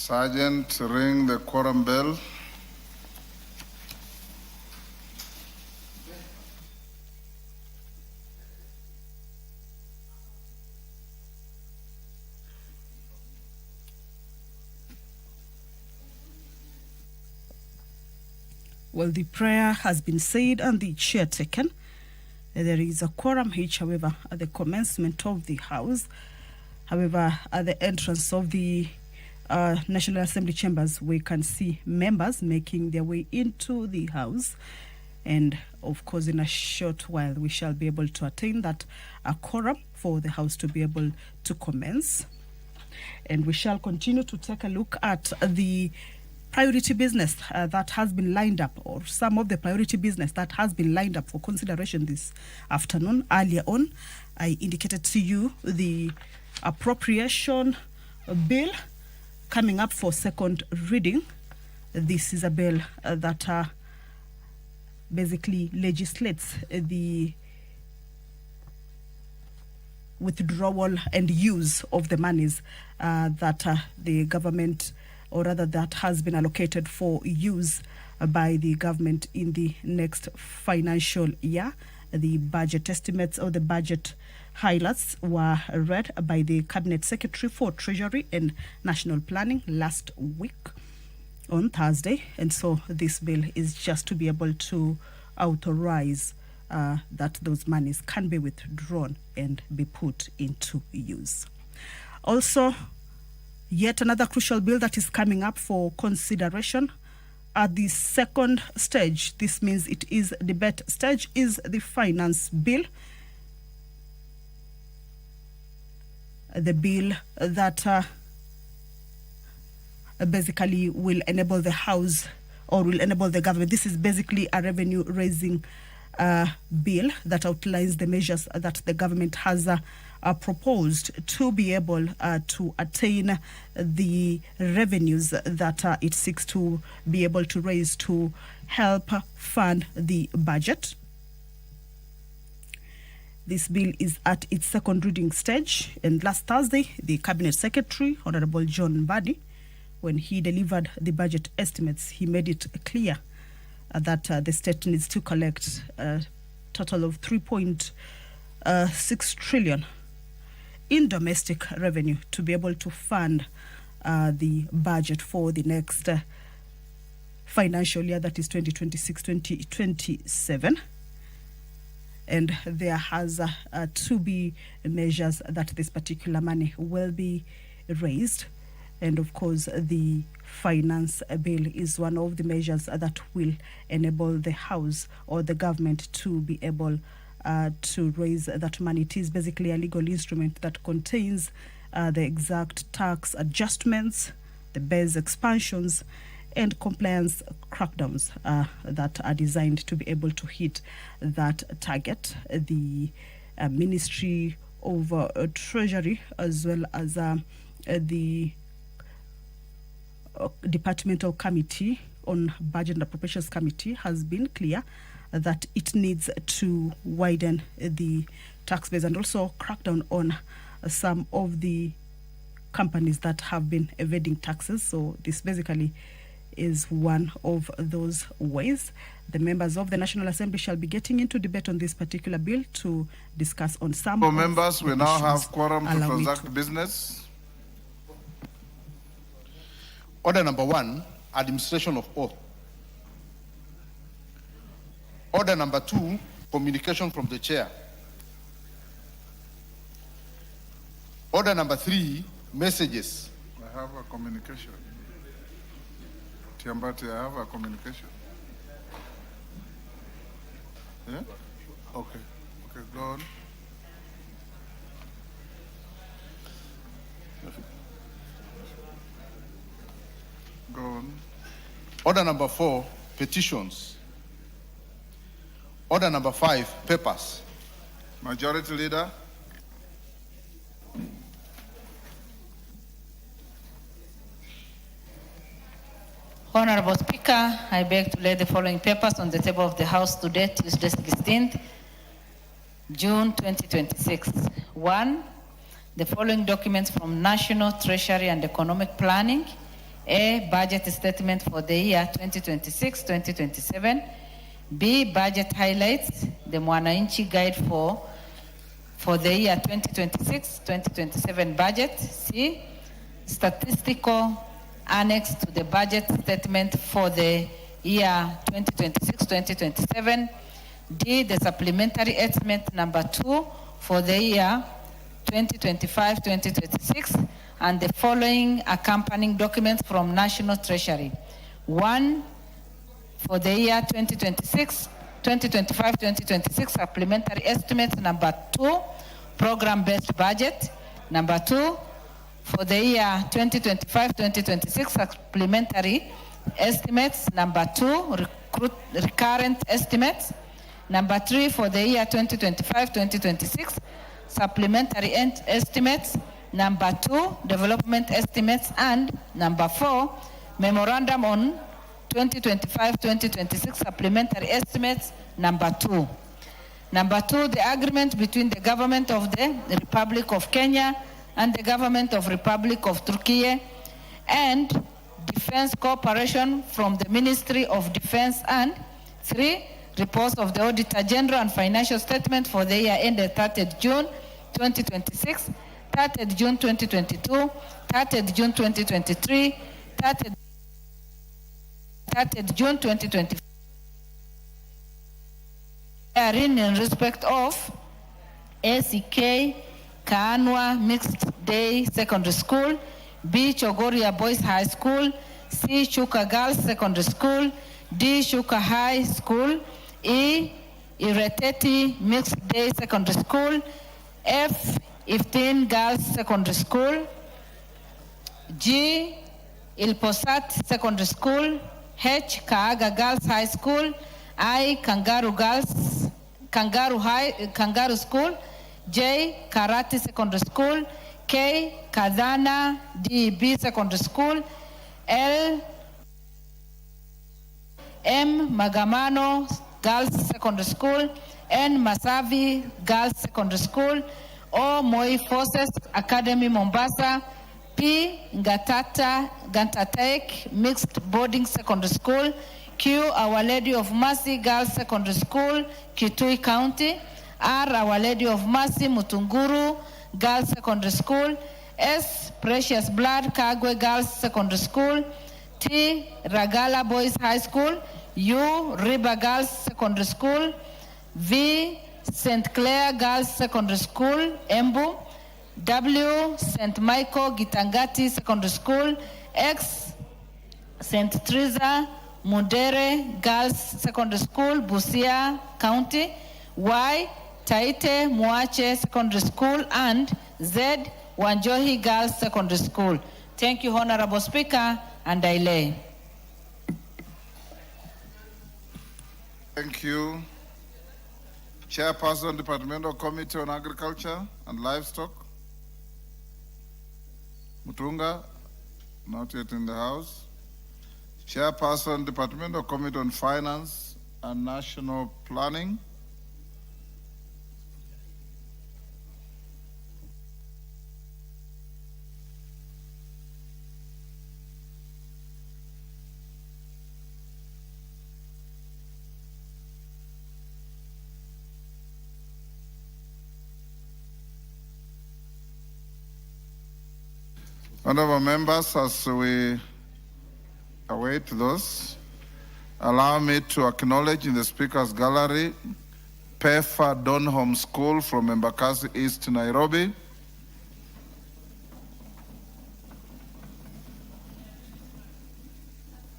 Sergeant, ring the quorum bell. Well, the prayer has been said and the chair taken. There is a quorum each, however, at the commencement of the House. However, at the entrance of the National Assembly chambers, we can see members making their way into the House. And of course, in a short while, we shall be able to attain that quorum for the House to be able to commence. And we shall continue to take a look at the priority business that has been lined up, or some of the priority business that has been lined up for consideration this afternoon. Earlier on, I indicated to you the appropriation bill coming up for second reading. This is a bill that basically legislates the withdrawal and use of the monies that the government, or rather that has been allocated for use by the government in the next financial year. The budget estimates or the budget highlights were read by the Cabinet Secretary for Treasury and National Planning last week on Thursday. And so this bill is just to be able to authorize that those monies can be withdrawn and be put into use. Also, yet another crucial bill that is coming up for consideration at the second stage, this means it is debate stage, is the finance bill. The bill that basically will enable the House, or will enable the government. This is basically a revenue raising bill that outlines the measures that the government has proposed to be able to attain the revenues that it seeks to be able to raise to help fund the budget. This bill is at its second reading stage, and last Thursday, the Cabinet Secretary, Honorable John Mbadi, when he delivered the budget estimates, he made it clear that the state needs to collect a total of 3.6 trillion in domestic revenue to be able to fund the budget for the next financial year, that is 2026-2027. And there has to be measures that this particular money will be raised. And of course, the finance bill is one of the measures that will enable the House or the government to be able to raise that money. It is basically a legal instrument that contains the exact tax adjustments, the base expansions, and compliance crackdowns that are designed to be able to hit that target. The Ministry of Treasury, as well as the Departmental Committee on Budget and Appropriations Committee, has been clear that it needs to widen the tax base and also crack down on some of the companies that have been evading taxes. So this basically is one of those ways. The members of the National Assembly shall be getting into debate on this particular bill to discuss on some. So members, we now have quorum to transact business. Order number 1, administration of oath. Order number 2, communication from the chair. Order number 3, messages. I have a communication. Tiambati, I have a communication. Yeah? Okay. Okay, go on. Go on. Order number 4, petitions. Order number 5, papers. Majority Leader. Honorable Speaker, I beg to lay the following papers on the table of the House today, Tuesday, 16th June 2026. 1, the following documents from National Treasury and Economic Planning A, budget statement for the year 2026-2027. B, budget highlights, the Mwananchi guide for the year 2026-2027 budget. C, statistical annex to the budget statement for the year 2026-2027. D, the supplementary estimate number 2 for the year 2025-2026, and the following accompanying documents from National Treasury. 1, for the year 2025-2026 supplementary estimates. Number 2, program-based budget. Number 2, for the year 2025-2026 supplementary estimates. Number 2, recurrent estimates. Number 3, for the year 2025-2026 supplementary estimates. Number 2, development estimates. And number 4, memorandum on 2025-2026 supplementary estimates. Number 2. Number 2, the agreement between the government of the Republic of Kenya and the government of Republic of Turkey and defense cooperation from the Ministry of Defense. And 3, reports of the Auditor General and financial statement for the year ended 30th June 2026, 30th June 2022, 30th June 2023, 30th June 2024. In respect of ACK Kaanwa Mixed Day Secondary School, B, Chogoria Boys High School, C, Chuka Girls Secondary School, D, Chuka High School, E, Ireteti Mixed Day Secondary School, F, Iftin Girls Secondary School, G, Ilposat Secondary School, H, Kaaga Girls High School, I, Kangaroo School, J, Karate Secondary School, K, Kadana DB Secondary School, L, M, Magamano Girls Secondary School, N, Masavi Girls Secondary School, O, Moi Forces Academy Mombasa, P, Gantatek Mixed Boarding Secondary School, Q, Our Lady of Mercy Girls Secondary School, Kitui County, R, Our Lady of Mercy Mutunguru Girls Secondary School, S, Precious Blood Kagwe Girls Secondary School, T, Ragala Boys High School, U, River Girls Secondary School, V, St. Clair Girls Secondary School, Embu, W, St. Michael Gitangati Secondary School, X, St. Teresa Mundere Girls Secondary School, Busia County, Y, Taite Muache Secondary School, and Z, Wanjohi Girls Secondary School. Thank you, Honorable Speaker, and I lay. Thank you. Chairperson, Departmental Committee on Agriculture and Livestock. Mutunga, not yet in the House. Chairperson, Departmental Committee on Finance and National Planning. Honorable members, as we await those, allow me to acknowledge in the Speaker's Gallery PEFA Donholm School from Embakasi East, Nairobi.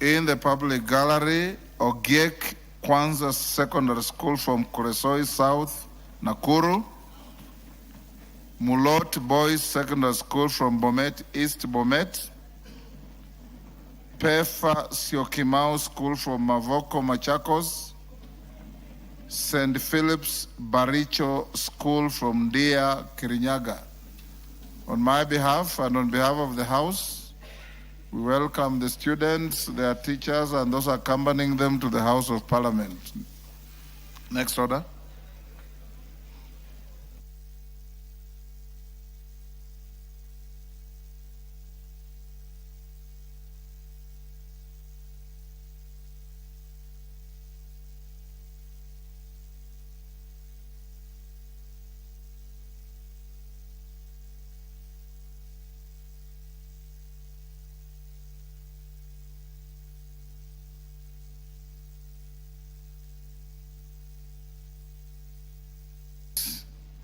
In the public gallery, Ogiek Kwanzaa Secondary School from Kuresoi South, Nakuru. Mulot Boys Secondary School from Bomet, East Bomet. PEFA Syokimau School from Mavoko, Machakos. St. Philip's Baricho School from Dia, Kirinyaga. On my behalf and on behalf of the House, we welcome the students, their teachers, and those accompanying them to the House of Parliament. Next order.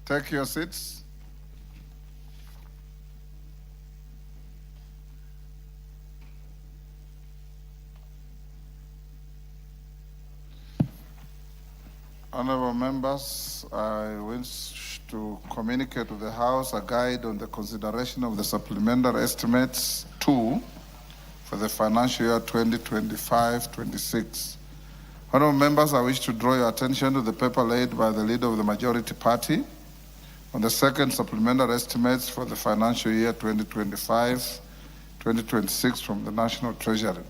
Take your seats. Honorable members, I wish to communicate to the House a guide on the consideration of the supplementary estimates 2 for the financial year 2025-26. Honorable members, I wish to draw your attention to the paper laid by the leader of the majority party on the second supplementary estimates for the financial year 2025-2026 from the National Treasury.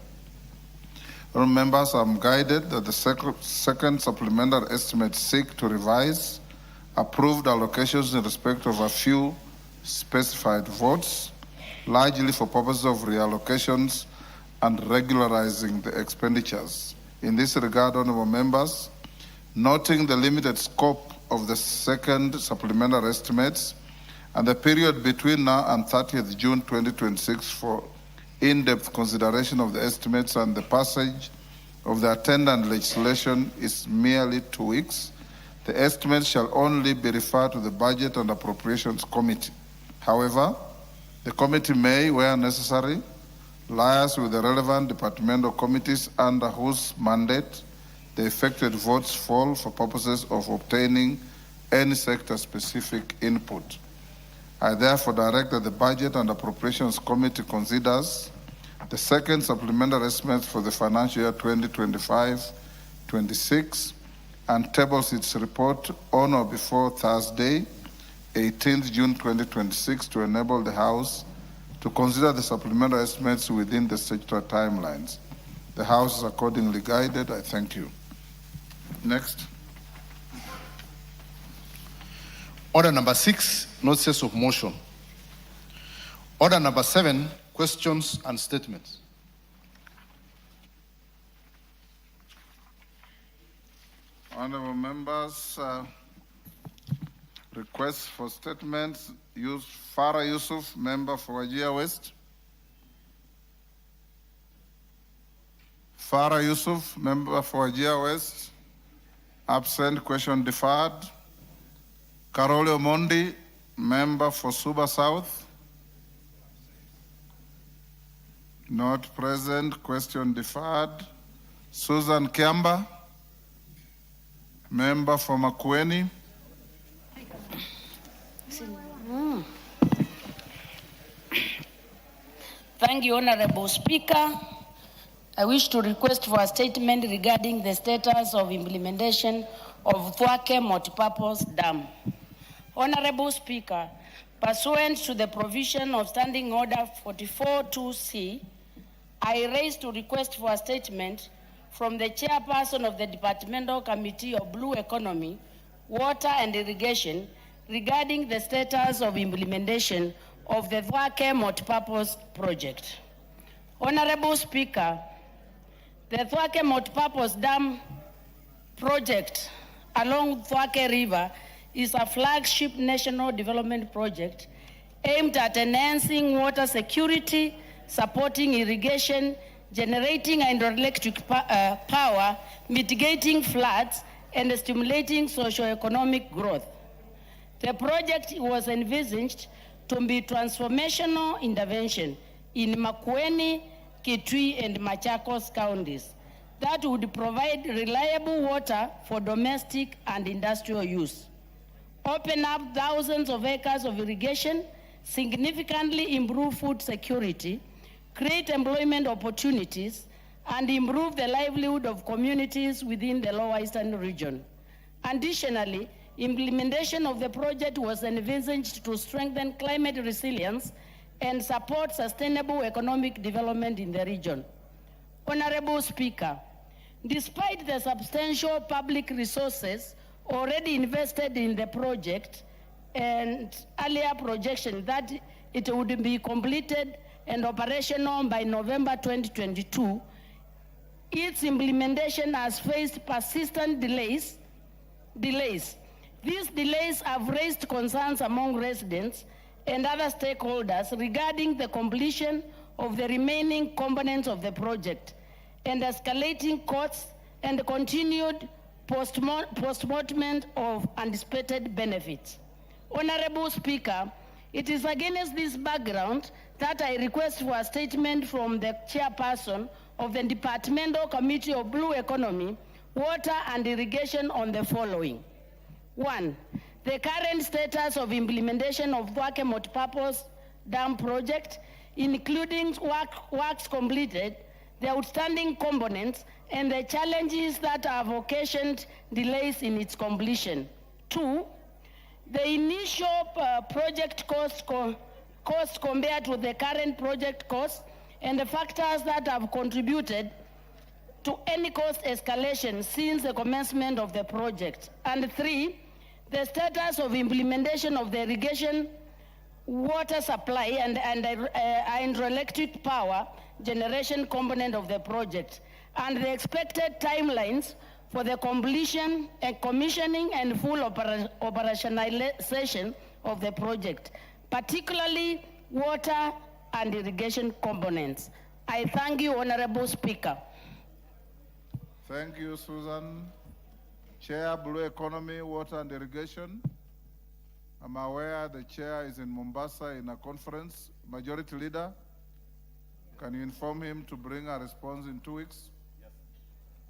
Honorable members, I'm guided that the second supplementary estimates seek to revise approved allocations in respect of a few specified votes, largely for purposes of reallocations and regularizing the expenditures. In this regard, honorable members, noting the limited scope of the second supplementary estimates and the period between now and 30th June 2026 for in-depth consideration of the estimates and the passage of the attendant legislation is merely 2 weeks, the estimates shall only be referred to the Budget and Appropriations Committee. However, the committee may, where necessary, liaise with the relevant departmental committees under whose mandate the affected votes fall for purposes of obtaining any sector-specific input. I therefore direct that the Budget and Appropriations Committee considers the second supplementary estimates for the financial year 2025-26 and tables its report on or before Thursday, 18th June 2026 to enable the House to consider the supplementary estimates within the statutory timelines. The House is accordingly guided. I thank you. Next. Order number 6, notices of motion. Order number 7, questions and statements. Honorable members, requests for statements. Farah Yusuf, member for Wajir West. Farah Yusuf, member for Wajir West. Absent, question deferred. Carole Omondi, member for Suba South. Not present, question deferred. Susan Kiamba, member for Makueni. Thank you, Honorable Speaker. I wish to request for a statement regarding the status of implementation of Thwake Multipurpose Dam. Honorable Speaker, pursuant to the provision of Standing Order 44-2C, I raise to request for a statement from the chairperson of the Departmental Committee of Blue Economy, Water and Irrigation regarding the status of implementation of the Thwake Multipurpose Project. Honorable Speaker, the Thwake Multipurpose Dam project along Thwake River is a flagship national development project aimed at enhancing water security, supporting irrigation, generating hydroelectric power, mitigating floods, and stimulating socio-economic growth. The project was envisaged to be transformational intervention in Makueni, Kitui, and Machakos counties that would provide reliable water for domestic and industrial use, open up thousands of acres of irrigation, significantly improve food security, create employment opportunities, and improve the livelihood of communities within the Lower Eastern region. Additionally, implementation of the project was envisaged to strengthen climate resilience and support sustainable economic development in the region. Honorable Speaker, despite the substantial public resources already invested in the project and earlier projection that it would be completed and operational by November 2022, its implementation has faced persistent delays. These delays have raised concerns among residents and other stakeholders regarding the completion of the remaining components of the project and escalating costs and continued postponement of anticipated benefits. Honorable Speaker, it is against this background that I request for a statement from the chairperson of the Departmental Committee of Blue Economy, Water and Irrigation on the following. 1. The current status of implementation of Thwake Multipurpose Dam project, including works completed, the outstanding components, and the challenges that have occasioned delays in its completion. 2. The initial project cost compared to the current project cost and the factors that have contributed to any cost escalation since the commencement of the project. And 3, the status of implementation of the irrigation, water supply, and hydroelectric power generation component of the project, and the expected timelines for the completion and commissioning and full operationalization of the project, particularly water and irrigation components. I thank you, Honorable Speaker. Thank you, Susan. Chair, Blue Economy, Water and Irrigation. I'm aware the chair is in Mombasa in a conference. Majority Leader, can you inform him to bring a response in 2 weeks? Yes.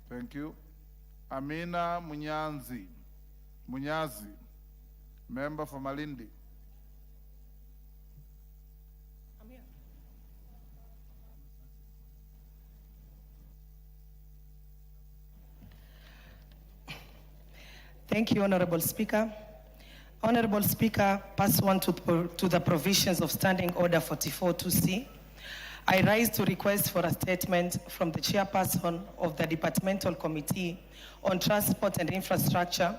Thank you. Amina Munyazi, member for Malindi. Amina. Thank you, Honorable Speaker. Honorable Speaker, pursuant to the provisions of Standing Order 44-2C, I rise to request for a statement from the chairperson of the Departmental Committee on Transport and Infrastructure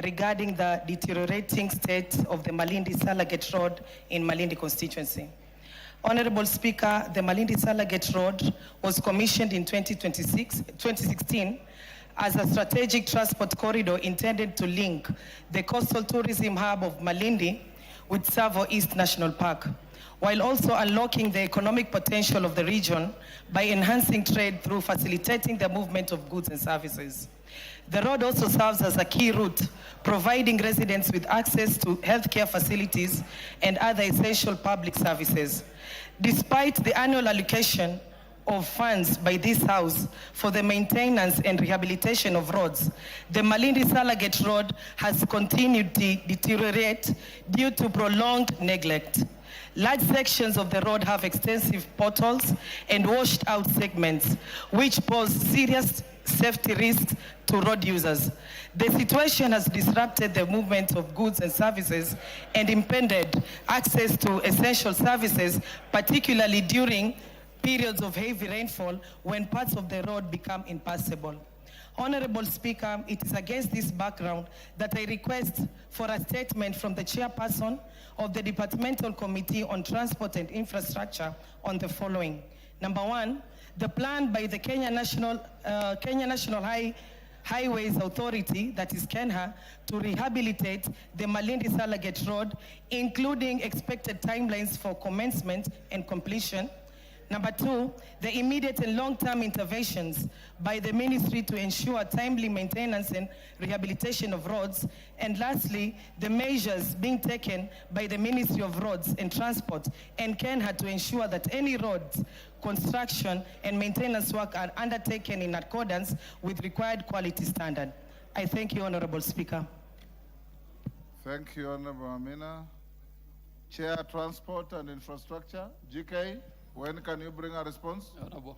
regarding the deteriorating state of the Malindi-Salagate Road in Malindi constituency. Honorable Speaker, the Malindi-Salagate Road was commissioned in 2016 as a strategic transport corridor intended to link the coastal tourism hub of Malindi with Tsavo East National Park, while also unlocking the economic potential of the region by enhancing trade through facilitating the movement of goods and services. The road also serves as a key route, providing residents with access to healthcare facilities and other essential public services. Despite the annual allocation of funds by this House for the maintenance and rehabilitation of roads, the Malindi-Salagate Road has continued to deteriorate due to prolonged neglect. Large sections of the road have extensive potholes and washed out segments, which pose serious safety risks to road users. The situation has disrupted the movement of goods and services and impeded access to essential services, particularly during periods of heavy rainfall when parts of the road become impassable. Honorable Speaker, it is against this background that I request for a statement from the chairperson of the Departmental Committee on Transport and Infrastructure on the following. Number 1, the plan by the Kenya National Highways Authority, that is KENHA, to rehabilitate the Malindi-Salagate Road, including expected timelines for commencement and completion. Number 2, the immediate and long-term interventions by the ministry to ensure timely maintenance and rehabilitation of roads. And lastly, the measures being taken by the Ministry of Roads and Transport and KENHA to ensure that any roads construction and maintenance work are undertaken in accordance with required quality standard. I thank you, Honorable Speaker. Thank you, Honorable Amina. Chair, Transport and Infrastructure, GK. When can you bring a response?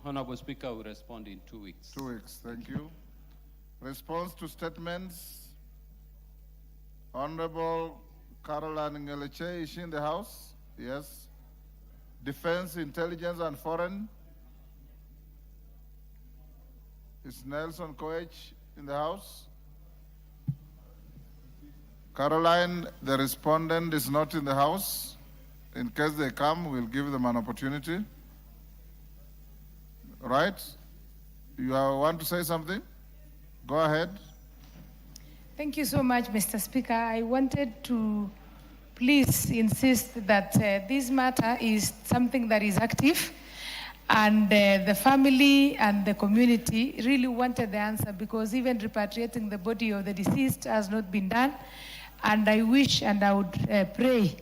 Honorable Speaker, will respond in 2 weeks. 2 weeks, thank you. Response to statements. Honorable Caroline Ngeleche, is she in the House? Yes. Defense, Intelligence and Foreign. Is Nelson Koech in the House? Caroline, the respondent is not in the House. In case they come, we'll give them an opportunity. Right? You want to say something? Go ahead. Thank you so much, Mr. Speaker. I wanted to please insist that this matter is something that is active, and the family and the community really wanted the answer, because even repatriating the body of the deceased has not been done. And I wish and I would pray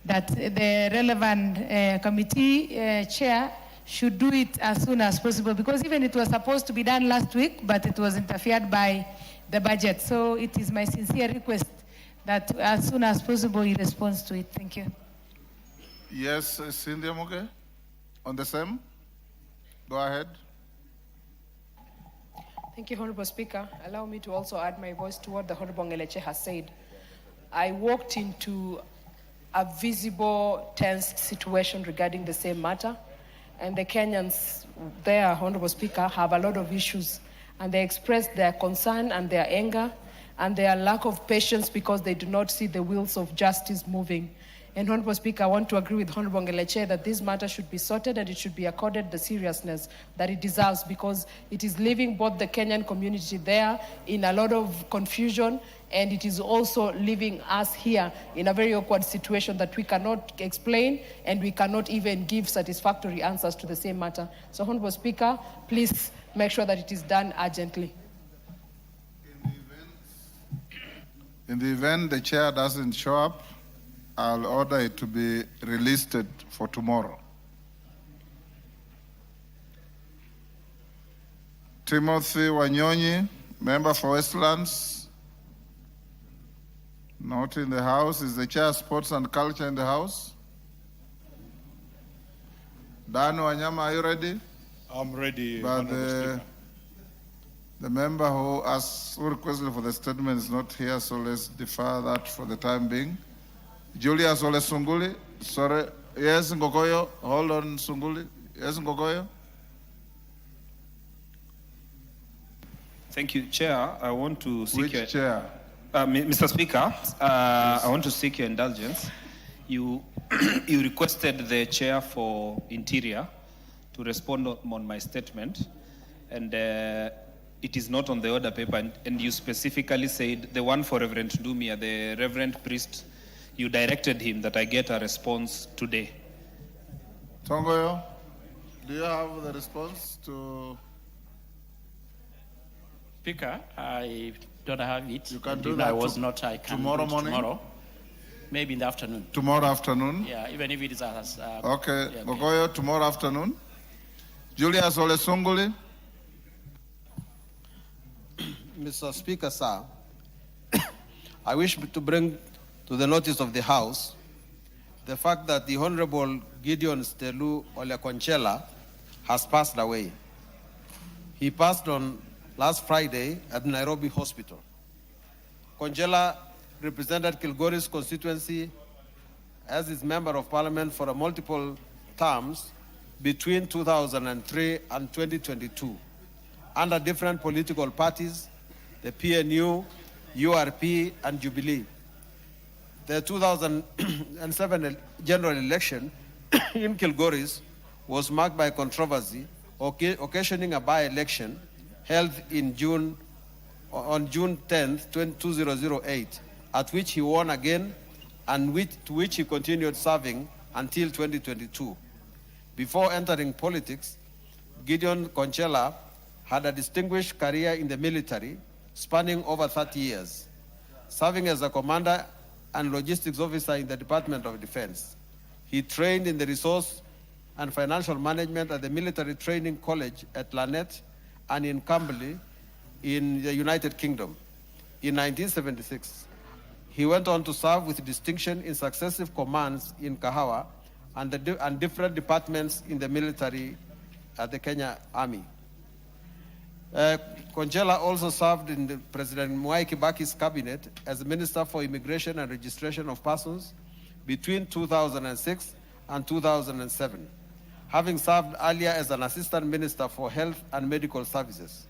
that the relevant committee chair should do it as soon as possible, because even it was supposed to be done last week, but it was interfered by the budget. So it is my sincere request that as soon as possible he responds to it. Thank you. Yes, Cynthia Muge, on the same. Go ahead. Thank you, Honorable Speaker. Allow me to also add my voice to what the Honorable Ngeleche has said. I walked into a visible tense situation regarding the same matter, and the Kenyans there, Honorable Speaker, have a lot of issues, and they expressed their concern and their anger and their lack of patience because they do not see the wheels of justice moving. And Honorable Speaker, I want to agree with Honorable Ngeleche that this matter should be sorted and it should be accorded the seriousness that it deserves, because it is leaving both the Kenyan community there in a lot of confusion, and it is also leaving us here in a very awkward situation that we cannot explain and we cannot even give satisfactory answers to the same matter. So, Honorable Speaker, please make sure that it is done urgently. In the event the chair doesn't show up, I'll order it to be released for tomorrow. Timothy Wanyonyi, member for Westlands, not in the house. Is the chair of Sports and Culture in the house? Dan Wanyama, are you ready? I'm ready. But the member who requested for the statement is not here, so let's defer that for the time being. Julius Ole Sunguli, sorry. Yes, Ngogoyo. Hold on, Sunguli. Yes, Ngogoyo. Thank you, Chair. I want to seek Which chair? Mr. Speaker, I want to seek your indulgence. You requested the Chair for Interior to respond on my statement, and it is not on the order paper, and you specifically said the one for Reverend Dumia, the Reverend Priest, you directed him that I get a response today. Tongoyo, do you have the response to? Speaker, I don't have it. You can do that. I was not. I can tomorrow do it morning. Tomorrow, maybe in the afternoon. Tomorrow afternoon. Yeah, even if it is as. Okay, yeah, Ngogoyo, tomorrow afternoon. Julius Ole Sunguli. Mr. Speaker, sir, I wish to bring to the notice of the House the fact that the Honorable Gideon Stelu Olekonchela has passed away. He passed on last Friday at Nairobi Hospital. Konchela represented Kilgoris constituency as his member of parliament for multiple terms between 2003 and 2022 under different political parties, the PNU, URP, and Jubilee. The 2007 general election in Kilgoris was marked by controversy, occasioning a by-election held on June 10, 2008, at which he won again and to which he continued serving until 2022. Before entering politics, Gideon Konchela had a distinguished career in the military spanning over 30 years, serving as a commander and logistics officer in the Department of Defense. He trained in the resource and financial management at the Military Training College at Lanet and in Camberley in the United Kingdom. In 1976, he went on to serve with distinction in successive commands in Kahawa and different departments in the military at the Kenya Army. Konchela also served in the President Mwai Kibaki's cabinet as Minister for Immigration and Registration of Persons between 2006 and 2007, having served earlier as an Assistant Minister for Health and Medical Services.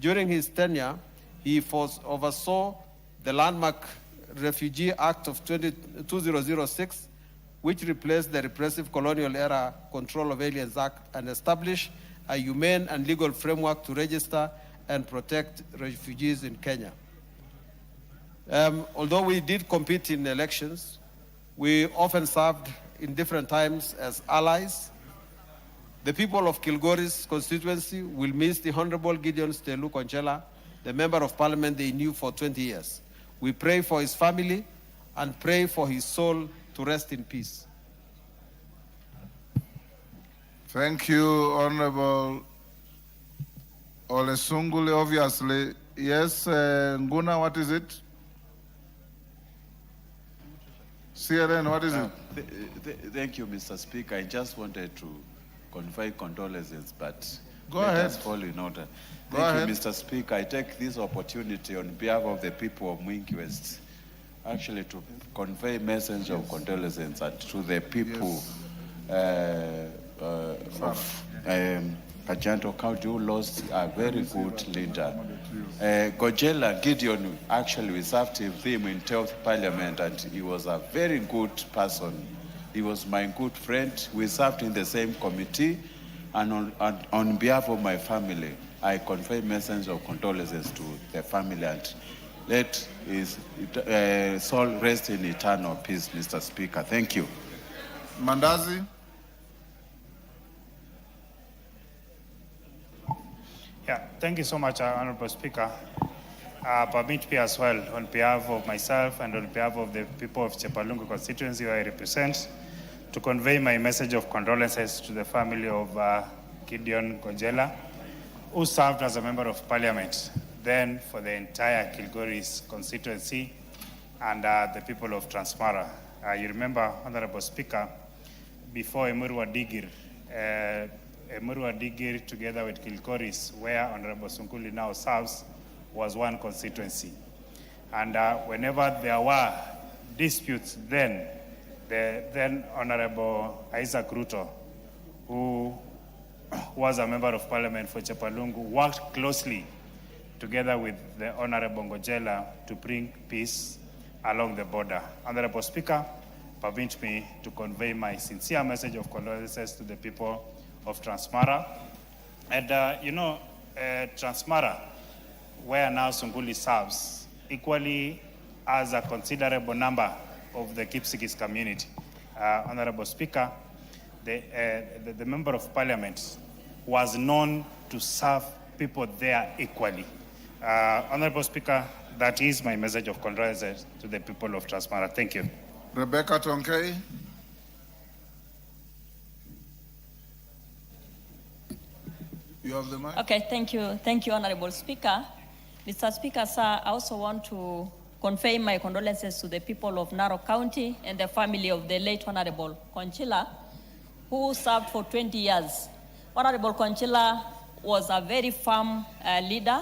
During his tenure, he oversaw the landmark Refugee Act of 2006, which replaced the repressive colonial-era Control of Aliens Act and established a humane and legal framework to register and protect refugees in Kenya. Although we did compete in elections, we often served in different times as allies. The people of Kilgoris constituency will miss the Honorable Gideon Stelu Konchela, the member of parliament they knew for 20 years. We pray for his family and pray for his soul to rest in peace. Thank you, Honorable Olesunguli, obviously. Yes, Nguna, what is it? CLN, what is it? Thank you, Mr. Speaker. I just wanted to convey condolences, but Go let ahead. us fall in order. Go Thank ahead. you, Mr. Speaker. I take this opportunity on behalf of the people of Mwingi West, actually to convey a message of condolences and to the people of Kajiado County who lost a very good leader. Gojela Gideon, actually we served with him in 12th Parliament, and he was a very good person. He was my good friend. We served in the same committee, and on behalf of my family, I convey message of condolences to the family, and let his soul rest in eternal peace, Mr. Speaker. Thank you. Mandazi? Yeah, thank you so much, Honorable Speaker. Permit me as well, on behalf of myself and on behalf of the people of Chepalungu constituency where I represent, to convey my message of condolences to the family of Gideon Gojela, who served as a member of parliament, then for the entire Kilgoris constituency and the people of Transmara. You remember, Honorable Speaker, before Emurua Digir together with Kilgoris, where Honorable Sunguli now serves, was one constituency. And whenever there were disputes then, the then Honorable Isaac Ruto, who was a member of parliament for Chepalungu, worked closely together with the Honorable Ngojela to bring peace along the border. Honorable Speaker, permit me to convey my sincere message of condolences to the people of Transmara. And Transmara, where now Sunguli serves, equally as a considerable number of the Kipsigis community. Honorable Speaker, the member of parliament was known to serve people there equally. Honorable Speaker, that is my message of condolences to the people of Transmara. Thank you. Rebecca Tonkei? You have the mic. Okay, thank you. Thank you, Honorable Speaker. Mr. Speaker, sir, I also want to convey my condolences to the people of Narok County and the family of the late Honorable Konchila, who served for 20 years. Honorable Konchila was a very firm leader,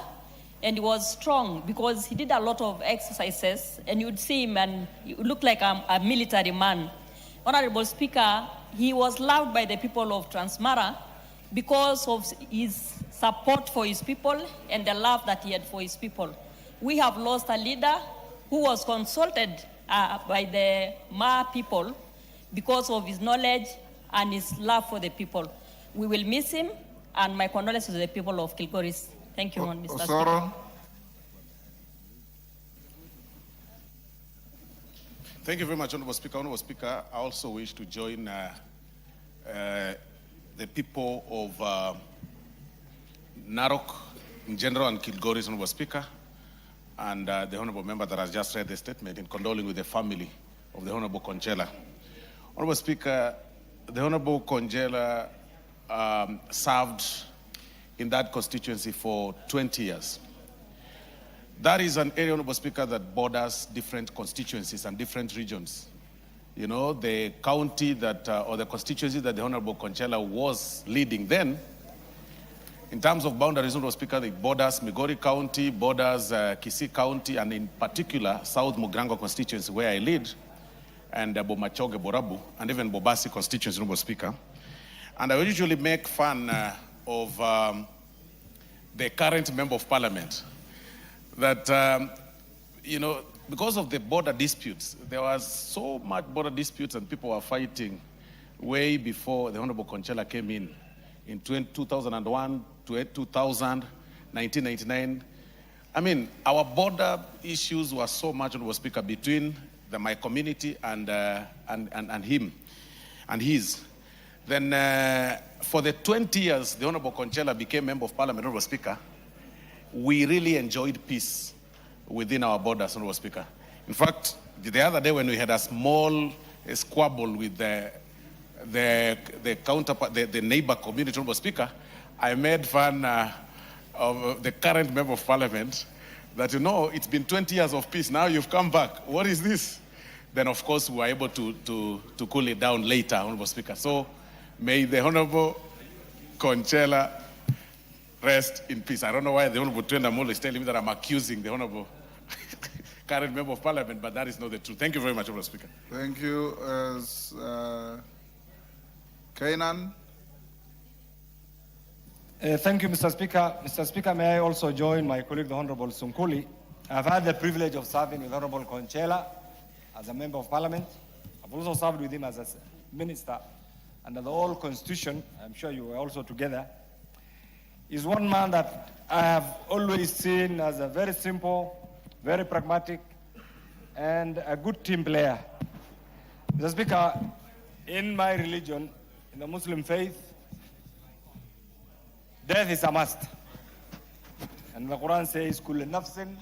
and he was strong because he did a lot of exercises, and you'd see him and he looked like a military man. Honorable Speaker, he was loved by the people of Transmara because of his support for his people and the love that he had for his people. We have lost a leader who was consulted by the Ma people because of his knowledge and his love for the people. We will miss him, and my condolences to the people of Kilgoris. Thank you, Mr. Speaker. Thank you very much, Honorable Speaker. Honorable Speaker, I also wish to join the people of Narok in general and Kilgoris, Honorable Speaker, and the Honorable Member that has just read the statement in condoling with the family of the Honorable Konchela. Honorable Speaker, the Honorable Konchela served in that constituency for 20 years. That is an area, Honorable Speaker, that borders different constituencies and different regions. You know, the county that, or the constituency that the Honorable Konchela was leading then, in terms of boundaries, Honorable Speaker, it borders Migori County, borders Kisii County, and in particular, South Mugrango constituency, where I lead, and Bomachoge, Borabu, and even Bobasi constituency, Honorable Speaker. And I usually make fun of the current member of parliament that, you know, because of the border disputes, there was so much border disputes and people were fighting way before the Honorable Konchela came in 2001 to 2000, 1999. I mean, our border issues were so much, Honorable Speaker, between my community and him and his. Then for the 20 years the Honorable Konchela became member of parliament, Honorable Speaker, we really enjoyed peace within our borders, Honorable Speaker. In fact, the other day when we had a small squabble with the counterpart, the neighbor community, Honorable Speaker, I made fun of the current member of parliament that, you know, it's been 20 years of peace. Now you've come back. What is this? Then, of course, we were able to cool it down later, Honorable Speaker. So may the Honorable Conchela rest in peace. I don't know why the Honorable Twendamolo is telling me that I'm accusing the Honorable current member of parliament, but that is not the truth. Thank you very much, Honorable Speaker. Thank you. Kainan. Thank you, Mr. Speaker. Mr. Speaker, may I also join my colleague, the Honorable Sunkuli. I've had the privilege of serving with Honorable Conchela as a member of parliament. I've also served with him as a minister under the old constitution. I'm sure you were also together. He's one man that I have always seen as a very simple, very pragmatic, and a good team player. Mr. Speaker, in my religion, in the Muslim faith, death is a must. And the Quran says, "Kullu nafsin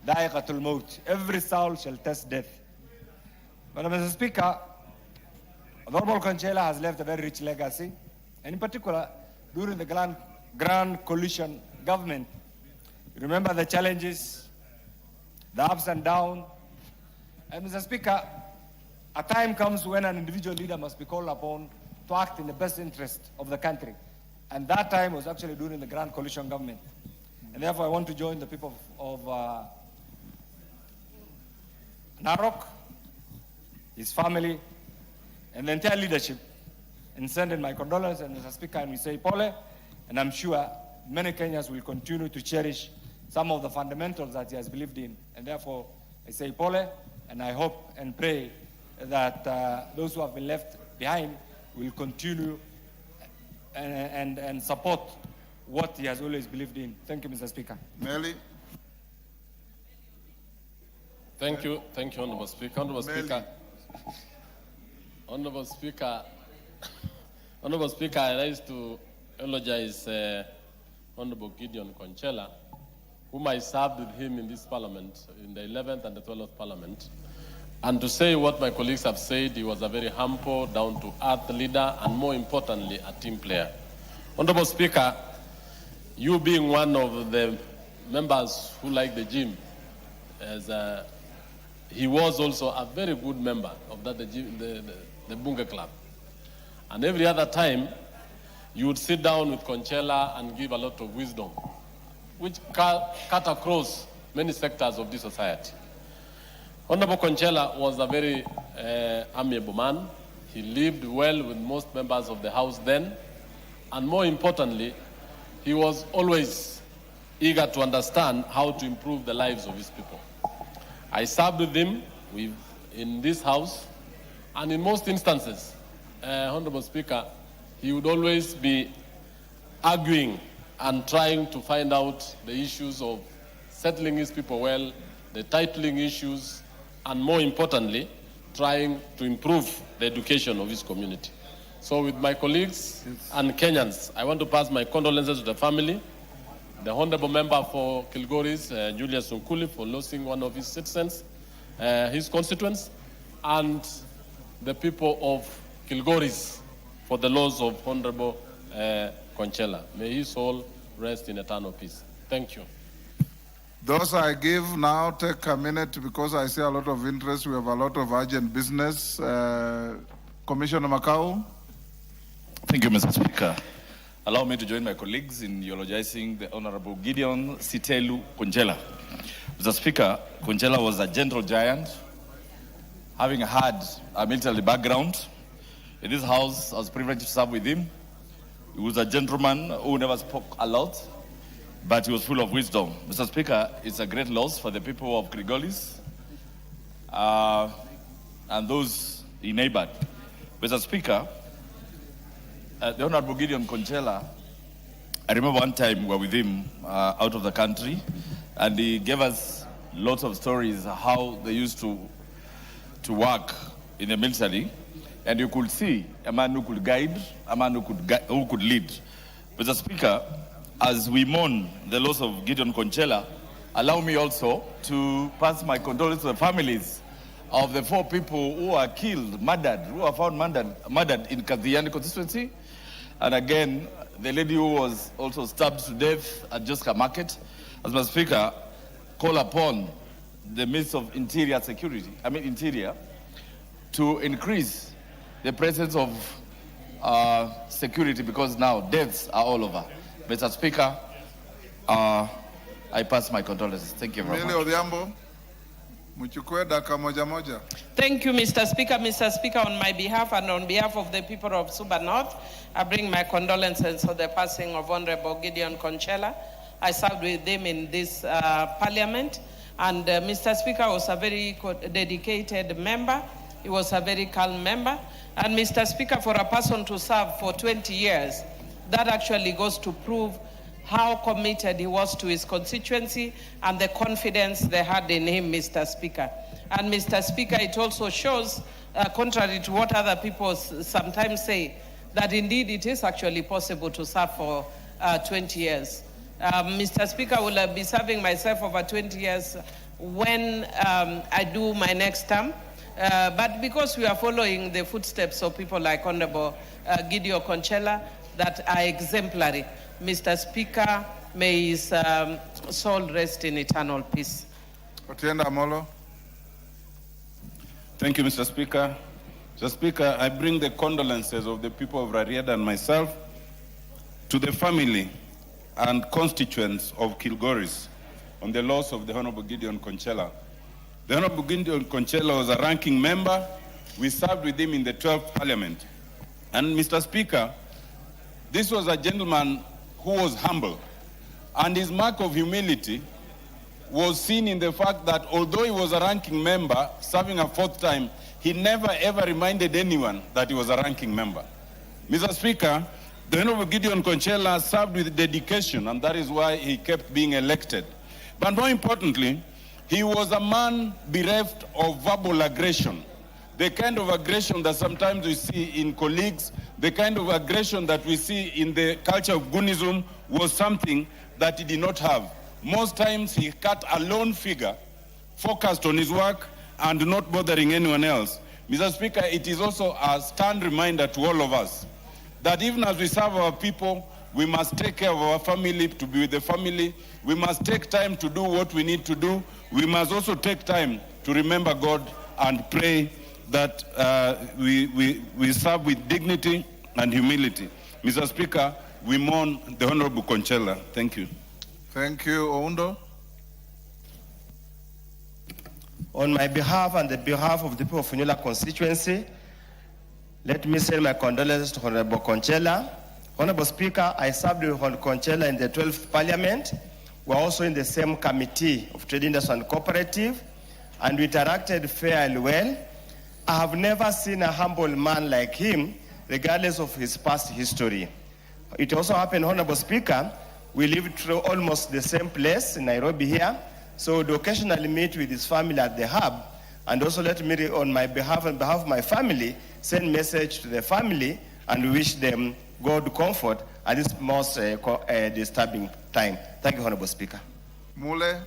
da'iqatul maut." Every soul shall taste death. But Mr. Speaker, Honorable Conchela has left a very rich legacy, and in particular, during the Grand Coalition government. You remember the challenges, the ups and downs. And Mr. Speaker, a time comes when an individual leader must be called upon to act in the best interest of the country. And that time was actually during the Grand Coalition government. And therefore, I want to join the people of Narok, his family, and the entire leadership in sending my condolences, and Mr. Speaker, and we say pole, and I'm sure many Kenyans will continue to cherish some of the fundamentals that he has believed in. And therefore, I say pole, and I hope and pray that those who have been left behind will continue and support what he has always believed in. Thank you, Mr. Speaker. Melly. Thank you, Honorable Speaker. Honorable Speaker, I rise to eulogize Honorable Gideon Conchela, whom I served with him in this parliament, in the 11th and the 12th parliament. And to say what my colleagues have said, he was a very humble, down-to-earth leader, and more importantly, a team player. Honorable Speaker, you being one of the members who like the gym, he was also a very good member of the Bunge Club. And every other time, you would sit down with Conchela and give a lot of wisdom, which cut across many sectors of this society. Honorable Conchela was a very amiable man. He lived well with most members of the House then. And more importantly, he was always eager to understand how to improve the lives of his people. I served with him in this House, and in most instances, Honorable Speaker, he would always be arguing and trying to find out the issues of settling his people well, the titling issues, and more importantly, trying to improve the education of his community. So with my colleagues and Kenyans, I want to pass my condolences to the family, the Honorable Member for Kilgoris, Julius Sunkuli, for losing one of his citizens, his constituents, and the people of Kilgoris for the loss of Honorable Conchela. May his soul rest in eternal peace. Thank you. Those I give now take a minute because I see a lot of interest. We have a lot of urgent business. Commissioner Makau. Thank you, Mr. Speaker. Allow me to join my colleagues in eulogizing the Honorable Gideon Sitelu Conchela. Mr. Speaker, Conchela was a gentle giant, having had a military background. In this House, I was privileged to serve with him. He was a gentleman who never spoke a lot, but he was full of wisdom. Mr. Speaker, it's a great loss for the people of Grigolis and those he neighbored. Mr. Speaker, the Honorable Gideon Conchela, I remember one time we were with him out of the country, and he gave us lots of stories how they used to work in the military, and you could see a man who could guide, a man who could lead. Mr. Speaker, as we mourn the loss of Gideon Conchela, allow me also to pass my condolences to the families of the 4 people who are killed, who are found murdered in Kadhiani constituency. And again, the lady who was also stabbed to death at Joska Market. As Mr. Speaker, call upon the Minister of Interior, to increase the presence of security, because now deaths are all over. Mr. Speaker, I pass my condolences. Thank you very much. Thank you, Mr. Speaker. Mr. Speaker, on my behalf and on behalf of the people of Suba North, I bring my condolences for the passing of Honorable Gideon Conchela. I served with him in this parliament, and Mr. Speaker was a very dedicated member. He was a very calm member. And Mr. Speaker, for a person to serve for 20 years, that actually goes to prove how committed he was to his constituency and the confidence they had in him, Mr. Speaker. And Mr. Speaker, it also shows, contrary to what other people sometimes say, that indeed it is actually possible to serve for 20 years. Mr. Speaker, I will be serving myself over 20 years when I do my next term. But because we are following the footsteps of people like Honorable Gideon Conchela that are exemplary, Mr. Speaker, may his soul rest in eternal peace. Otienda Amolo. Thank you, Mr. Speaker. Mr. Speaker, I bring the condolences of the people of Rarieda and myself to the family and constituents of Kilgoris on the loss of the Honorable Gideon Conchela. The Honorable Gideon Conchela was a ranking member. We served with him in the 12th Parliament. And Mr. Speaker, this was a gentleman who was humble. And his mark of humility was seen in the fact that although he was a ranking member, serving a 4th time, he never ever reminded anyone that he was a ranking member. Mr. Speaker, the Honorable Gideon Conchela served with dedication, and that is why he kept being elected. But more importantly, he was a man bereft of verbal aggression. The kind of aggression that sometimes we see in colleagues, the kind of aggression that we see in the culture of Gunism was something that he did not have. Most times he cut a lone figure, focused on his work and not bothering anyone else. Mr. Speaker, it is also a stern reminder to all of us that even as we serve our people, we must take care of our family, to be with the family. We must take time to do what we need to do. We must also take time to remember God and pray that we serve with dignity and humility. Mr. Speaker, we mourn the Honorable Conchela. Thank you. Thank you. Oundo. On my behalf and the behalf of the people of Funyula constituency, let me send my condolences to Honorable Conchela. Honorable Speaker, I served with Honorable Conchela in the 12th Parliament. We're also in the same committee of Trade Industry and Cooperative, and we interacted fairly well. I have never seen a humble man like him, regardless of his past history. It also happened, Honorable Speaker, we lived through almost the same place in Nairobi here, so we'd occasionally meet with his family at the hub, and also let me, on my behalf and behalf of my family, send message to the family and wish them God comfort at this most disturbing time. Thank you, Honorable Speaker. Mule.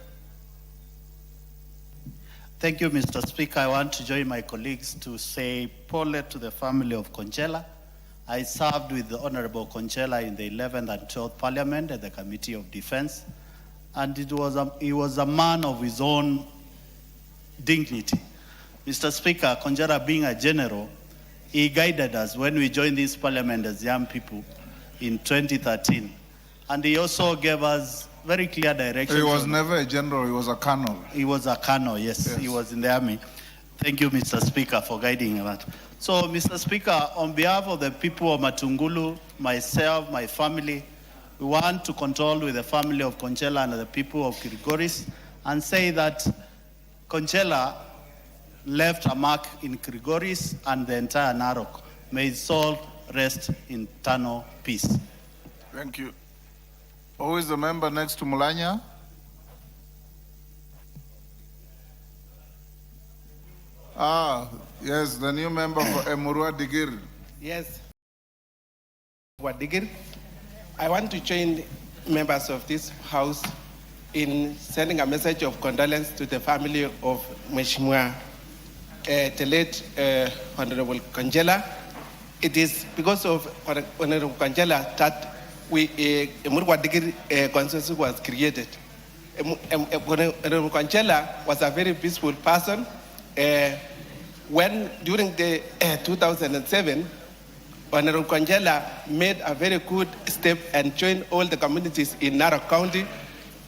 Thank you, Mr. Speaker. I want to join my colleagues to say pole to the family of Conchela. I served with the Honorable Conchela in the 11th and 12th Parliament at the Committee of Defense, and he was a man of his own dignity. Mr. Speaker, Conchela being a general, he guided us when we joined this parliament as young people in 2013. And he also gave us very clear direction. He was never a general, he was a colonel. He was a colonel, yes. He was in the army. Thank you, Mr. Speaker, for guiding that. So, Mr. Speaker, on behalf of the people of Matungulu, myself, my family, we want to condole with the family of Conchela and the people of Kilgoris and say that Conchela left a mark in Kilgoris and the entire Narok. May his soul rest in eternal peace. Thank you. Who is the member next to Mulanya? Yes, the new member for Emurua Digir. Yes. Wadigir. I want to join members of this House in sending a message of condolence to the family of Mheshimiwa the late Honorable Konjela. It is because of Honorable Konjela that Murwa Digiri consensus was created. Honorable Konjela was a very peaceful person. When during the 2007, Honorable Konjela made a very good step and joined all the communities in Narok County.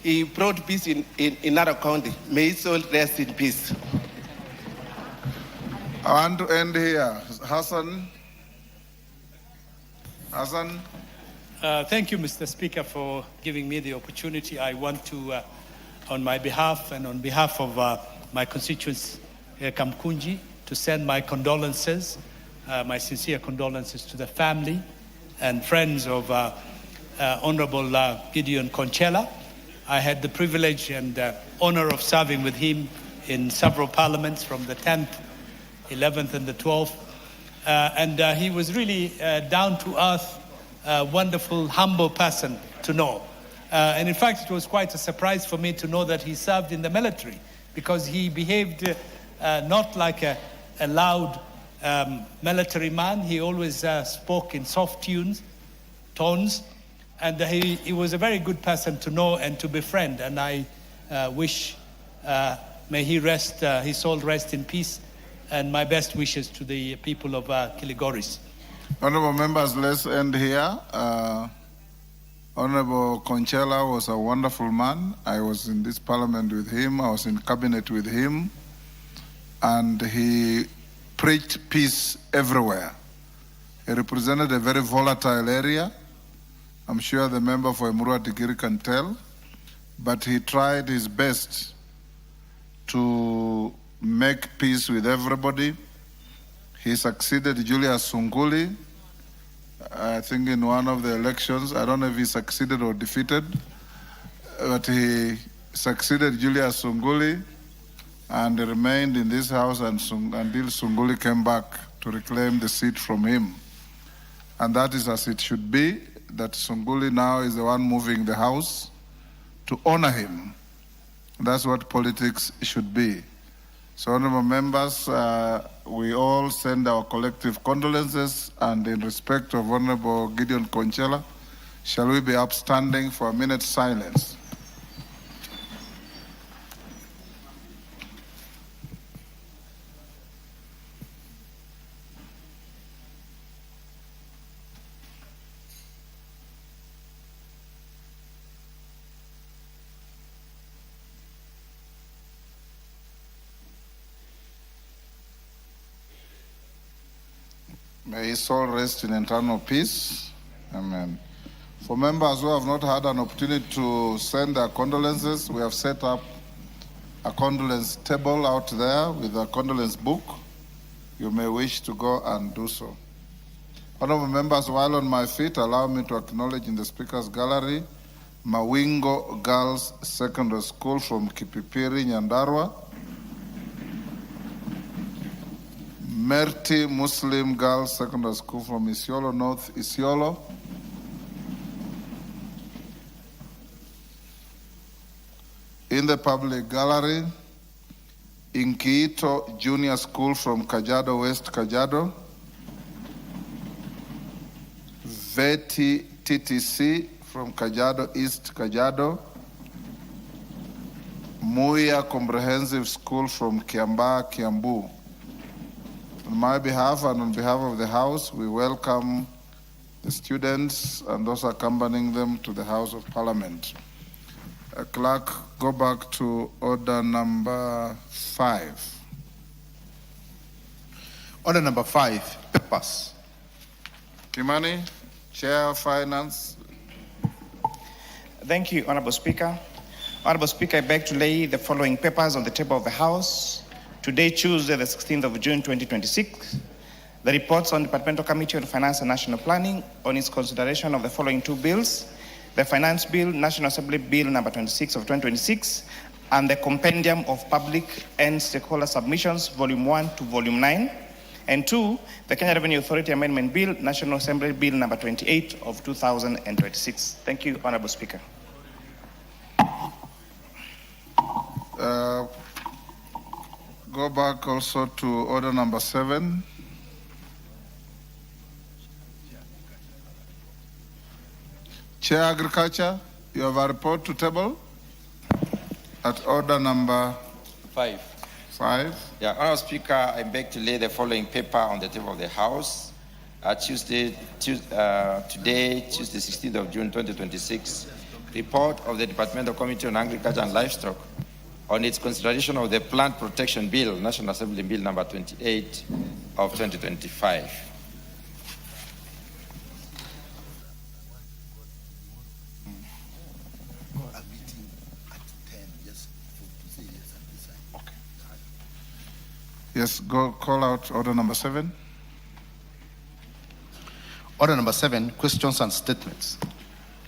He brought peace in Narok County. May his soul rest in peace. I want to end here. Hassan. Thank you, Mr. Speaker, for giving me the opportunity. I want to, on my behalf and on behalf of my constituents, Kamkunji, to send my condolences, my sincere condolences to the family and friends of Honorable Gideon Konchela. I had the privilege and honor of serving with him in several parliaments from the 10th, 11th, and the 12th. And he was really down to earth, wonderful, humble person to know. And in fact, it was quite a surprise for me to know that he served in the military, because he behaved not like a loud military man. He always spoke in soft tones. And he was a very good person to know and to befriend. And I wish, may he rest, his soul rest in peace. And my best wishes to the people of Kilgoris. Honorable members, let's end here. Honorable Konchela was a wonderful man. I was in this parliament with him. I was in cabinet with him. And he preached peace everywhere. He represented a very volatile area. I'm sure the member for Emurua Dikirr can tell. But he tried his best to make peace with everybody. He succeeded Julius Sunguli, I think, in one of the elections. I don't know if he succeeded or defeated, but he succeeded Julius Sunguli and remained in this house until Sunguli came back to reclaim the seat from him. And that is as it should be, that Sunguli now is the one moving the house to honor him. That's what politics should be. So, honorable members, we all send our collective condolences, and in respect of Honorable Gideon Konchela, shall we be upstanding for a minute's silence? May his soul rest in eternal peace. Amen. For members who have not had an opportunity to send their condolences, we have set up a condolence table out there with a condolence book. You may wish to go and do so. Honorable members, while on my feet, allow me to acknowledge in the Speaker's Gallery Mawingo Girls Secondary School from Kipipiri, Nyandarua, Merti Muslim Girls Secondary School from Isiolo North, Isiolo, in the public gallery, Inkiito Junior School from Kajiado West, Kajiado, Veti TTC from Kajiado East, Kajiado, Muya Comprehensive School from Kiambaa, Kiambu. On my behalf and on behalf of the House, we welcome the students and those accompanying them to the House of Parliament. Clerk, go back to order number 5. Order number 5, papers. Kimani, Chair of Finance. Thank you, Honorable Speaker. Honorable Speaker, I beg to lay the following papers on the table of the House. Today, Tuesday, the 16th of June, 2026, the reports on Departmental Committee on Finance and National Planning on its consideration of the following 2 bills, the Finance Bill, National Assembly Bill number 26 of 2026, and the Compendium of Public and Stakeholder Submissions, Volume 1 to Volume 9, and 2, the Kenya Revenue Authority Amendment Bill, National Assembly Bill number 28 of 2026. Thank you, Honorable Speaker. go back also to order number 7. Chair Agriculture, you have a report to table at order number 5. 5. Yeah, Honourable Speaker, I beg to lay the following paper on the table of the House. Today, Tuesday, 16th of June 2026, report of the Departmental Committee on Agriculture and Livestock on its consideration of the Plant Protection Bill, National Assembly Bill number 28 of 2025. Yes, go call out order number 7. Order number 7, questions and statements.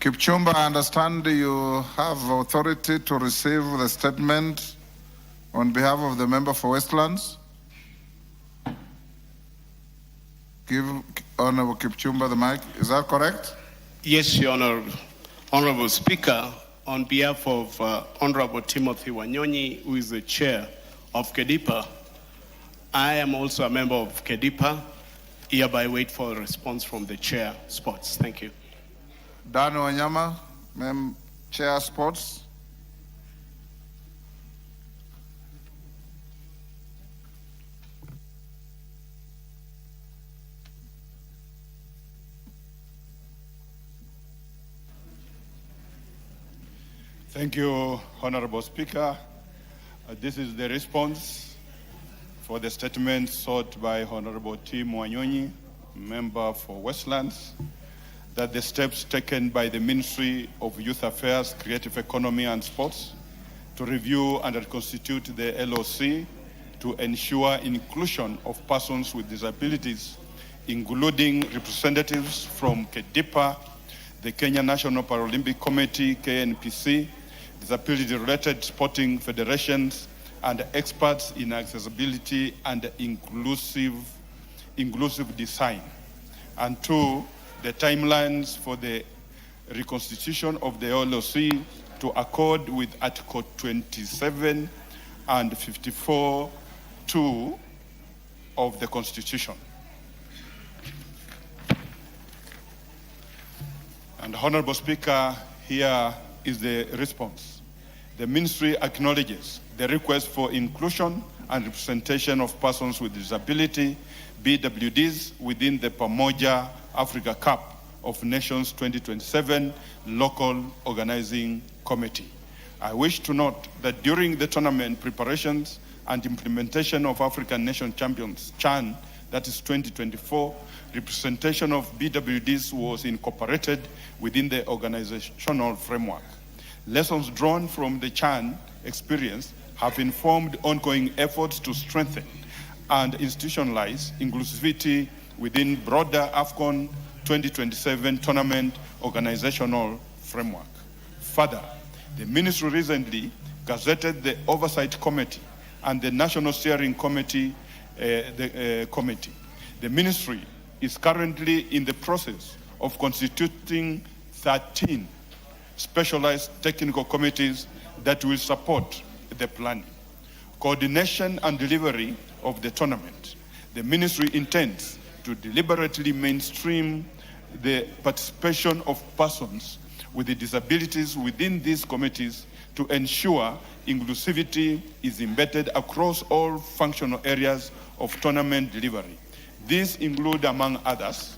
Kipchumba, I understand you have authority to receive the statement on behalf of the member for Westlands. Give Honorable Kipchumba the mic. Is that correct? Yes, Your Honor. Honorable Speaker, on behalf of Honorable Timothy Wanyonyi, who is the chair of KEDIPA, I am also a member of KEDIPA. Hereby wait for a response from the chair, Sports. Thank you. Dan Wanyama, Chair Sports. Thank you, Honorable Speaker. This is the response for the statement sought by Honorable Tim Wanyonyi, member for Westlands, that the steps taken by the Ministry of Youth Affairs, Creative Economy and Sports to review and reconstitute the LOC to ensure inclusion of persons with disabilities, including representatives from KEDIPA, the Kenya National Paralympic Committee, KNPC, disability-related sporting federations, and experts in accessibility and inclusive design. And 2, the timelines for the reconstitution of the LOC to accord with Article 27 and 54(2) of the Constitution. And Honorable Speaker, here is the response. The Ministry acknowledges the request for inclusion and representation of persons with disability, BWDs, within the Pamoja Africa Cup of Nations 2027 Local Organizing Committee. I wish to note that during the tournament preparations and implementation of African Nation Champions, CHAN, that is 2024, representation of BWDs was incorporated within the organizational framework. Lessons drawn from the CHAN experience have informed ongoing efforts to strengthen and institutionalize inclusivity within broader AFCON 2027 tournament organizational framework. Further, the Ministry recently gazetted the Oversight Committee and the National Steering Committee. The Ministry is currently in the process of constituting 13 specialized technical committees that will support the planning, coordination and delivery of the tournament. The Ministry intends to deliberately mainstream the participation of persons with disabilities within these committees to ensure inclusivity is embedded across all functional areas of tournament delivery. These include, among others,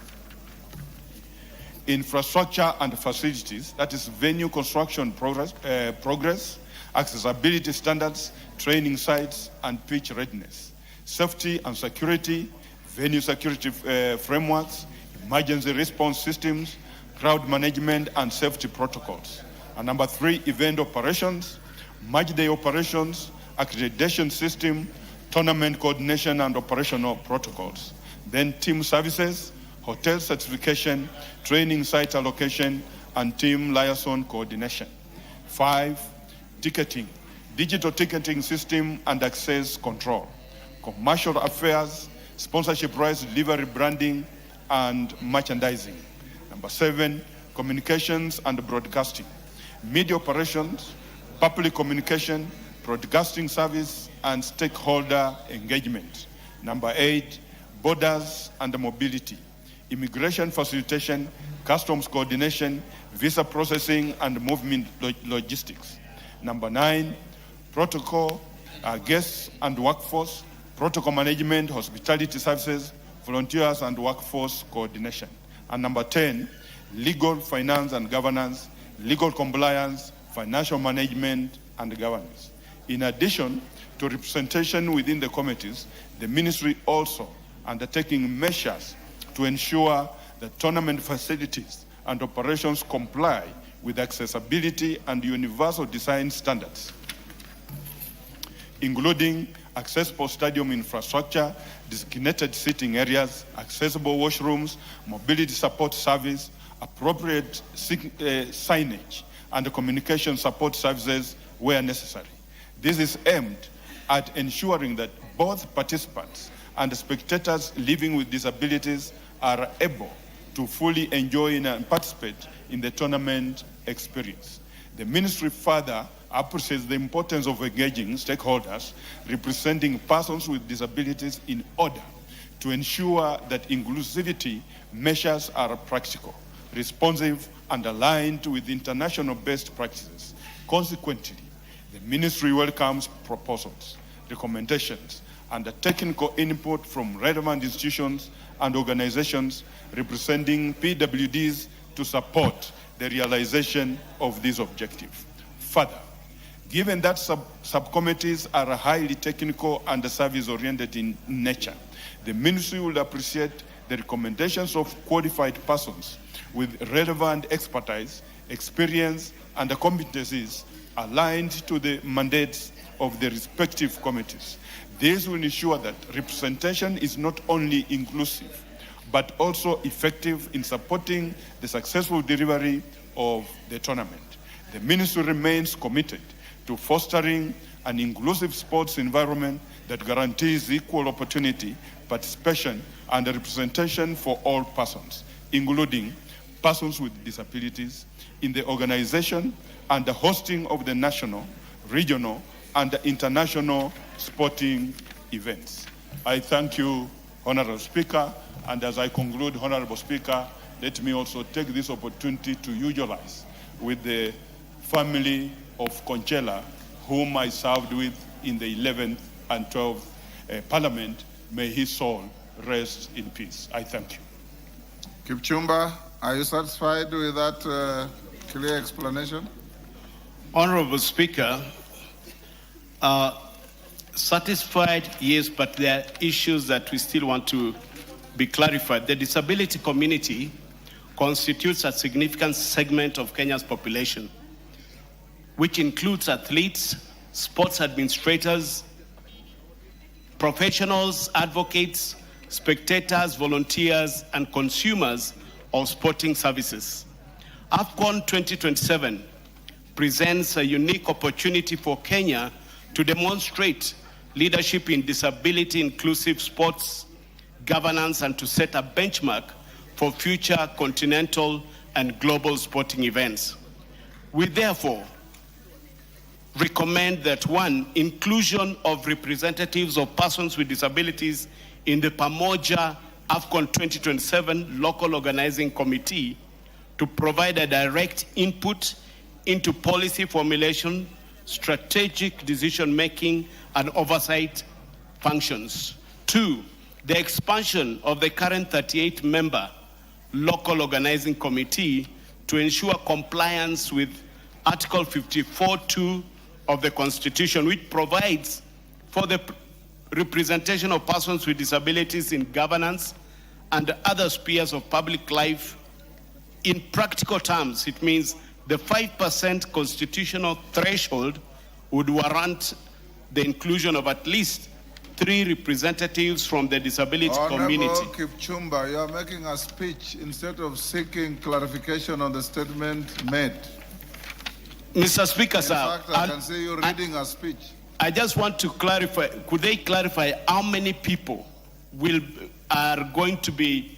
infrastructure and facilities, that is venue construction progress, accessibility standards, training sites, and pitch readiness, safety and security, venue security frameworks, emergency response systems, crowd management, and safety protocols. And number 3, event operations, match day operations, accreditation system, tournament coordination and operational protocols. Then team services, hotel certification, training site allocation, and team liaison coordination. 5, ticketing, digital ticketing system and access control, commercial affairs, sponsorship rights, delivery, branding, and merchandising. Number 7, communications and broadcasting, media operations, public communication, broadcasting service, and stakeholder engagement. Number 8, borders and mobility, immigration facilitation, customs coordination, visa processing and movement logistics. Number 9, protocol, guests and workforce, protocol management, hospitality services, volunteers and workforce coordination. And number 10, legal, finance and governance, legal compliance, financial management and governance. In addition to representation within the committees, the ministry also undertaking measures to ensure that tournament facilities and operations comply with accessibility and universal design standards, including accessible stadium infrastructure, designated seating areas, accessible washrooms, mobility support service, appropriate signage, and communication support services where necessary. This is aimed at ensuring that both participants and spectators living with disabilities are able to fully enjoy and participate in the tournament experience. The ministry further appreciates the importance of engaging stakeholders representing persons with disabilities in order to ensure that inclusivity measures are practical, responsive, and aligned with international best practices. Consequently, the ministry welcomes proposals, recommendations, and the technical input from relevant institutions and organizations representing PWDs to support the realization of this objective. Further, given that subcommittees are highly technical and service-oriented in nature, the ministry would appreciate the recommendations of qualified persons with relevant expertise, experience, and competencies aligned to the mandates of the respective committees. This will ensure that representation is not only inclusive, but also effective in supporting the successful delivery of the tournament. The ministry remains committed to fostering an inclusive sports environment that guarantees equal opportunity, participation, and representation for all persons, including persons with disabilities, in the organization and the hosting of the national, regional, and international sporting events. I thank you, Honorable Speaker, and as I conclude, Honorable Speaker, let me also take this opportunity to eulogize with the family of Conchela, whom I served with in the 11th and 12th Parliament. May his soul rest in peace. I thank you. Kipchumba, are you satisfied with that clear explanation? Honorable Speaker, satisfied, yes, but there are issues that we still want to be clarified. The disability community constitutes a significant segment of Kenya's population, which includes athletes, sports administrators, professionals, advocates, spectators, volunteers, and consumers of sporting services. AFCON 2027 presents a unique opportunity for Kenya to demonstrate leadership in disability-inclusive sports governance and to set a benchmark for future continental and global sporting events. We therefore recommend that 1, inclusion of representatives of persons with disabilities in the Pamoja AFCON 2027 Local Organizing Committee to provide a direct input into policy formulation, strategic decision-making, and oversight functions. 2, the expansion of the current 38-member Local Organizing Committee to ensure compliance with Article 54(2) of the Constitution, which provides for the representation of persons with disabilities in governance and other spheres of public life. In practical terms, it means the 5% constitutional threshold would warrant the inclusion of at least 3 representatives from the disability community. Honorable Kipchumba, you are making a speech instead of seeking clarification on the statement made. Mr. Speaker, In sir, fact, I can see you reading a speech. I just want to clarify, could they clarify how many people are going to be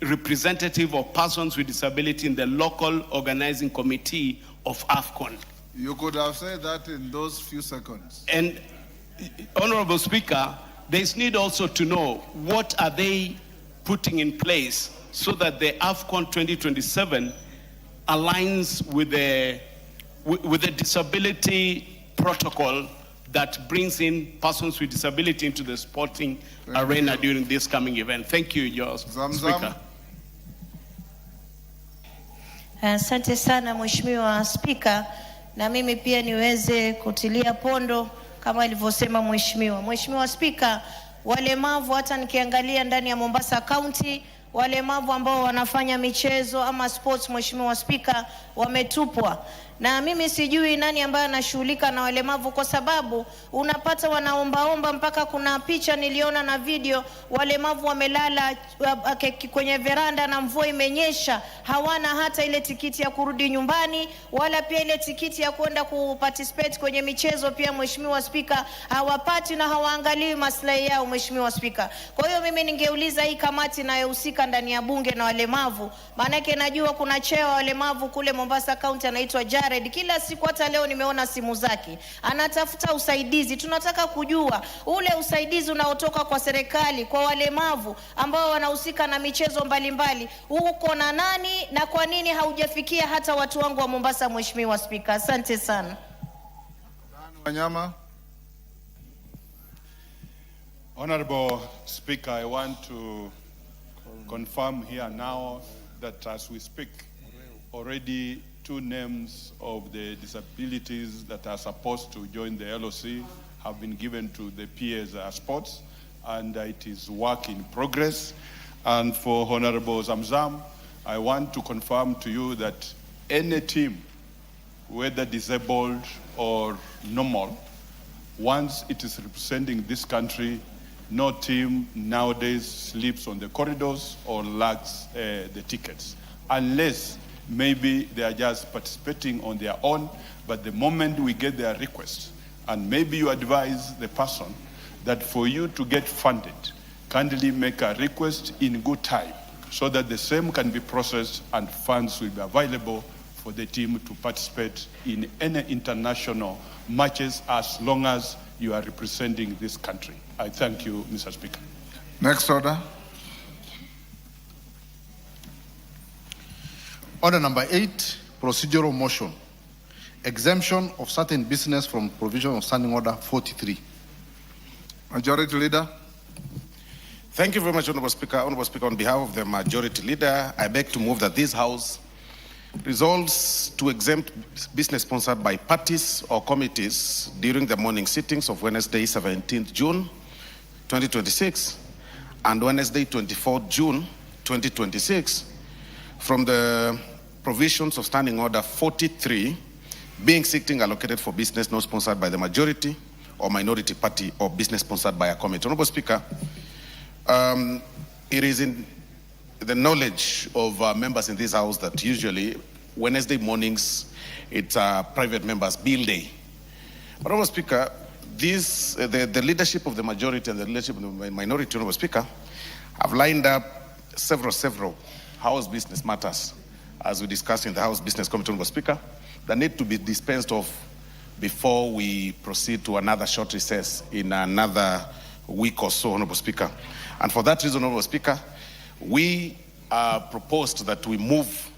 representative of persons with disability in the local organizing committee of AFCON? You could have said that in those few seconds. And Honorable Speaker, there's need also to know what are they putting in place so that the AFCON 2027 aligns with the disability protocol that brings in persons with disability into the sporting arena during this coming event. Thank you, Your Speaker. Asante sana Mheshimiwa Spika, na mimi pia niweze kutilia pondo kama ilivyosema Mheshimiwa. Mheshimiwa Spika, walemavu hata nikiangalia ndani ya Mombasa County, walemavu ambao wanafanya michezo ama sports, Mheshimiwa Spika, wametupwa. Na mimi sijui nani ambaye anashughulika na walemavu, kwa sababu unapata wanaombaomba, mpaka kuna picha niliona na video, walemavu wamelala kwenye veranda na mvua imenyesha, hawana hata ile tikiti ya kurudi nyumbani, wala pia ile tikiti ya kwenda kuparticipate kwenye michezo pia, Mheshimiwa Spika, hawapati na hawaangalii maslahi yao, Mheshimiwa Spika. Kwa hiyo mimi ningeuliza hii kamati inayohusika ndani ya bunge na walemavu, maana yake najua kuna cheo walemavu kule Mombasa County anaitwa Jared, kila siku, hata leo nimeona simu zake, anatafuta usaidizi. Tunataka kujua ule usaidizi unaotoka kwa serikali kwa walemavu ambao wanahusika na michezo mbalimbali uko na nani, na kwa nini haujafikia hata watu wangu wa Mombasa, Mheshimiwa Spika. Asante sana. Wanyama. Honorable Speaker, I want to confirm here now that as we speak, already 2 names of the disabilities that are supposed to join the LOC have been given to the PS Sports, and it is work in progress. And for Honorable Zamzam, I want to confirm to you that any team, whether disabled or normal, once it is representing this country, no team nowadays sleeps on the corridors or lacks the tickets, unless maybe they are just participating on their own. But the moment we get their request, and maybe you advise the person that for you to get funded, kindly make a request in good time so that the same can be processed and funds will be available for the team to participate in any international matches as long as you are representing this country. I thank you, Mr. Speaker. Next order. Order number 8, procedural motion. Exemption of certain business from provision of Standing Order 43. Majority Leader. Thank you very much, Honorable Speaker. Honorable Speaker, on behalf of the Majority Leader, I beg to move that this House resolves to exempt business sponsored by parties or committees during the morning sittings of Wednesday, 17th June 2026 and Wednesday, 24th June 2026 from the provisions of Standing Order 43 being sitting allocated for business not sponsored by the majority or minority party or business sponsored by a committee. Honorable Speaker, it is in the knowledge of members in this House that usually Wednesday mornings it's private members' bill day. But Honorable Speaker, the leadership of the majority and the leadership of the minority, Honorable Speaker, have lined up several House business matters, as we discussed in the House Business Committee, Honorable Speaker, that need to be dispensed of before we proceed to another short recess in another week or so, Honorable Speaker. And for that reason, Honorable Speaker, we proposed that we move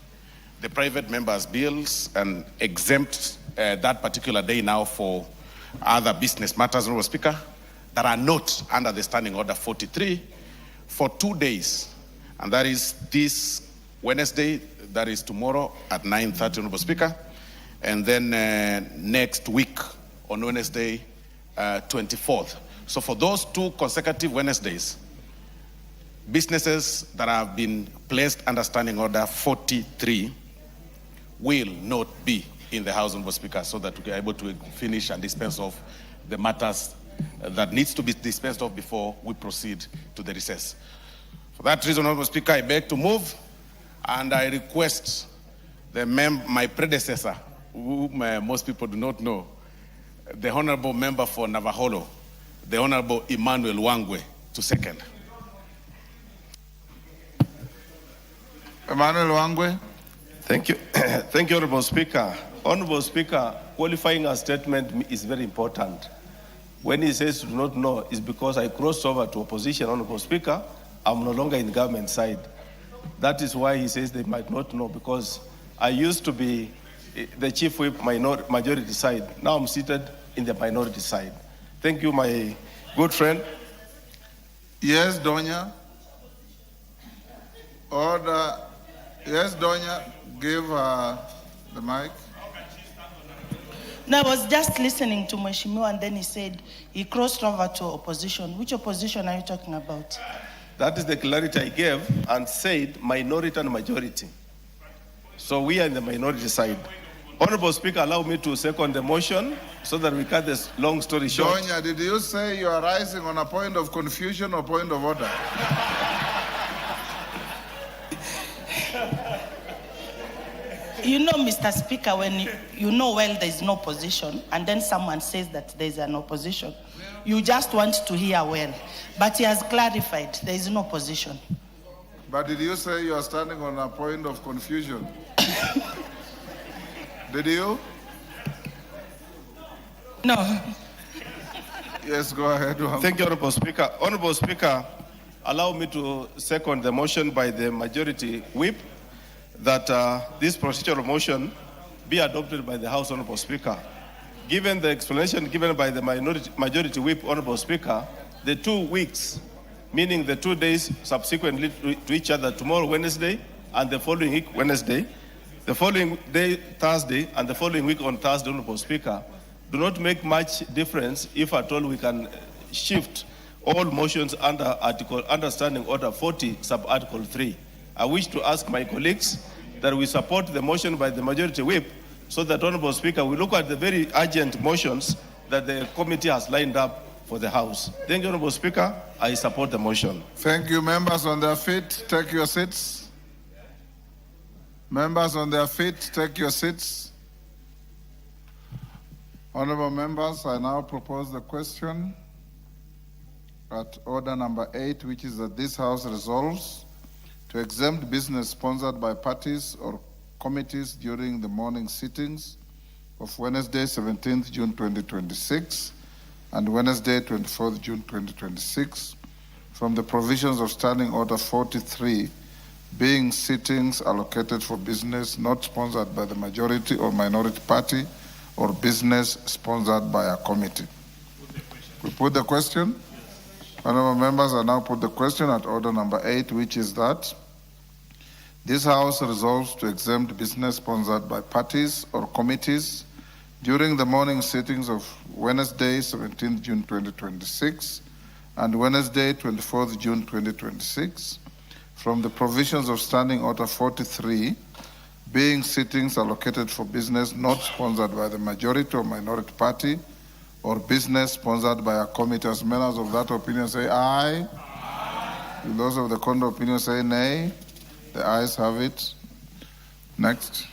the private members' bills and exempt that particular day now for other business matters, Honorable Speaker, that are not under the Standing Order 43 for 2 days. And that is this Wednesday, that is tomorrow at 9:30, Honorable Speaker, and then next week on Wednesday, 24th. So for those 2 consecutive Wednesdays, businesses that have been placed under Standing Order 43 will not be in the House, Honorable Speaker, so that we are able to finish and dispense of the matters that needs to be dispensed of before we proceed to the recess. For that reason, Honorable Speaker, I beg to move, and I request my predecessor, whom most people do not know, the Honorable Member for Navaholo, the Honorable Emmanuel Wangwe, to second. Emmanuel Wangwe. Thank you. Thank you, Honorable Speaker. Honorable Speaker, qualifying a statement is very important. When he says do not know, is because I crossed over to opposition, Honorable Speaker. I'm no longer in government side. That is why he says they might not know, because I used to be the chief whip majority side. Now I'm seated in the minority side. Thank you, my good friend. Yes, Donya. Order. Yes, Donya. Give the mic. No, I was just listening to Mheshimiwa, and then he said he crossed over to opposition. Which opposition are you talking about? That is the clarity I gave and said minority and majority. So we are in the minority side. Honorable Speaker, allow me to second the motion so that we cut this long story short. Donya, did you say you are rising on a point of confusion or point of order? You know, Mr. Speaker, when you know well there is no opposition, and then someone says that there is an opposition, you just want to hear well. But he has clarified there is no opposition. But did you say you are standing on a point of confusion? Did you? No. Yes, go ahead. Thank you, Honorable Speaker. Honorable Speaker, allow me to second the motion by the majority whip that this procedural motion be adopted by the House, Honorable Speaker. Given the explanation given by the majority whip, Honorable Speaker, the 2 weeks, meaning the 2 days subsequently to each other, tomorrow Wednesday and the following week Wednesday, the following day Thursday and the following week on Thursday, Honorable Speaker, do not make much difference if at all we can shift all motions under Standing Order 40, sub-article 3. I wish to ask my colleagues that we support the motion by the majority whip so that, Honorable Speaker, we look at the very urgent motions that the committee has lined up for the House. Thank you, Honorable Speaker. I support the motion. Thank you. Members on their feet, take your seats. Members on their feet, take your seats. Honorable members, I now propose the question at order number 8, which is that this House resolves to exempt business sponsored by parties or committees during the morning sittings of Wednesday, 17th June 2026 and Wednesday, 24th June 2026 from the provisions of Standing Order 43, being sittings allocated for business not sponsored by the majority or minority party or business sponsored by a committee. We put the question. Honorable members, I now put the question at order number 8, which is that this House resolves to exempt business sponsored by parties or committees during the morning sittings of Wednesday, 17th June 2026 and Wednesday, 24th June 2026 from the provisions of Standing Order 43, being sittings allocated for business not sponsored by the majority or minority party or business sponsored by a committee. As members of that opinion say aye. Aye. Those of the contrary opinion say nay. The ayes have it. Next.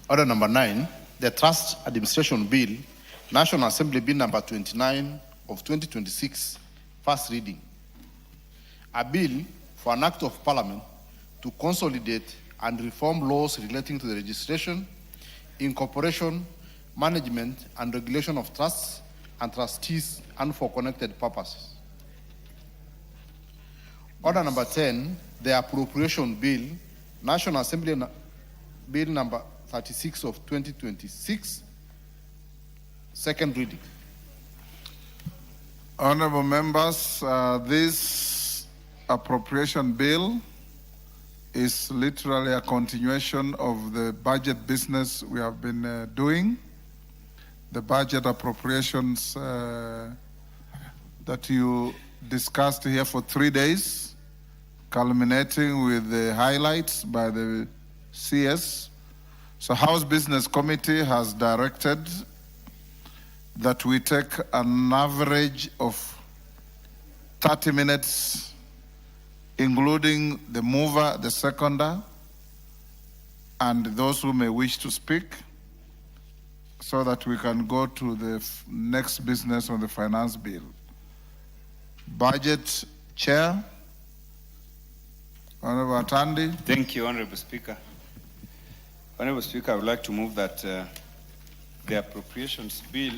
Order number 9, the Trust Administration Bill, National Assembly Bill number 29 of 2026, first reading. A bill for an act of Parliament to consolidate and reform laws relating to the registration, incorporation, management, and regulation of trusts and trustees and for connected purposes. Order number 10, the Appropriation Bill, National Assembly Bill number 36 of 2026, second reading. Honorable members, this appropriation bill is literally a continuation of the budget business we have been doing. The budget appropriations that you discussed here for 3 days, culminating with the highlights by the CS. So House Business Committee has directed that we take an average of 30 minutes, including the mover, the seconder, and those who may wish to speak, so that we can go to the next business on the finance bill. Budget Chair, Honorable Atandi. Thank you, Honorable Speaker. Honorable Speaker, I would like to move that the appropriations bill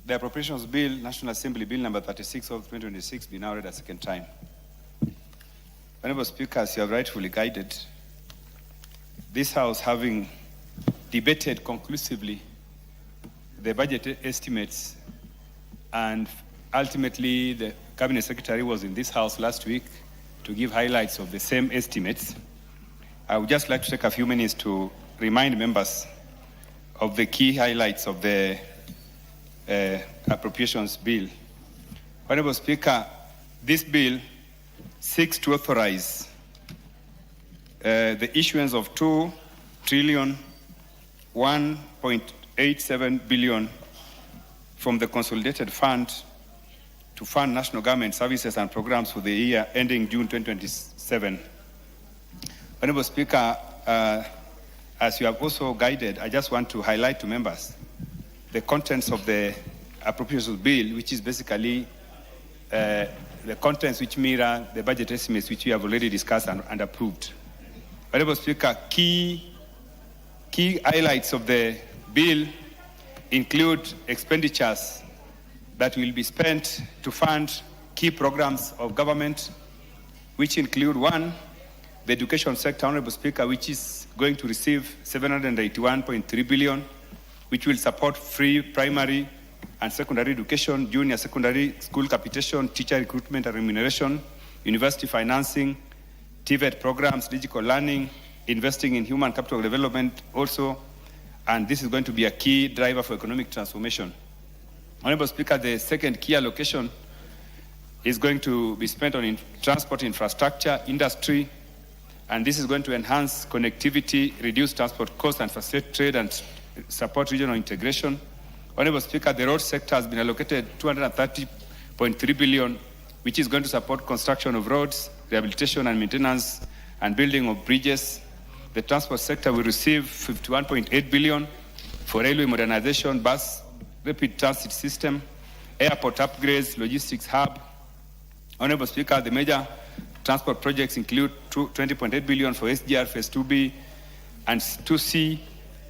the Appropriations Bill, National Assembly Bill number 36 of 2026, be now read a second time. Honorable Speaker, as you have rightfully guided, this House, having debated conclusively the budget estimates, and ultimately the Cabinet Secretary was in this House last week to give highlights of the same estimates, I would just like to take a few minutes to remind members of the key highlights of the Appropriations Bill. Honorable Speaker, this bill seeks to authorize the issuance of 2 trillion 1.87 billion from the Consolidated Fund to fund national government services and programs for the year ending June 2027. Honorable Speaker, as you have also guided, I just want to highlight to members the contents of the Appropriations Bill, which is basically the contents which mirror the budget estimates which we have already discussed and approved. Honorable Speaker, key highlights of the bill include expenditures that will be spent to fund key programs of government, which include, one, the education sector, Honorable Speaker, which is going to receive 781.3 billion, which will support free primary and secondary education, junior secondary school capitation, teacher recruitment and remuneration, university financing, TVET programs, digital learning, investing in human capital development also, and this is going to be a key driver for economic transformation. Honorable Speaker, the second key allocation is going to be spent on transport infrastructure, industry, and this is going to enhance connectivity, reduce transport costs, and facilitate trade and support regional integration. Honorable Speaker, the road sector has been allocated 230.3 billion, which is going to support construction of roads, rehabilitation and maintenance, and building of bridges. The transport sector will receive 51.8 billion for railway modernization, bus, rapid transit system, airport upgrades, logistics hub. Honorable Speaker, the major transport projects include 20.8 billion for SGR Phase 2B and 2C,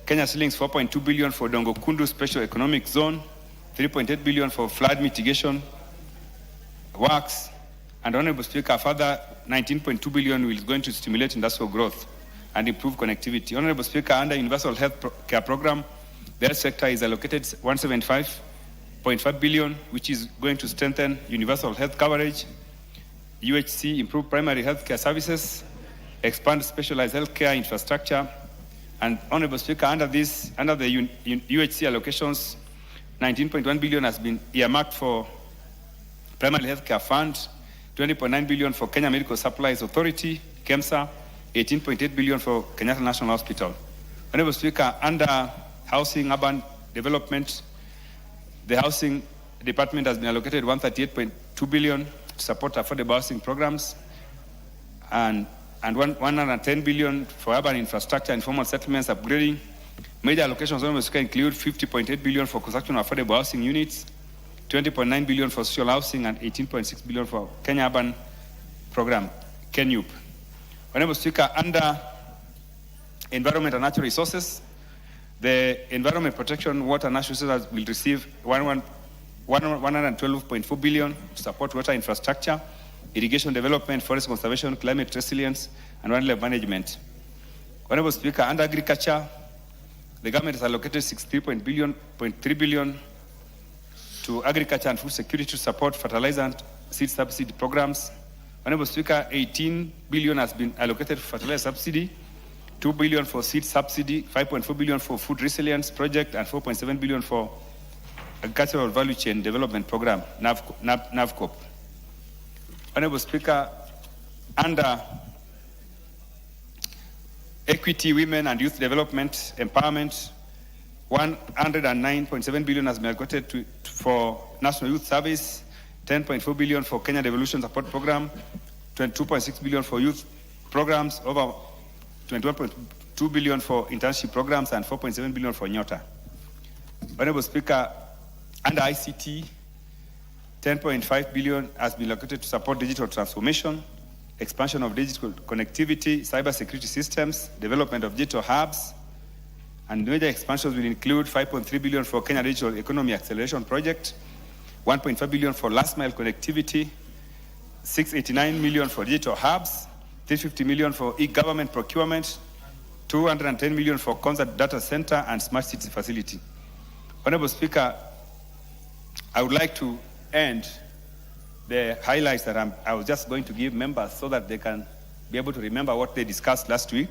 Kenya shillings 4.2 billion for Dongo Kundu Special Economic Zone, 3.8 billion for flood mitigation works, and Honorable Speaker, further 19.2 billion is going to stimulate industrial growth and improve connectivity. Honorable Speaker, under Universal Health Care Program, the health sector is allocated 175.5 billion, which is going to strengthen universal health coverage, UHC, improve primary health care services, expand specialized health care infrastructure. And Honorable Speaker, under the UHC allocations, 19.1 billion has been earmarked for Primary Health Care Fund, 20.9 billion for Kenya Medical Supplies Authority, KEMSA, 18.8 billion for Kenyatta National Hospital. Honorable Speaker, under Housing Urban Development, the Housing Department has been allocated 138.2 billion to support affordable housing programs, and 110 billion for urban infrastructure and informal settlements upgrading. Major allocations Honorable Speaker include 50.8 billion for construction of affordable housing units, 20.9 billion for social housing, and 18.6 billion for Kenya Urban Program, KENUP. Honorable Speaker, under Environment and Natural Resources, the Environment Protection, Water and Natural Resources will receive 112.4 billion to support water infrastructure, irrigation development, forest conservation, climate resilience, and wildlife management. Honorable Speaker, under Agriculture, the government has allocated 63.3 billion to agriculture and food security to support fertilizer and seed subsidy programs. Honorable Speaker, 18 billion has been allocated for fertilizer subsidy, 2 billion for seed subsidy, 5.4 billion for food resilience project, and 4.7 billion for agricultural value chain development program, NAVCOP. Honorable Speaker, under Equity, Women and Youth Development, Empowerment, 109.7 billion has been allocated for National Youth Service, 10.4 billion for Kenya Devolution Support Program, 22.6 billion for youth programs, over 21.2 billion for internship programs, and 4.7 billion for Nyota. Honorable Speaker, under ICT, 10.5 billion has been allocated to support digital transformation, expansion of digital connectivity, cybersecurity systems, development of digital hubs, And major expansions will include 5.3 billion for Kenya Digital Economy Acceleration Project, 1.5 billion for last mile connectivity, 689 million for digital hubs, 350 million for e-government procurement, 210 million for concert data center and smart city facility. Honorable Speaker, I would like to end the highlights that I was just going to give members so that they can be able to remember what they discussed last week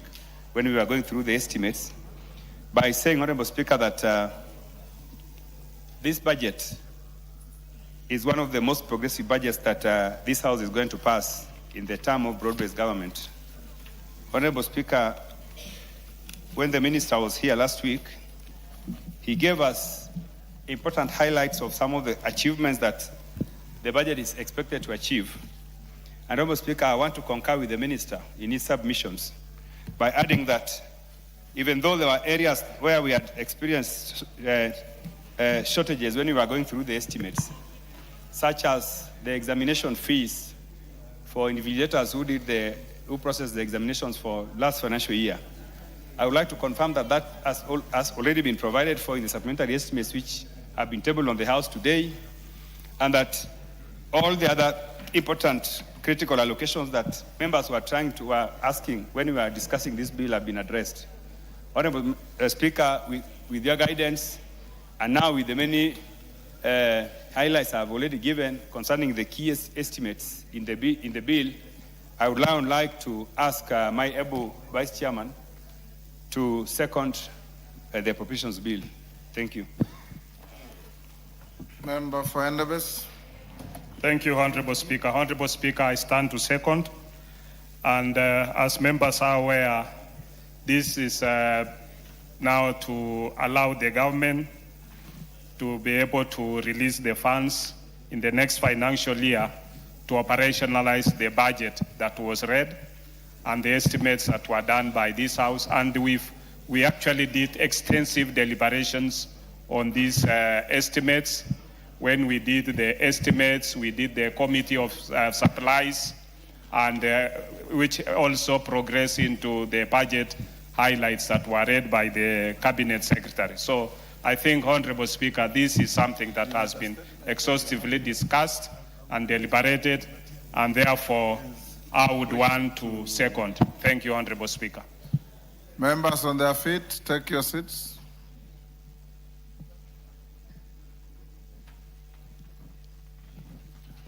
when we were going through the estimates by saying, Honorable Speaker, that this budget is one of the most progressive budgets that this House is going to pass in the term of broad-based government. Honorable Speaker, when the minister was here last week, he gave us important highlights of some of the achievements that the budget is expected to achieve. And Honorable Speaker, I want to concur with the minister in his submissions by adding that even though there were areas where we had experienced shortages when we were going through the estimates, such as the examination fees for invigilators who processed the examinations for last financial year, I would like to confirm that that has already been provided for in the supplementary estimates which have been tabled on the House today, and that all the other important critical allocations that members were asking when we were discussing this bill have been addressed. Honorable Speaker, with your guidance, and now with the many highlights I've already given concerning the key estimates in the bill, I would now like to ask my able Vice Chairman to second the appropriations bill. Thank you. Member for Endebess. Thank you, Honorable Speaker. Honorable Speaker, I stand to second. And as members are aware, this is now to allow the government to be able to release the funds in the next financial year to operationalize the budget that was read and the estimates that were done by this House. And we actually did extensive deliberations on these estimates. When we did the estimates, we did the committee of supplies, and which also progressed into the budget highlights that were read by the cabinet secretary. So I think, Honorable Speaker, this is something that has been exhaustively discussed and deliberated, and therefore I would want to second. Thank you, Honorable Speaker. Members on their feet, take your seats.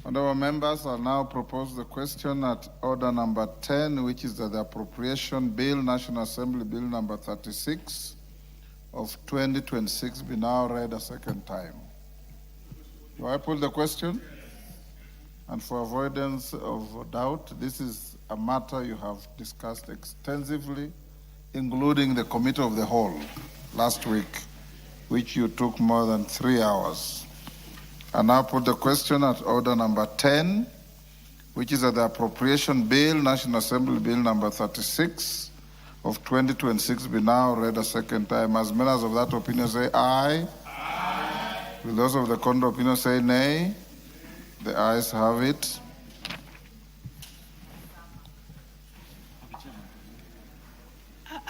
Honorable members, I now propose the question at order number 10, which is that the appropriation bill, National Assembly Bill number 36 of 2026 be now read a second time. Do I put the question? And for avoidance of doubt, this is a matter you have discussed extensively, including the Committee of the Whole last week, which you took more than 3 hours. I now put the question at order number 10, which is that the appropriation bill, National Assembly Bill number 36 of 2026 be now read a second time. As members of that opinion say aye. Aye. Will those of the contrary opinion say nay? The ayes have it.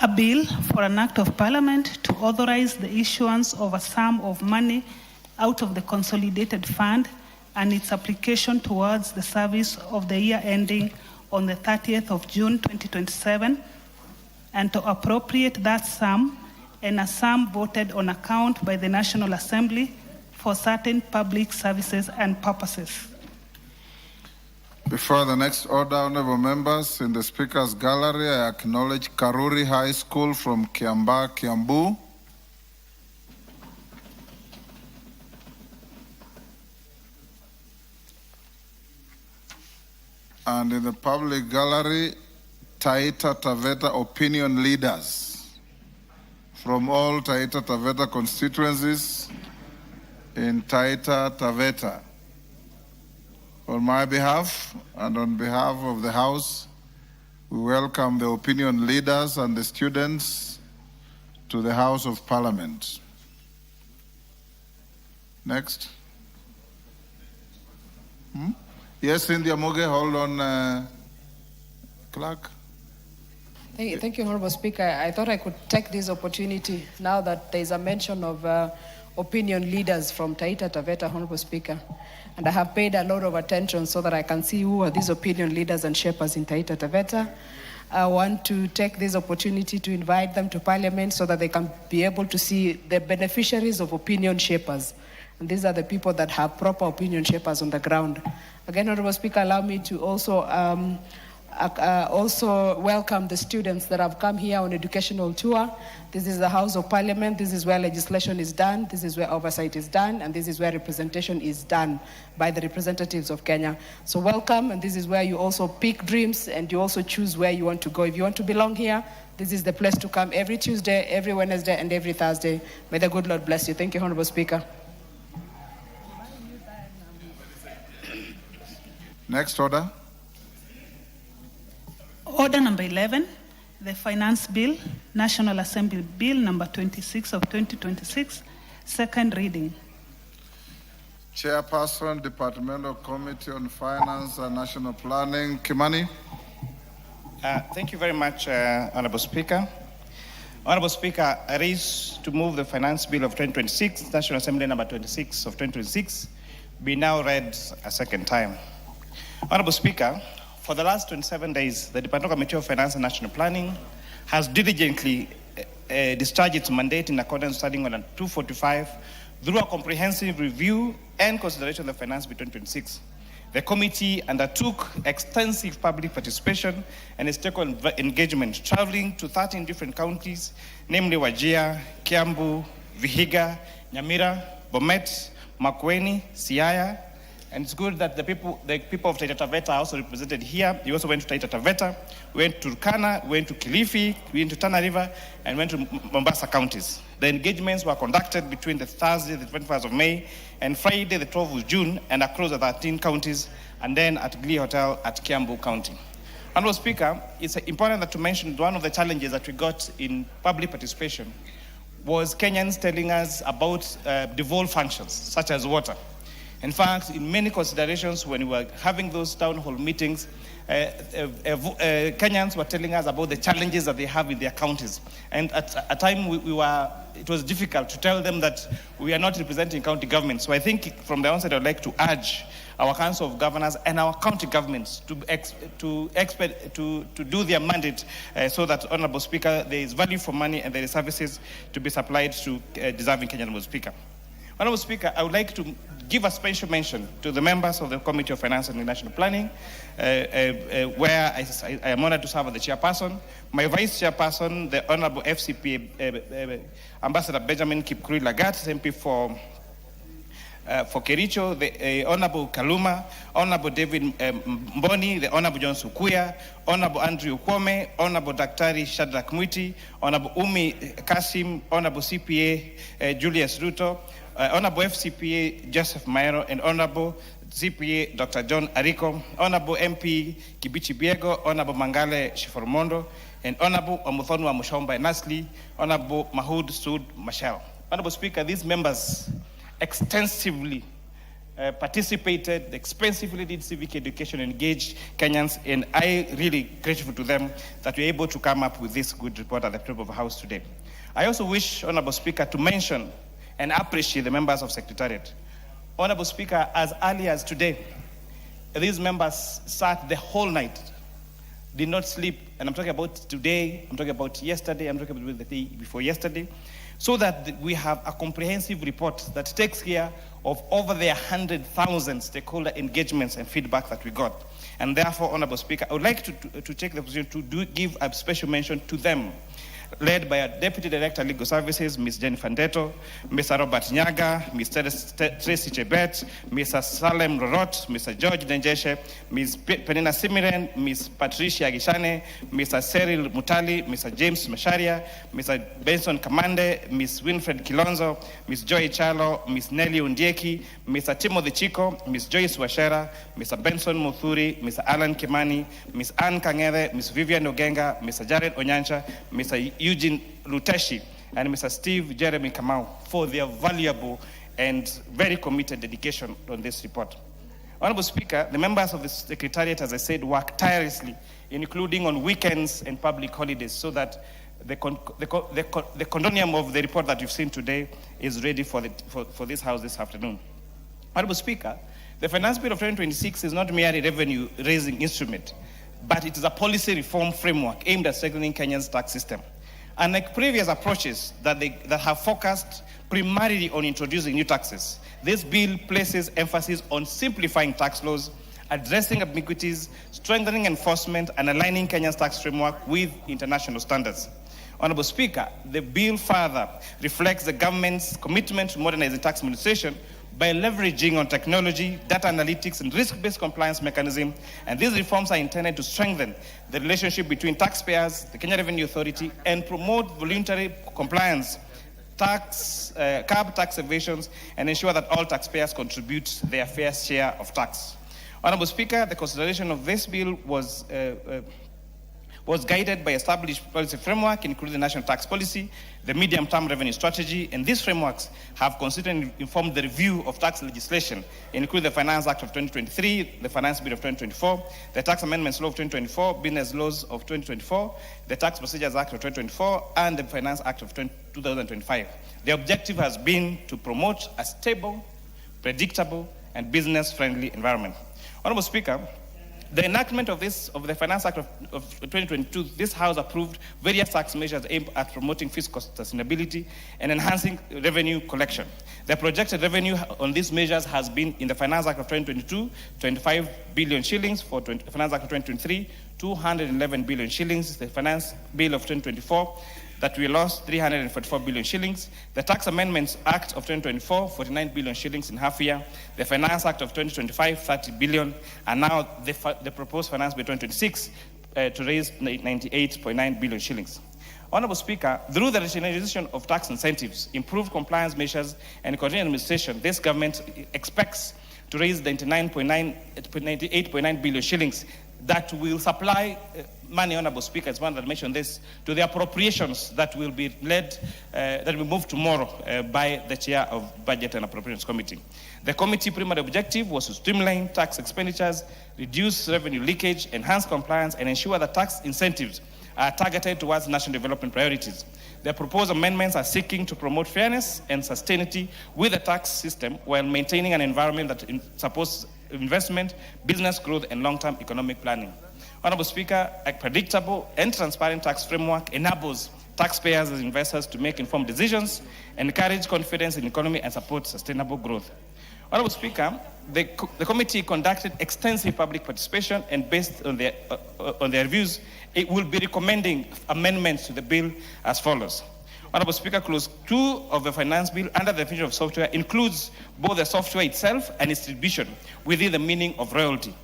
A bill for an act of parliament to authorize the issuance of a sum of money out of the consolidated fund and its application towards the service of the year ending on the 30th of June 2027, and to appropriate that sum and a sum voted on account by the National Assembly for certain public services and purposes. Before the next order, honorable members, in the Speaker's Gallery, I acknowledge Karuri High School from Kiambaa, Kiambu. And in the public gallery, Taita Taveta opinion leaders from all Taita Taveta constituencies in Taita Taveta. On my behalf and on behalf of the House, we welcome the opinion leaders and the students to the House of Parliament. Next. Yes, India Muge, hold on, clerk. Thank you, Honorable Speaker. I thought I could take this opportunity now that there is a mention of opinion leaders from Taita Taveta, Honorable Speaker. And I have paid a lot of attention so that I can see who are these opinion leaders and shapers in Taita Taveta. I want to take this opportunity to invite them to Parliament so that they can be able to see the beneficiaries of opinion shapers. And these are the people that have proper opinion shapers on the ground. Again, Honorable Speaker, allow me to also welcome the students that have come here on educational tour. This is the House of Parliament. This is where legislation is done. This is where oversight is done. And this is where representation is done by the representatives of Kenya. So welcome. And this is where you also pick dreams and you also choose where you want to go. If you want to belong here, this is the place to come every Tuesday, every Wednesday, and every Thursday. May the good Lord bless you. Thank you, Honorable Speaker. Next order. Order number 11, the Finance Bill, National Assembly Bill number 26 of 2026, second reading. Chairperson, Departmental Committee on Finance and National Planning, Kimani. Thank you very much, Honorable Speaker. Honorable Speaker, I raise to move the Finance Bill of 2026, National Assembly number 26 of 2026, be now read a second time. Honorable Speaker, for the last 27 days, the Departmental Committee of Finance and National Planning has diligently discharged its mandate in accordance with Starting Order 245 through a comprehensive review and consideration of the Finance Bill 2026. The committee undertook extensive public participation and stakeholder engagement, traveling to 13 different counties, namely Wajir, Kiambu, Vihiga, Nyamira, Bomet, Makueni, Siaya. And it's good that the people of Taita Taveta are also represented here. We also went to Taita Taveta, we went to Turkana, we went to Kilifi, we went to Tana River, and went to Mombasa counties. The engagements were conducted between the Thursday, the 21st of May, and Friday, the 12th of June, and across the 13 counties, and then at Glee Hotel at Kiambu County. Honorable Speaker, it's important to mention one of the challenges that we got in public participation was Kenyans telling us about devolved functions, such as water. In fact, in many considerations, when we were having those town hall meetings, Kenyans were telling us about the challenges that they have in their counties. And at a time, it was difficult to tell them that we are not representing county governments. So I think from the onset, I'd like to urge our Council of Governors and our county governments to do their mandate so that, Honorable Speaker, there is value for money and there is services to be supplied to deserving Kenyan, Honorable Speaker. Honorable Speaker, I would like to give a special mention to the members of the Committee of Finance and National Planning, where I am honored to serve as the chairperson. My vice chairperson, the Honorable FCP Ambassador Benjamin Kipkuri Lagat, MP for Kericho, the Honorable Kaluma, Honorable David Mboni, the Honorable John Sukuya, Honorable Andrew Kwome, Honorable Daktari Shadrack Mwiti, Honorable Umi Kasim, Honorable CPA Julius Ruto, Honorable FCPA Joseph Maero, and Honorable CPA Dr. John Ariko, Honorable MP Kibichi Biego, Honorable Mangale Shiformondo, and Honorable Omuthonu Mushomba Nasli, Honorable Mahood Sood Mashal. Honorable Speaker, these members extensively participated, expensively did civic education, engaged Kenyans, and I really grateful to them that we're able to come up with this good report at the top of the House today. I also wish, Honorable Speaker, to mention and appreciate the members of Secretariat. Honorable Speaker, as early as today, these members sat the whole night, did not sleep, and I'm talking about today, I'm talking about yesterday, I'm talking about the day before yesterday, so that we have a comprehensive report that takes care of over the 100,000 stakeholder engagements and feedback that we got. And therefore, Honorable Speaker, I would like to take the opportunity to give a special mention to them, led by our Deputy Director of Legal Services, Ms. Jennifer Ndeto, Mr. Robert Nyaga, Ms. Tracy Chebet, Mr. Salem Rorot, Mr. George Denjeshe, Ms. Penina Simiren, Ms. Patricia Gishane, Mr. Cyril Mutali, Mr. James Masharia, Mr. Benson Kamande, Ms. Winfred Kilonzo, Ms. Joy Chalo, Ms. Nelly Undieki, Mr. Timothy Chico, Ms. Joyce Washera, Mr. Benson Muthuri, Mr. Alan Kimani, Ms. Ann Kangere, Ms. Vivian Ogenga, Mr. Jared Onyancha, Mr. Eugene Luteshi, and Mr. Steve Jeremy Kamau for their valuable and very committed dedication on this report. Honorable Speaker, the members of the Secretariat, as I said, work tirelessly, including on weekends and public holidays, so that the condonium of the report that you've seen today is ready for this House this afternoon. Honorable Speaker, the Finance Bill of 2026 is not merely a revenue-raising instrument, but it is a policy reform framework aimed at strengthening Kenya's tax system. Unlike previous approaches that have focused primarily on introducing new taxes, this bill places emphasis on simplifying tax laws, addressing ambiguities, strengthening enforcement, and aligning Kenya's tax framework with international standards. Honorable Speaker, the bill further reflects the government's commitment to modernizing tax administration by leveraging on technology, data analytics, and risk-based compliance mechanism. And these reforms are intended to strengthen the relationship between taxpayers, the Kenya Revenue Authority, and promote voluntary compliance, curb tax evasions, and ensure that all taxpayers contribute their fair share of tax. Honorable Speaker, the consideration of this bill was guided by established policy framework, including the national tax policy, the medium-term revenue strategy, and these frameworks have consistently informed the review of tax legislation, including the Finance Act of 2023, the Finance Bill of 2024, the Tax Amendments Law of 2024, Business Laws of 2024, the Tax Procedures Act of 2024, and the Finance Act of 2025. The objective has been to promote a stable, predictable, and business-friendly environment. Honorable Speaker, the enactment of the Finance Act of 2022, this House approved various tax measures aimed at promoting fiscal sustainability and enhancing revenue collection. The projected revenue on these measures has been in the Finance Act of 2022, 25 billion shillings, for Finance Act of 2023, 211 billion shillings, the Finance Bill of 2024, that we lost 344 billion shillings, the Tax Amendments Act of 2024, 49 billion shillings in half year, the Finance Act of 2025, 30 billion, and now the proposed Finance Bill 2026 to raise 98.9 billion shillings. Honorable Speaker, through the rationalization of tax incentives, improved compliance measures, and continued administration, this government expects to raise 98.9 billion shillings that will supply money, Honorable Speaker, as one that mentioned this, to the appropriations that will be led, that will move tomorrow by the Chair of Budget and Appropriations Committee. The committee primary objective was to streamline tax expenditures, reduce revenue leakage, enhance compliance, and ensure that tax incentives are targeted towards national development priorities. The proposed amendments are seeking to promote fairness and sustainability with the tax system while maintaining an environment that supports investment, business growth, and long-term economic planning. Honorable Speaker, a predictable and transparent tax framework enables taxpayers and investors to make informed decisions, encourage confidence in the economy, and support sustainable growth. Honorable Speaker, the committee conducted extensive public participation, and based on their views, it will be recommending amendments to the bill as follows. Honorable Speaker, Clause 2 of the Finance Bill under the definition of software includes both the software itself and its distribution within the meaning of royalty.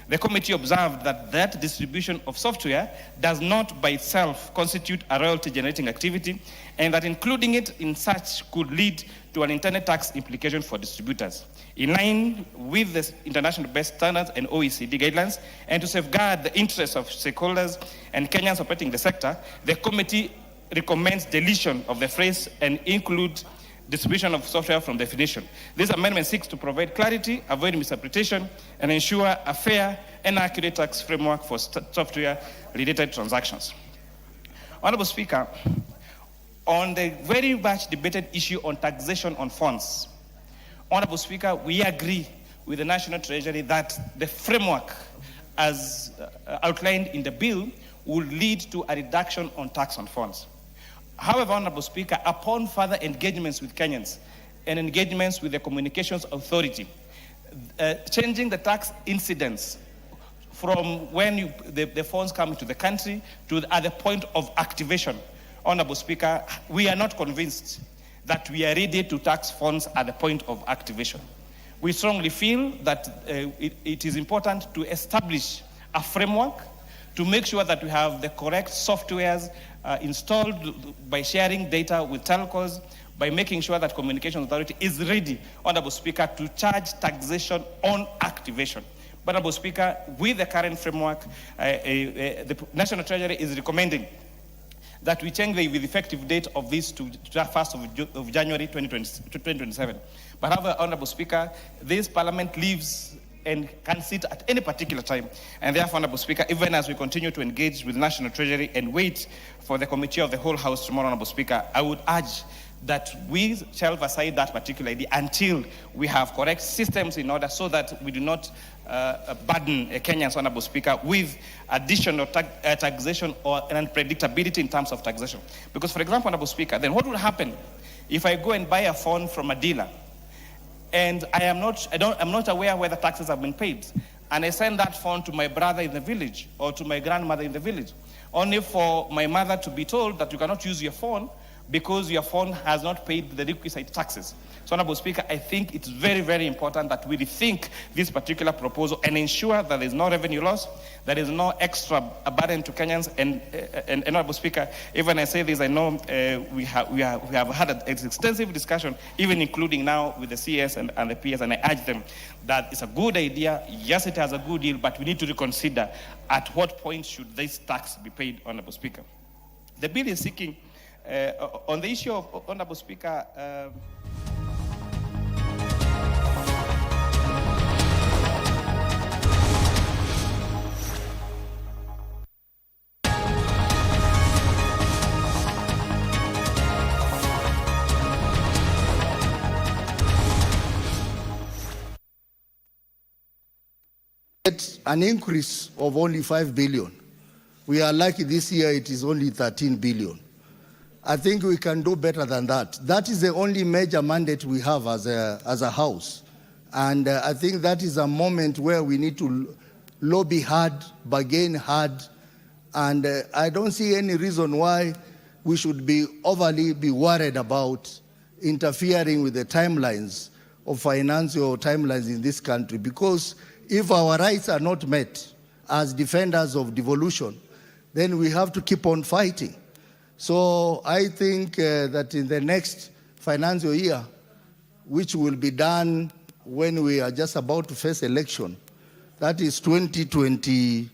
The committee observed that distribution of software does not by itself constitute a royalty-generating activity, and that including it in such could lead to an intended tax implication for distributors. In line with the international best standards and OECD guidelines, and to safeguard the interests of stakeholders and Kenyans operating the sector, the committee recommends deletion of the phrase and include distribution of software from definition. This amendment seeks to provide clarity, avoid misinterpretation, and ensure a fair and accurate tax framework for software-related transactions. Honorable Speaker, on the very much debated issue on taxation on funds, Honorable Speaker, we agree with the National Treasury that the framework as outlined in the bill will lead to a reduction on tax on funds. However, Honorable Speaker, upon further engagements with Kenyans and engagements with the Communications Authority, changing the tax incidence from when the funds come into the country to at the point of activation, Honorable Speaker, we are not convinced that we are ready to tax funds at the point of activation. We strongly feel that it is important to establish a framework to make sure that we have the correct softwares installed by sharing data with telcos, by making sure that Communications Authority is ready, Honorable Speaker, to charge taxation on activation. But, Honorable Speaker, with the current framework, the National Treasury is recommending that we change the effective date of this to 1st of January 2027. But however, Honorable Speaker, this Parliament leaves and can sit at any particular time. And therefore, Honorable Speaker, even as we continue to engage with National Treasury and wait for the Committee of the Whole House tomorrow, Honorable Speaker, I would urge that we shelve aside that particular idea until we have correct systems in order so that we do not burden Kenyans, Honorable Speaker, with additional taxation or unpredictability in terms of taxation. Because, for example, Honorable Speaker, then what will happen if I go and buy a phone from a dealer and I'm not aware whether taxes have been paid, and I send that phone to my brother in the village or to my grandmother in the village, only for my mother to be told that you cannot use your phone because your phone has not paid the requisite taxes. So, Honorable Speaker, I think it's very, very important that we rethink this particular proposal and ensure that there is no revenue loss, there is no extra burden to Kenyans. And Honorable Speaker, even I say this, I know we have had an extensive discussion, even including now with the CS and the PS, and I urge them that it's a good idea. Yes, it has a good deal, but we need to reconsider at what point should this tax be paid, Honorable Speaker. The bill is seeking, on the issue of, Honorable Speaker, an increase of only 5 billion. We are lucky this year it is only 13 billion. I think we can do better than that. That is the only major mandate we have as a house. And I think that is a moment where we need to lobby hard, bargain hard, and I don't see any reason why we should be overly worried about interfering with the timelines of financial timelines in this country, because if our rights are not met as defenders of devolution, then we have to keep on fighting. So I think that in the next financial year, which will be done when we are just about to face election, that is 2027,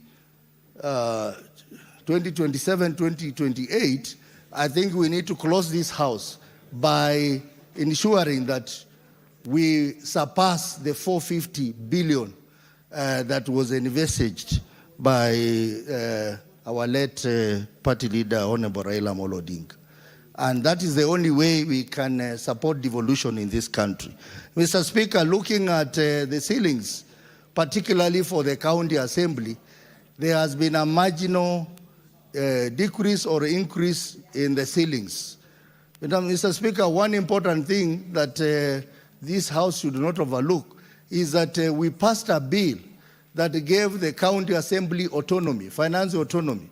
2028, I think we need to close this house by ensuring that we surpass the 450 billion that was envisaged by our late party leader, Honorable Raila Amolo Odinga. And that is the only way we can support devolution in this country. Mr. Speaker, looking at the ceilings, particularly for the county assembly, there has been a marginal decrease or increase in the ceilings. Mr. Speaker, one important thing that this House should not overlook is that we passed a bill that gave the county assembly autonomy, financial autonomy.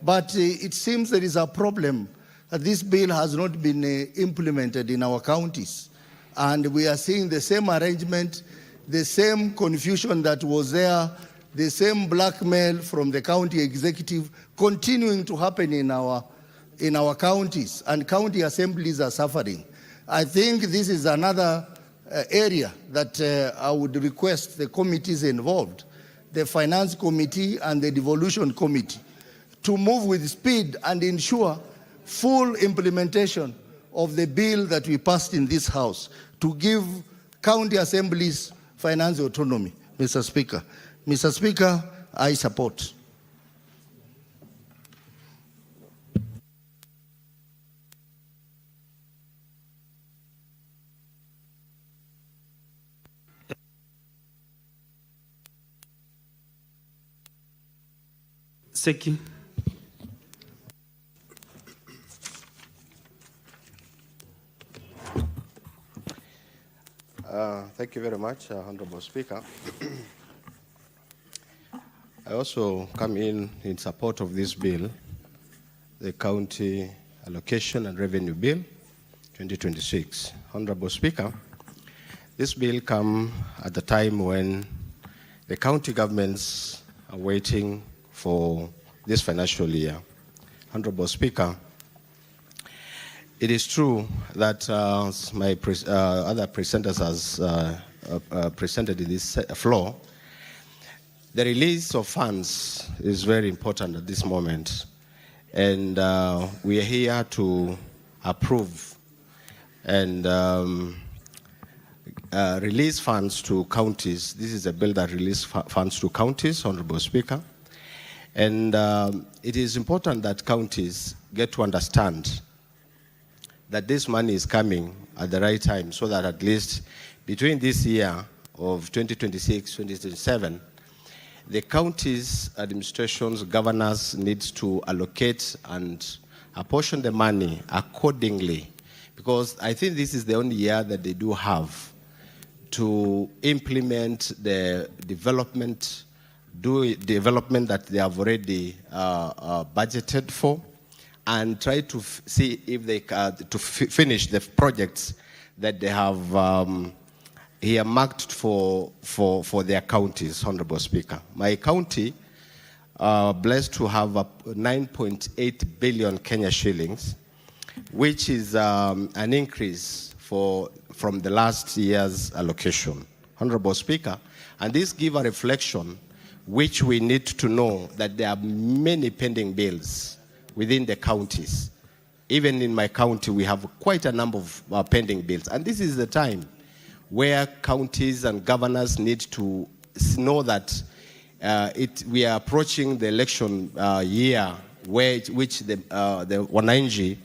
But it seems there is a problem that this bill has not been implemented in our counties. And we are seeing the same arrangement, the same confusion that was there, the same blackmail from the county executive continuing to happen in our counties, and county assemblies are suffering. I think this is another area that I would request the committees involved, the Finance Committee and the Devolution Committee, to move with speed and ensure full implementation of the bill that we passed in this House to give county assemblies financial autonomy, Mr. Speaker. Mr. Speaker, I support. Seki. Thank you very much, Honorable Speaker. I also come in support of this bill, the County Allocation and Revenue Bill 2026. Honorable Speaker, this bill comes at the time when the county governments are waiting for this financial year. Honorable Speaker, it is true that my other presenters has presented in this floor, the release of funds is very important at this moment. And we are here to approve and release funds to counties. This is a bill that releases funds to counties, Honorable Speaker. And it is important that counties get to understand that this money is coming at the right time, so that at least between this year of 2026-2027, the counties, administrations, governors needs to allocate and apportion the money accordingly, because I think this is the only year that they do have to implement the development that they have already budgeted for, and try to see if they finish the projects that they have earmarked for their counties, Honorable Speaker. My county, blessed to have 9.8 billion Kenya shillings, which is an increase from the last year's allocation, Honorable Speaker. And this gives a reflection which we need to know that there are many pending bills within the counties. Even in my county, we have quite a number of pending bills. And this is the time where counties and governors need to know that we are approaching the election year, which the wananchi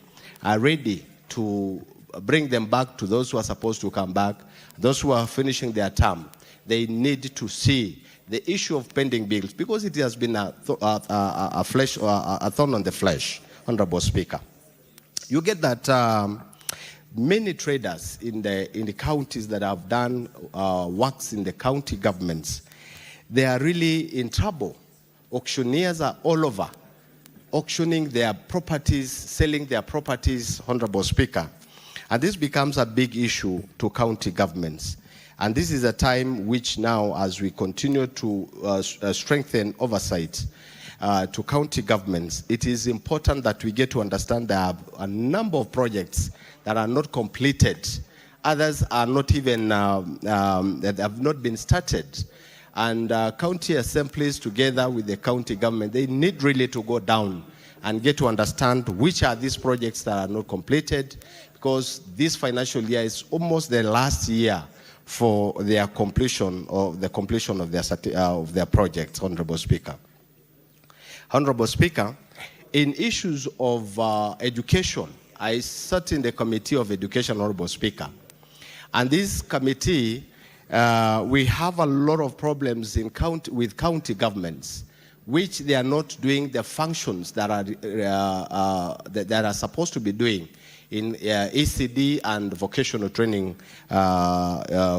are ready to bring them back to those who are supposed to come back, those who are finishing their term. They need to see the issue of pending bills, because it has been a thorn on the flesh, Honorable Speaker. You get that many traders in the counties that have done works in the county governments, they are really in trouble. Auctioneers are all over, auctioning their properties, selling their properties, Honorable Speaker. And this becomes a big issue to county governments. And this is a time which now, as we continue to strengthen oversight to county governments, it is important that we get to understand there are a number of projects that are not completed. Others are not even, that have not been started. And county assemblies, together with the county government, they need really to go down and get to understand which are these projects that are not completed, because this financial year is almost the last year for their completion of their projects, Honorable Speaker. Honorable Speaker, in issues of education, I sat in the Committee of Education, Honorable Speaker. And this committee, we have a lot of problems with county governments, which they are not doing the functions that are supposed to be doing in ECD and vocational training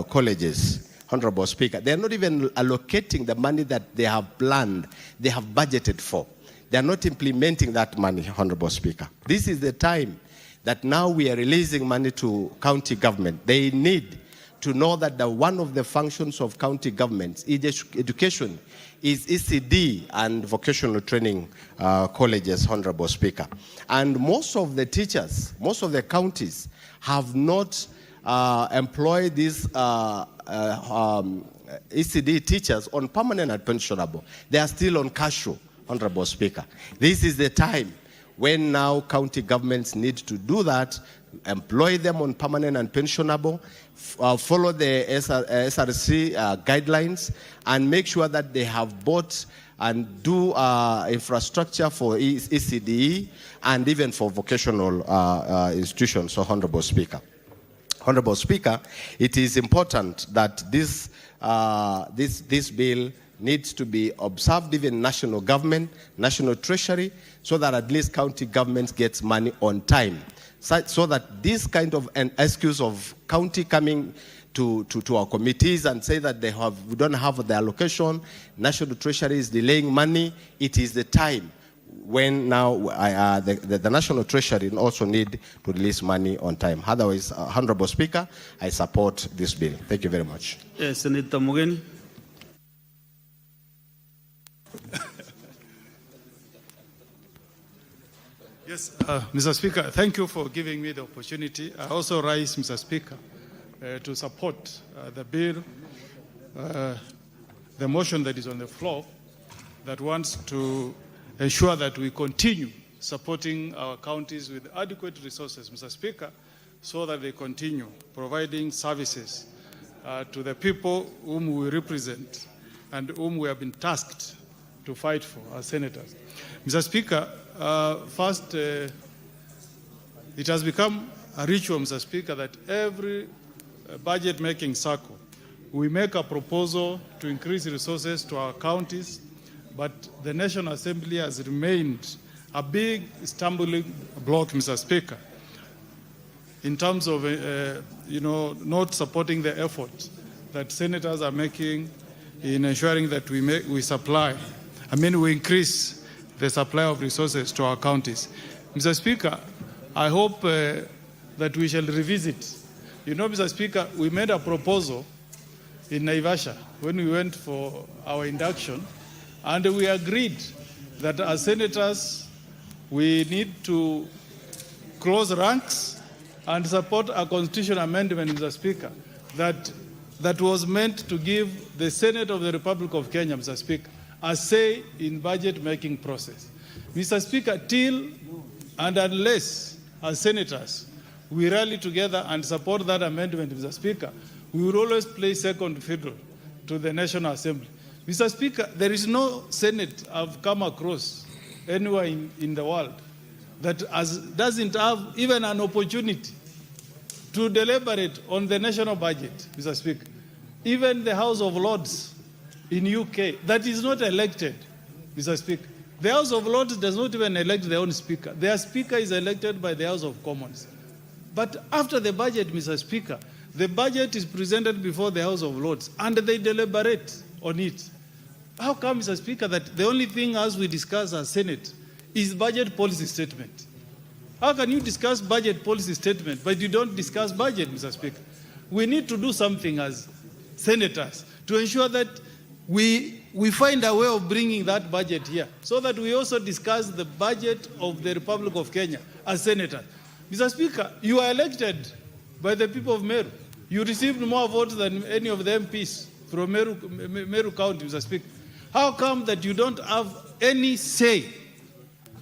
colleges, Honorable Speaker. They're not even allocating the money that they have planned, they have budgeted for. They're not implementing that money, Honorable Speaker. This is the time that now we are releasing money to county government. They need to know that one of the functions of county governments is education, is ECD and vocational training colleges, Honorable Speaker. And most of the teachers, most of the counties have not employed these ECD teachers on permanent and pensionable. They are still on casual, Honorable Speaker. This is the time when now county governments need to do that, employ them on permanent and pensionable, follow the SRC guidelines, and make sure that they have bought and do infrastructure for ECDE and even for vocational institutions, so Honorable Speaker. Honorable Speaker, it is important that this bill needs to be observed even national government, national treasury, so that at least county governments get money on time. So that this kind of an excuse of county coming to our committees and say that we don't have the allocation, national treasury is delaying money, it is the time when now the national treasury also need to release money on time. Otherwise, Honorable Speaker, I support this bill. Thank you very much. Yes, Senator Mugeni. Yes, Mr. Speaker, thank you for giving me the opportunity. I also rise, Mr. Speaker, to support the bill, the motion that is on the floor that wants to ensure that we continue supporting our counties with adequate resources, Mr. Speaker, so that they continue providing services to the people whom we represent and whom we have been tasked to fight for as senators. Mr. Speaker, first, it has become a ritual, Mr. Speaker, that every budget-making cycle, we make a proposal to increase resources to our counties, but the National Assembly has remained a big stumbling block, Mr. Speaker, in terms of, not supporting the effort that senators are making in ensuring that we increase the supply of resources to our counties. Mr. Speaker, I hope that we shall revisit. You know, Mr. Speaker, we made a proposal in Naivasha when we went for our induction, and we agreed that as senators, we need to close ranks and support a constitutional amendment, Mr. Speaker, that was meant to give the Senate of the Republic of Kenya, Mr. Speaker, a say in budget-making process. Mr. Speaker, till and unless as senators we rally together and support that amendment, Mr. Speaker, we will always play second fiddle to the National Assembly. Mr. Speaker, there is no Senate I've come across anywhere in the world that doesn't have even an opportunity to deliberate on the national budget, Mr. Speaker. Even the House of Lords in UK, that is not elected, Mr. Speaker. The House of Lords does not even elect their own speaker. Their speaker is elected by the House of Commons. But after the budget, Mr. Speaker, the budget is presented before the House of Lords and they deliberate on it. How come, Mr. Speaker, that the only thing as we discuss as Senate is budget policy statement? How can you discuss budget policy statement but you don't discuss budget, Mr. Speaker? We need to do something as senators to ensure that we find a way of bringing that budget here so that we also discuss the budget of the Republic of Kenya as senators. Mr. Speaker, you are elected by the people of Meru. You received more votes than any of the MPs from Meru County, Mr. Speaker. How come that you don't have any say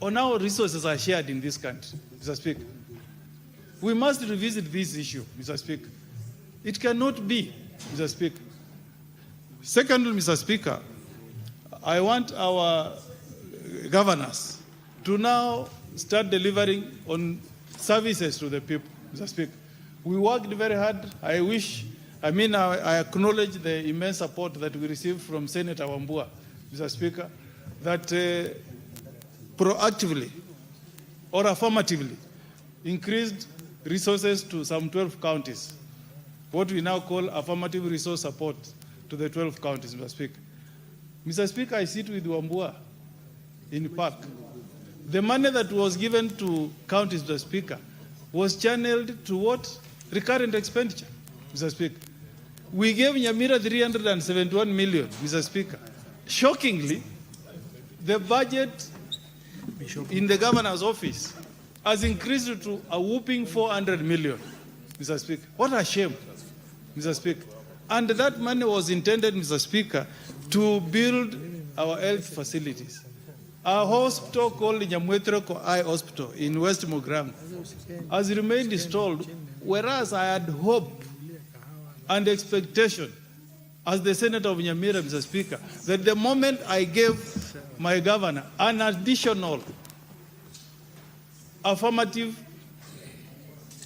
on how resources are shared in this country, Mr. Speaker? We must revisit this issue, Mr. Speaker. It cannot be, Mr. Speaker. Secondly, Mr. Speaker, I want our governors to now start delivering on services to the people, Mr. Speaker. We worked very hard. I acknowledge the immense support that we received from Senator Wambua, Mr. Speaker, that proactively or affirmatively increased resources to some 12 counties, what we now call affirmative resource support to the 12 counties, Mr. Speaker. Mr. Speaker, I sit with Wambua in Park. The money that was given to counties, Mr. Speaker, was channeled to what? Recurrent expenditure, Mr. Speaker. We gave Nyamira 371 million, Mr. Speaker. Shockingly, the budget in the governor's office has increased to a whooping 400 million, Mr. Speaker. What a shame, Mr. Speaker. And that money was intended, Mr. Speaker, to build our health facilities. Our hospital called Nyamwetreko Eye Hospital in West Mogram has remained installed, whereas I had hope and expectation as the Senator of Nyamira, Mr. Speaker, that the moment I gave my governor an additional affirmative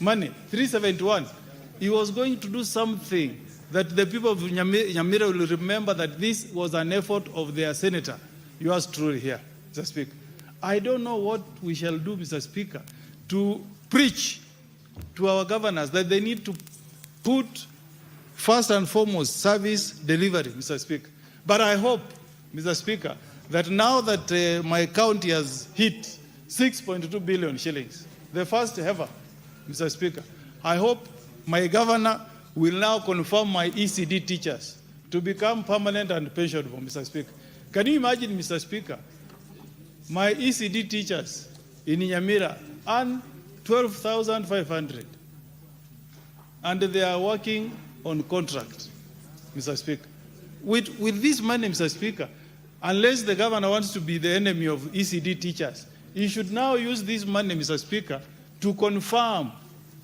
money, 371, he was going to do something that the people of Nyamira will remember that this was an effort of their senator, yours truly here, Mr. Speaker. I don't know what we shall do, Mr. Speaker, to preach to our governors that they need to put first and foremost service delivery, Mr. Speaker. But I hope, Mr. Speaker, that now that my county has hit 6.2 billion shillings, the first ever, Mr. Speaker, I hope my governor will now confirm my ECD teachers to become permanent and pensionable, Mr. Speaker. Can you imagine, Mr. Speaker, my ECD teachers in Nyamira earn 12,500 and they are working on contract, Mr. Speaker. With this money, Mr. Speaker, unless the governor wants to be the enemy of ECD teachers, he should now use this money, Mr. Speaker, to confirm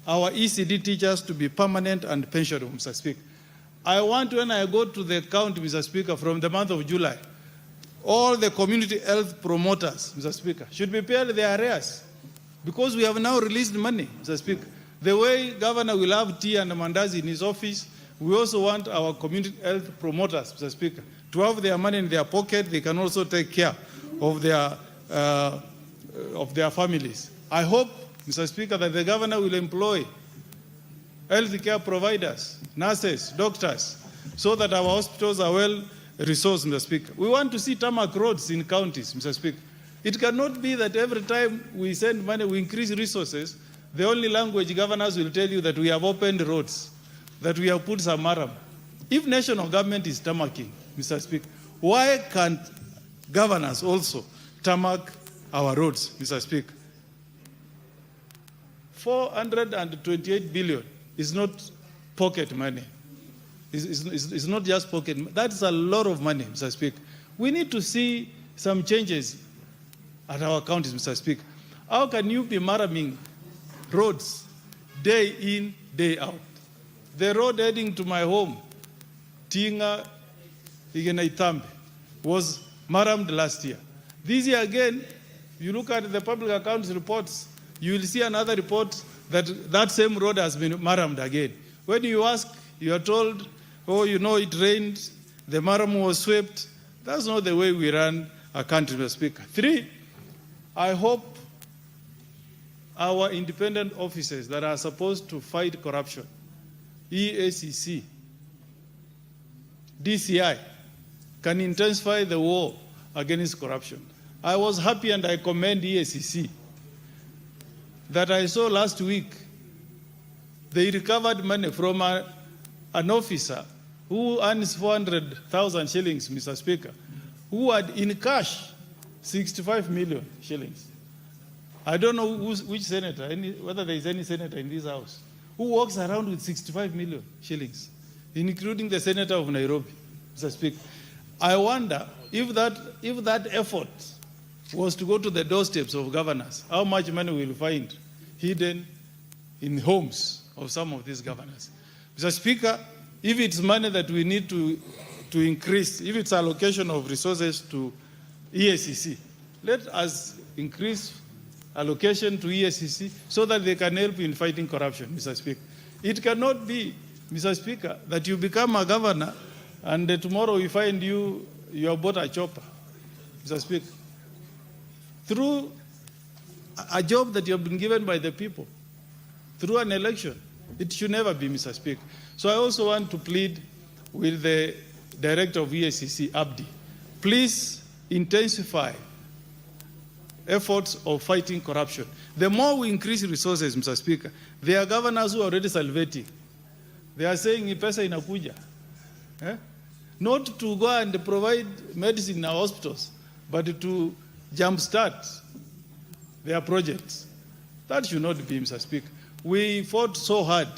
our ECD teachers to be permanent and pensionable, Mr. Speaker. I want, when I go to the county, Mr. Speaker, from the month of July, all the community health promoters, Mr. Speaker, should be paid their arrears, because we have now released money, Mr. Speaker. The way Governor will have tea and mandazi in his office, we also want our community health promoters, Mr. Speaker, to have their money in their pocket. They can also take care of their families. I hope, Mr. Speaker, that the Governor will employ healthcare providers, nurses, doctors, so that our hospitals are well resourced, Mr. Speaker. We want to see tarmac roads in counties, Mr. Speaker. It cannot be that every time we send money, we increase resources, the only language governors will tell you that we have opened roads, that we have put some maram. If national government is tarmacking, Mr. Speaker, why can't governors also tarmac our roads, Mr. Speaker? 428 billion is not pocket money. It's not just pocket money. That's a lot of money, Mr. Speaker. We need to see some changes at our counties, Mr. Speaker. How can you be maraming roads day in, day out? The road heading to my home, Tinga Igenaitambe, was marammed last year. This year again, you look at the public accounts reports, you will see another report that that same road has been marammed again. When you ask, you are told, oh, you know, it rained, the maram was swept. That's not the way we run a country, Mr. Speaker. 3, I hope our independent officers that are supposed to fight corruption, EACC, DCI, can intensify the war against corruption. I was happy, and I commend EACC, that I saw last week they recovered money from an officer who earns 400,000 shillings, Mr. Speaker, who had in cash 65 million shillings. I don't know which senator, whether there is any senator in this house, who walks around with 65 million shillings, including the senator of Nairobi, Mr. Speaker. I wonder if that effort was to go to the doorsteps of governors, how much money we will find hidden in homes of some of these governors. Mr. Speaker, if it's money that we need to increase, if it's allocation of resources to EACC, let us increase allocation to EACC so that they can help in fighting corruption, Mr. Speaker. It cannot be, Mr. Speaker, that you become a governor and tomorrow we find you have bought a chopper, Mr. Speaker, through a job that you have been given by the people, through an election. It should never be, Mr. Speaker. So I also want to plead with the Director of EACC, Abdi. Please intensify efforts of fighting corruption. The more we increase resources, Mr. Speaker, there are governors who are already salvating. They are saying, pesa inakuja. Not to go and provide medicine in our hospitals, but to jumpstart their projects. That should not be, Mr. Speaker. We fought so hard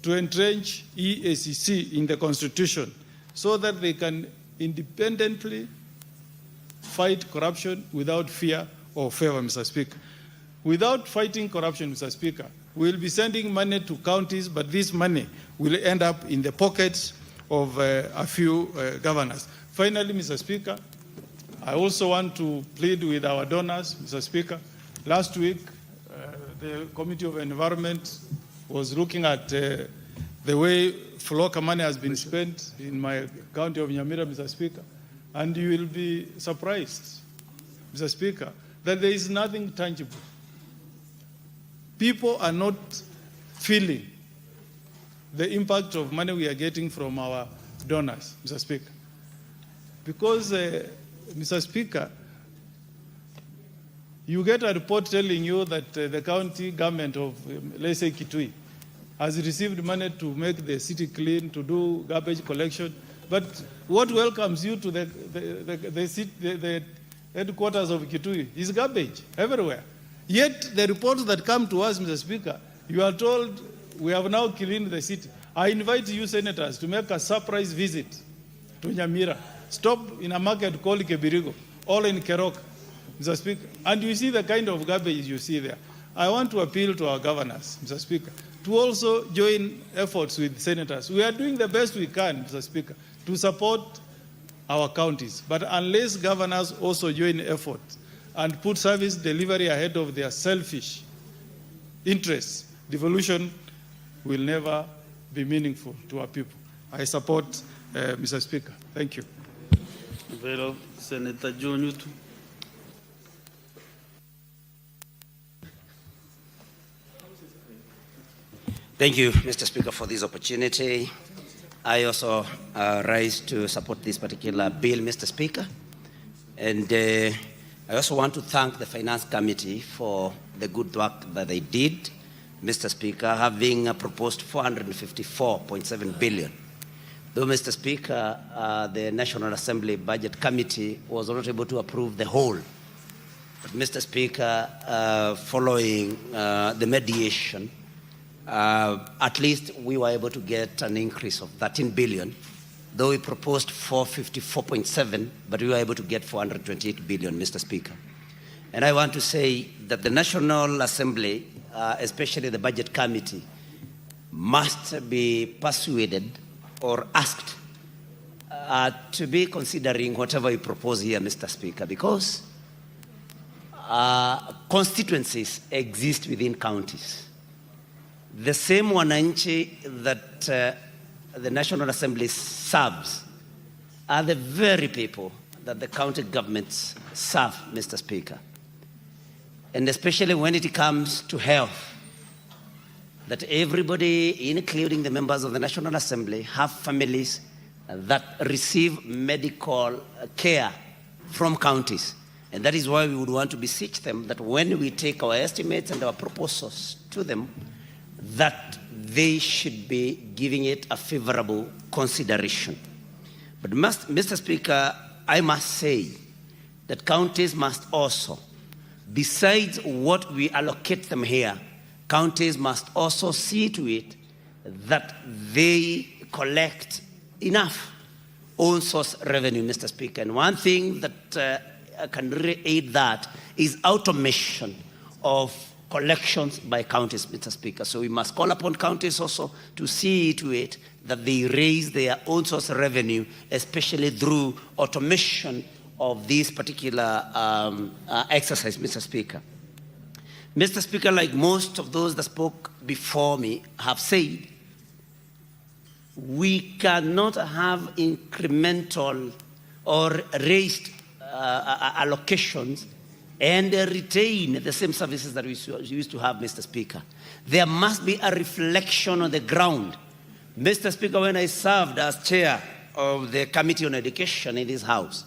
to entrench EACC in the Constitution so that they can independently fight corruption without fear or favor, Mr. Speaker. Without fighting corruption, Mr. Speaker, we'll be sending money to counties, but this money will end up in the pockets of a few governors. Finally, Mr. Speaker, I also want to plead with our donors, Mr. Speaker. Last week, the Committee of Environment was looking at the way Floka money has been spent in my county of Nyamira, Mr. Speaker. And you will be surprised, Mr. Speaker, that there is nothing tangible. People are not feeling the impact of money we are getting from our donors, Mr. Speaker. Because, Mr. Speaker, you get a report telling you that the county government of, let's say, Kitui, has received money to make the city clean, to do garbage collection. But what welcomes you to the headquarters of Kitui is garbage everywhere. Yet the reports that come to us, Mr. Speaker, you are told we have now cleaned the city. I invite you, senators, to make a surprise visit to Nyamira. Stop in a market called Kebirigo, all in Kerok, Mr. Speaker, and you see the kind of garbage you see there. I want to appeal to our governors, Mr. Speaker. to also join efforts with senators. We are doing the best we can, Mr. Speaker, to support our counties. But unless governors also join efforts and put service delivery ahead of their selfish interests, devolution will never be meaningful to our people. I support Mr. Speaker. Thank you. Senator John Yutu. Thank you, Mr. Speaker, for this opportunity. I also rise to support this particular bill, Mr. Speaker. And I also want to thank the Finance Committee for the good work that they did, Mr. Speaker, having proposed 454.7 billion. Though, Mr. Speaker, the National Assembly Budget Committee was not able to approve the whole. But, Mr. Speaker, following the mediation, at least we were able to get an increase of 13 billion, though we proposed 454.7, but we were able to get 428 billion, Mr. Speaker. And I want to say that the National Assembly, especially the Budget Committee, must be persuaded or asked to be considering whatever we propose here, Mr. Speaker, because constituencies exist within counties. The same wananchi that the National Assembly serves are the very people that the county governments serve, Mr. Speaker. And especially when it comes to health, that everybody, including the members of the National Assembly, have families that receive medical care from counties. And that is why we would want to beseech them that when we take our estimates and our proposals to them, that they should be giving it a favorable consideration. But Mr. Speaker, I must say that counties must also, besides what we allocate them here, counties must also see to it that they collect enough own source revenue, Mr. Speaker. And one thing that can really aid that is automation of collections by counties, Mr. Speaker. So we must call upon counties also to see to it that they raise their own source revenue, especially through automation of this particular exercise, Mr. Speaker. Mr. Speaker, like most of those that spoke before me have said, we cannot have incremental or raised allocations and retain the same services that we used to have, Mr. Speaker. There must be a reflection on the ground. Mr. Speaker, when I served as chair of the Committee on Education in this House,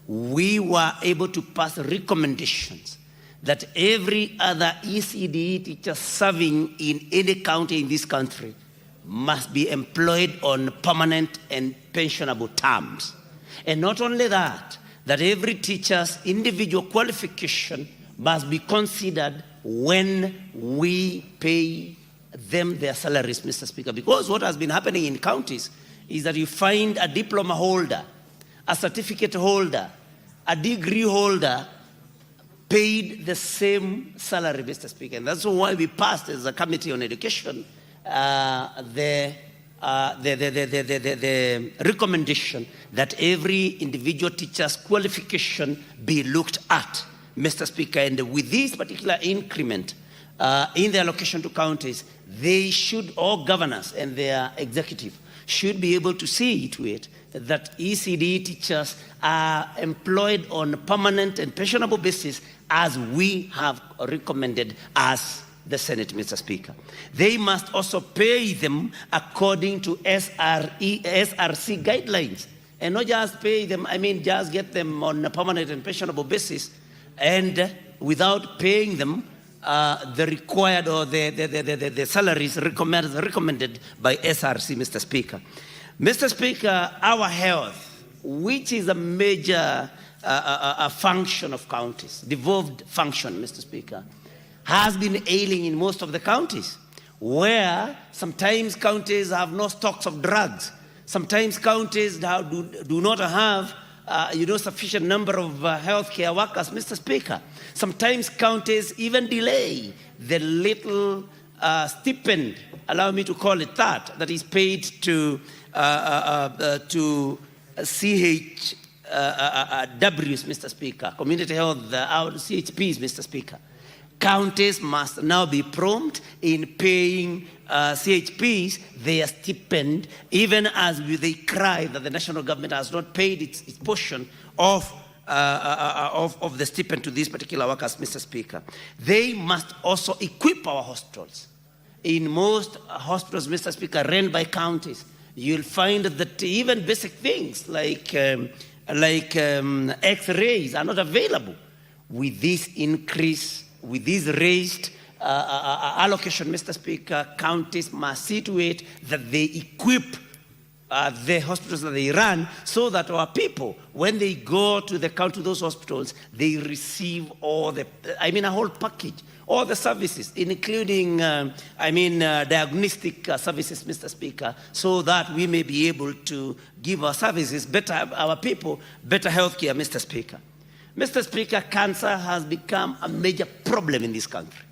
we were able to pass recommendations that every other ECD teacher serving in any county in this country must be employed on permanent and pensionable terms. And not only that, that every teacher's individual qualification must be considered when we pay them their salaries, Mr. Speaker. Because what has been happening in counties is that you find a diploma holder, a certificate holder, a degree holder paid the same salary, Mr. Speaker. And that's why we passed as a Committee on Education the recommendation that every individual teacher's qualification be looked at, Mr. Speaker. And with this particular increment in the allocation to counties, they should, all governors and their executive, should be able to see to it that ECD teachers are employed on a permanent and pensionable basis as we have recommended as the Senate, Mr. Speaker. They must also pay them according to SRC guidelines, and not just pay them, just get them on a permanent and pensionable basis, and without paying them the required or the salaries recommended by SRC, Mr. Speaker. Mr. Speaker, our health, which is a major function of counties, devolved function, Mr. Speaker, has been ailing in most of the counties, where sometimes counties have no stocks of drugs. Sometimes counties do not have sufficient number of healthcare workers, Mr. Speaker. Sometimes counties even delay the little stipend, allow me to call it that is paid to CHWs, Mr. Speaker, community health, CHPs, Mr. Speaker. Counties must now be prompt in paying CHPs their stipend, even as they cry that the national government has not paid its portion of the stipend to these particular workers, Mr. Speaker. They must also equip our hospitals. In most hospitals, Mr. Speaker, run by counties, you'll find that even basic things like X-rays are not available. With this increase, with this raised allocation, Mr. Speaker, counties must see to it that they equip the hospitals that they run, so that our people, when they go to those hospitals, they receive a whole package, all the services, including, diagnostic services, Mr. Speaker, so that we may be able to give our people better health care, Mr. Speaker. Mr. Speaker, cancer has become a major problem in this country.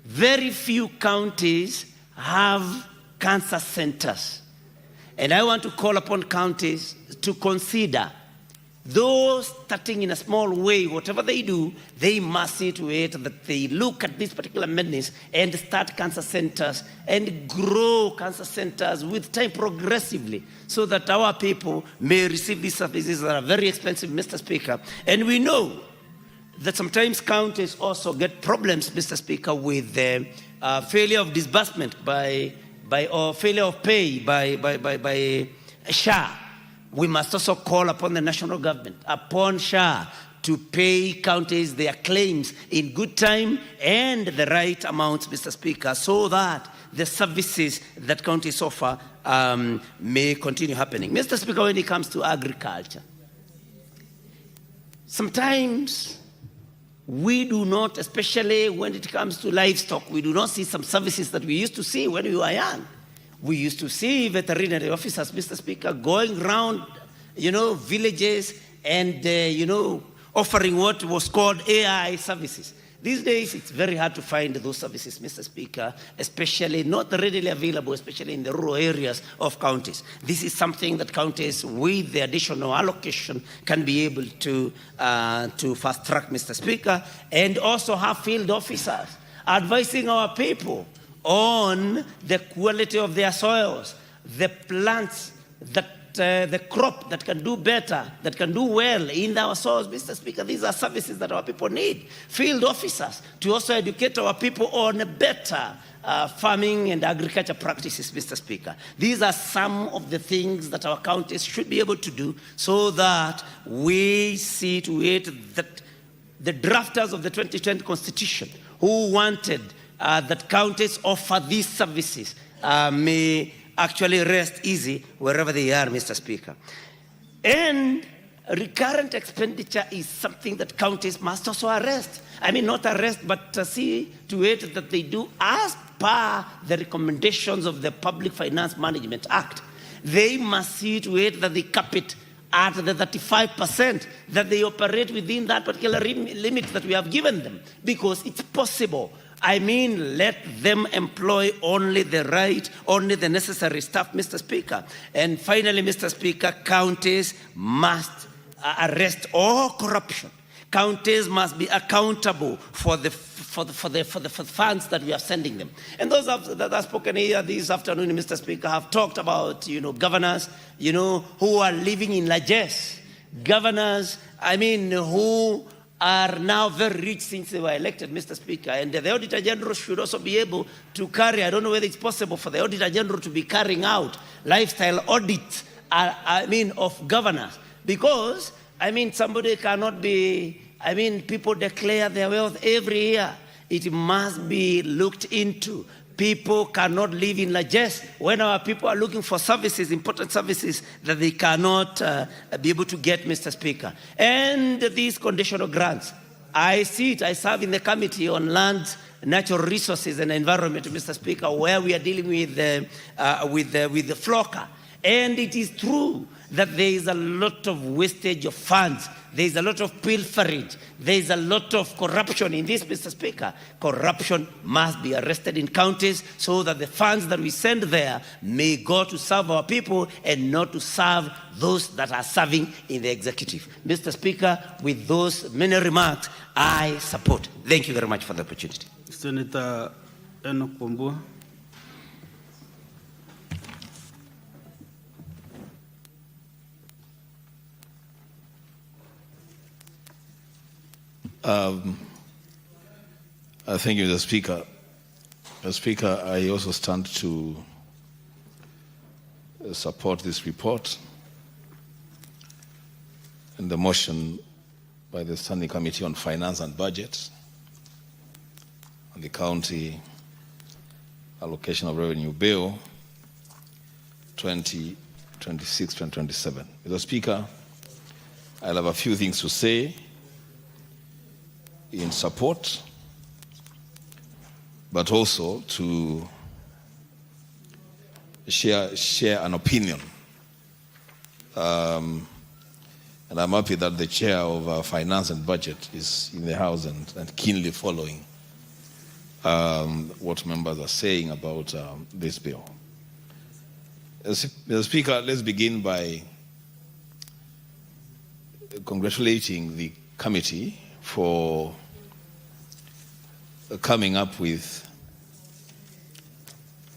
Very few counties have cancer centers. And I want to call upon counties to consider, those starting in a small way, whatever they do, they must see to it that they look at this particular menace and start cancer centers and grow cancer centers with time progressively, so that our people may receive these services that are very expensive, Mr. Speaker. And we know that sometimes counties also get problems, Mr. Speaker, with the failure of disbursement or failure of pay by SHA. We must also call upon the national government, upon SHA, to pay counties their claims in good time and the right amounts, Mr. Speaker, so that the services that counties offer may continue happening. Mr. Speaker, when it comes to agriculture, sometimes we do not, especially when it comes to livestock, we do not see some services that we used to see when we were young. We used to see veterinary officers, Mr. Speaker, going around, villages and, offering what was called AI services. These days, it's very hard to find those services, Mr. Speaker, especially not readily available, especially in the rural areas of counties. This is something that counties, with the additional allocation, can be able to fast track, Mr. Speaker, and also have field officers advising our people on the quality of their soils, the plants, the crop that can do better, that can do well in our soils, Mr. Speaker. These are services that our people need. Field officers to also educate our people on better farming and agriculture practices, Mr. Speaker. These are some of the things that our counties should be able to do, so that we see to it that the drafters of the 2020 Constitution, who wanted that counties offer these services, may actually rest easy wherever they are, Mr. Speaker. And recurrent expenditure is something that counties must also arrest. Not arrest, but see to it that they do as per the recommendations of the Public Finance Management Act. They must see to it that they cap it at the 35%, that they operate within that particular limit that we have given them, because it's possible. Let them employ only the necessary staff, Mr. Speaker. And finally, Mr. Speaker, counties must arrest all corruption. Counties must be accountable for the funds that we are sending them. And those that have spoken here this afternoon, Mr. Speaker, have talked about, governors, who are living in largesse. Governors, who are now very rich since they were elected, Mr. Speaker. And the Auditor General should also be able to carry, I don't know whether it's possible for the Auditor General to be carrying out lifestyle audits, of governors. Because, somebody cannot be, people declare their wealth every year. It must be looked into. People cannot live in largesse when our people are looking for services, important services that they cannot be able to get, Mr. Speaker. And these conditional grants, I see it. I serve in the Committee on Land, Natural Resources and Environment, Mr. Speaker, where we are dealing with the FLOCA. And it is true that there is a lot of wastage of funds There is a lot of pilferage. There is a lot of corruption in this, Mr. Speaker. Corruption must be arrested in counties so that the funds that we send there may go to serve our people and not to serve those that are serving in the executive. Mr. Speaker, with those many remarks, I support. Thank you very much for the opportunity. Senator Enoch Wambua. Thank you, Mr. Speaker. Mr. Speaker, I also stand to support this report and the motion by the Standing Committee on Finance and Budget on the County Allocation of Revenue Bill 2026-2027. Mr. Speaker, I'll have a few things to say in support, but also to share an opinion. And I'm happy that the chair of Finance and Budget is in the House and keenly following what members are saying about this bill. Mr. Speaker, let's begin by congratulating the committee for coming up with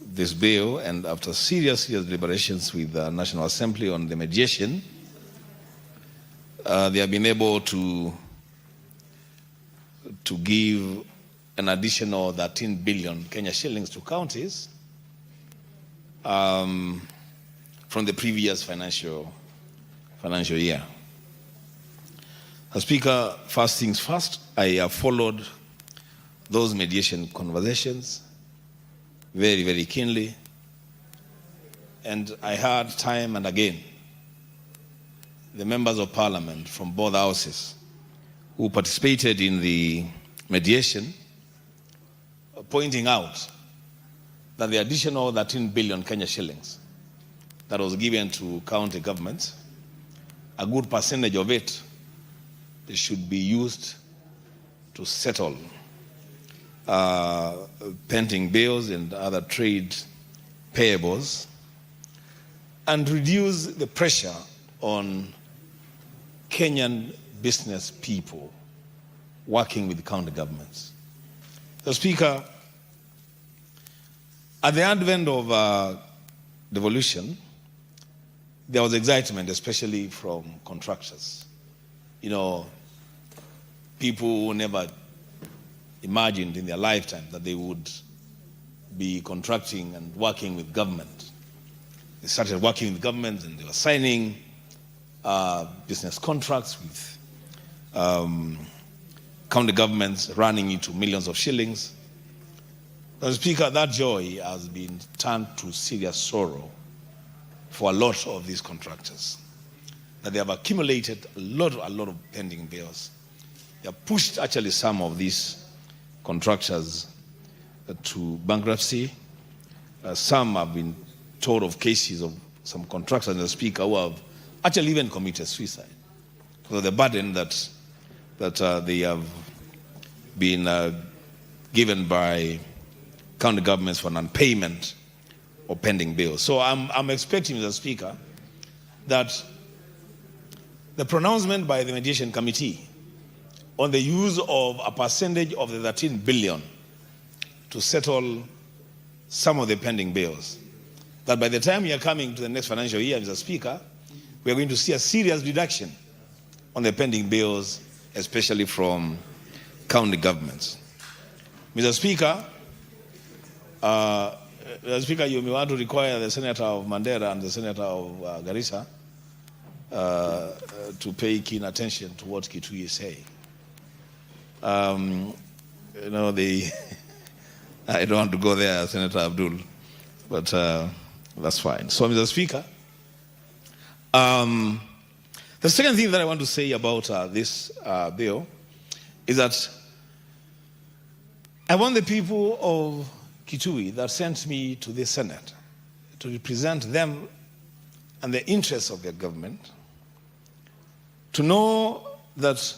this bill, and after serious deliberations with the National Assembly on the mediation, they have been able to give an additional 13 billion Kenya shillings to counties from the previous financial year. Speaker, first things first, I have followed those mediation conversations very, very keenly, and I heard time and again the members of parliament from both houses who participated in the mediation pointing out that the additional 13 billion Kenya shillings that was given to county governments, a good percentage of it should be used to settle pending bills and other trade payables and reduce the pressure on Kenyan business people working with county governments. So, Speaker, at the advent of devolution, there was excitement, especially from contractors. You know, people who never imagined in their lifetime that they would be contracting and working with government. They started working with government and they were signing business contracts with county governments running into millions of shillings. But Speaker, that joy has been turned to serious sorrow for a lot of these contractors. That they have accumulated a lot of pending bills. They have pushed actually some of these contractors to bankruptcy. Some have been told of cases of some contractors, the Speaker, who have actually even committed suicide. So the burden that they have been given by county governments for non-payment or pending bills. So I'm expecting, Mr. Speaker, that the pronouncement by the mediation committee on the use of a percentage of the 13 billion to settle some of the pending bills, that by the time we are coming to the next financial year, Mr. Speaker, we are going to see a serious reduction on the pending bills, especially from county governments. Mr. Speaker, you may want to require the Senator of Mandera and the Senator of Garissa to pay keen attention to what Kitui is saying. You know, I don't want to go there, Senator Abdul, but that's fine. So, Mr. Speaker, the second thing that I want to say about this bill is that I want the people of Kitui that sent me to the Senate to represent them and the interests of their government to know that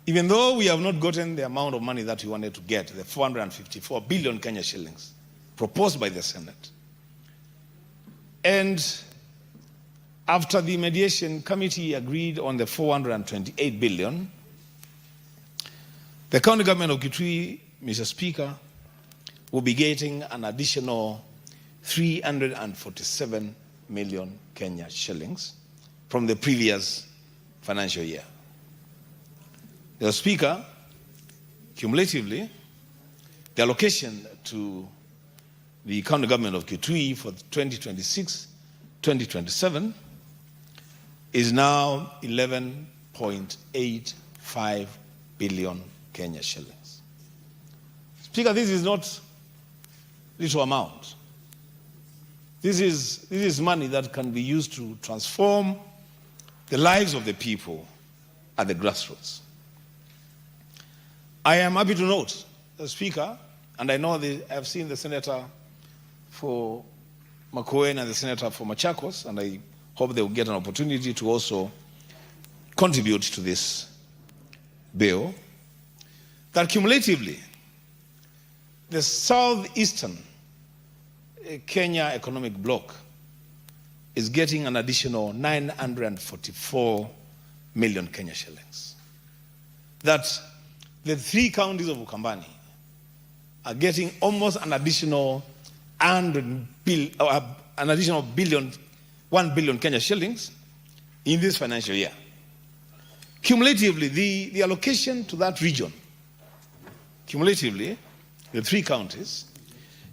even though we have not gotten the amount of money that we wanted to get, the 454 billion Kenya shillings proposed by the Senate, and after the mediation committee agreed on the 428 billion, the county government of Kitui, Mr. Speaker, will be getting an additional 347 million Kenya shillings from the previous financial year. Mr. Speaker, cumulatively, the allocation to the county government of Kitui for 2026-2027 is now 11.85 billion Kenya shillings. Speaker, this is not little amount. This is money that can be used to transform the lives of the people at the grassroots. I am happy to note, Speaker, and I know I've seen the Senator for Makueni and the Senator for Machakos, and I hope they will get an opportunity to also contribute to this bill, that cumulatively, the southeastern Kenya economic bloc is getting an additional 944 million Kenya shillings. That the 3 counties of Ukambani are getting almost an additional 1 billion Kenya shillings in this financial year. Cumulatively, the allocation to that region, cumulatively, the 3 counties,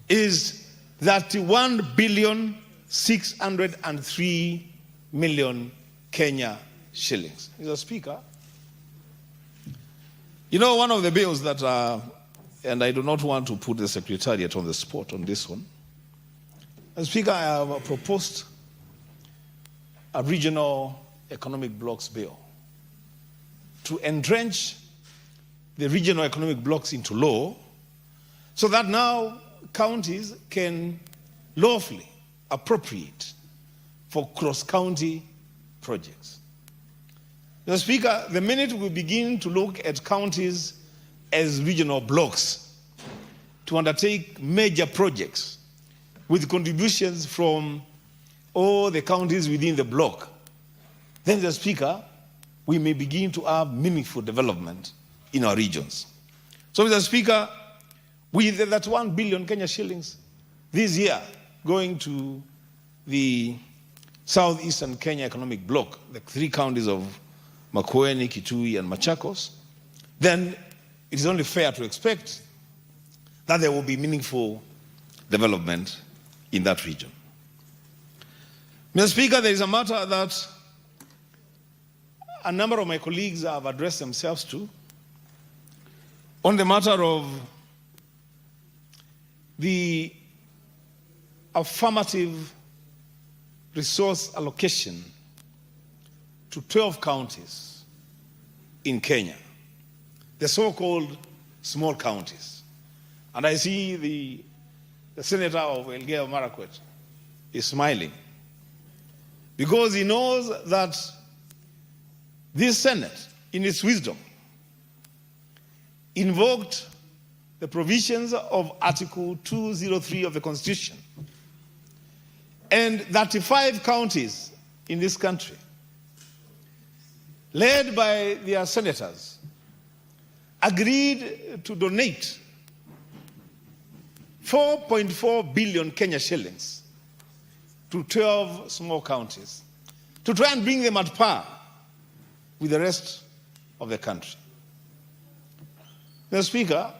is that 1,603 million Kenya shillings. Mr. Speaker, you know, one of the bills that, and I do not want to put the Secretariat on the spot on this one, Mr. Speaker, I have proposed a regional economic blocks bill to entrench the regional economic blocks into law so that now counties can lawfully appropriate for cross-county projects. Mr. Speaker, the minute we begin to look at counties as regional blocks to undertake major projects with contributions from all the counties within the bloc, then, Mr. Speaker, we may begin to have meaningful development in our regions. So, Mr. Speaker, with that 1 billion Kenya shillings this year going to the southeastern Kenya economic bloc, the 3 counties of Makueni, Kitui, and Machakos, then it is only fair to expect that there will be meaningful development in that region. Mr. Speaker, there is a matter that a number of my colleagues have addressed themselves to on the matter of the affirmative resource allocation to 12 counties in Kenya, the so-called small counties. And I see the Senator of Elgeyo Marakwet is smiling because he knows that this Senate, in its wisdom, invoked the provisions of Article 203 of the Constitution, and 35 counties in this country, led by their senators, agreed to donate 4.4 billion Kenya shillings to 12 small counties to try and bring them at par with the rest of the country. Mr. Speaker,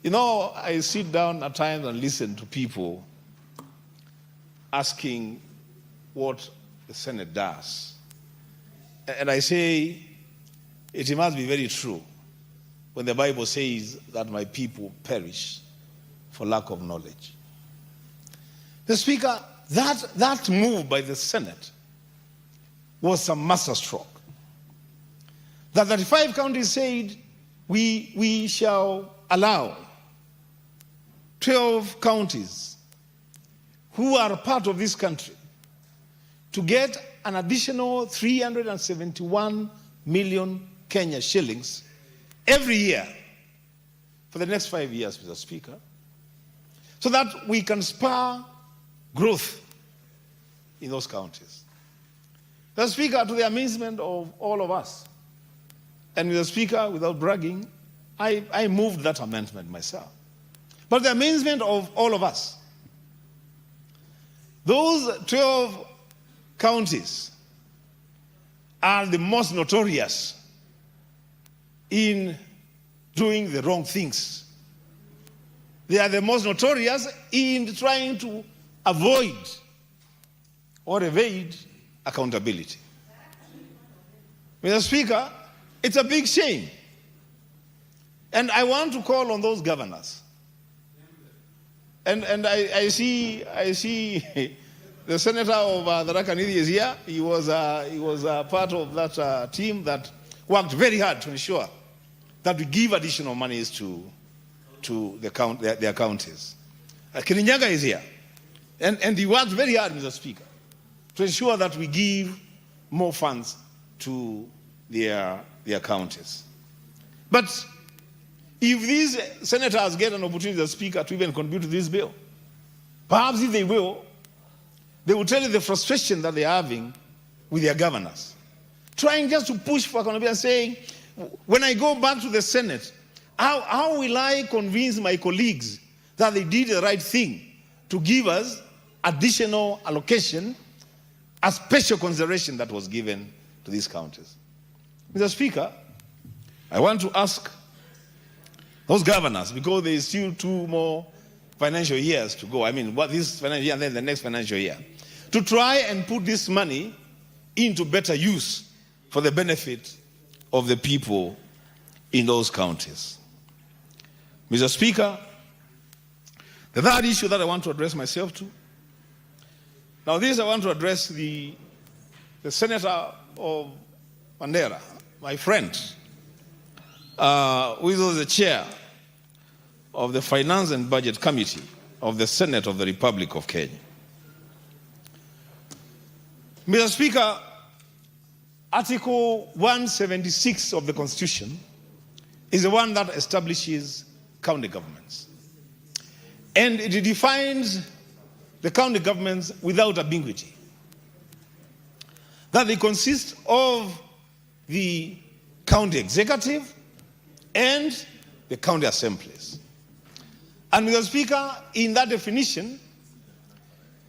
you know, I sit down at times and listen to people asking what the Senate does. And I say, it must be very true when the Bible says that my people perish for lack of knowledge. The Speaker, that move by the Senate was a masterstroke. That 35 counties said, we shall allow 12 counties who are part of this country to get an additional 371 million Kenya shillings every year for the next 5 years, Mr. Speaker, so that we can spur growth in those counties. Mr. Speaker, to the amazement of all of us, and Mr. Speaker, without bragging, I moved that amendment myself. But the amazement of all of us, those 12 counties are the most notorious in doing the wrong things. They are the most notorious in trying to avoid or evade accountability. Mr. Speaker, it's a big shame. And I want to call on those governors. And I see the senator of Tharaka Nithi is here. He was part of that team that worked very hard to ensure that we give additional monies to their counties. Kirinyaga is here. And he worked very hard, Mr. Speaker, to ensure that we give more funds to their counties. But if these senators get an opportunity, Mr. Speaker, to even contribute to this bill, perhaps if they will tell you the frustration that they're having with their governors, trying just to push for accountability and saying, when I go back to the Senate, how will I convince my colleagues that they did the right thing to give us additional allocation, a special consideration that was given to these counties? Mr. Speaker, I want to ask those governors, because there is still 2 more financial years to go. I mean, this financial year and then the next financial year, to try and put this money into better use for the benefit of the people in those counties. Mr. Speaker, the third issue that I want to address myself to, now this I want to address the senator of Mandera, my friend, who is the chair of the Finance and Budget Committee of the Senate of the Republic of Kenya. Mr. Speaker, Article 176 of the Constitution is the one that establishes county governments. And it defines the county governments without ambiguity, that they consist of the county executive and the county assemblies. And Mr. Speaker, in that definition,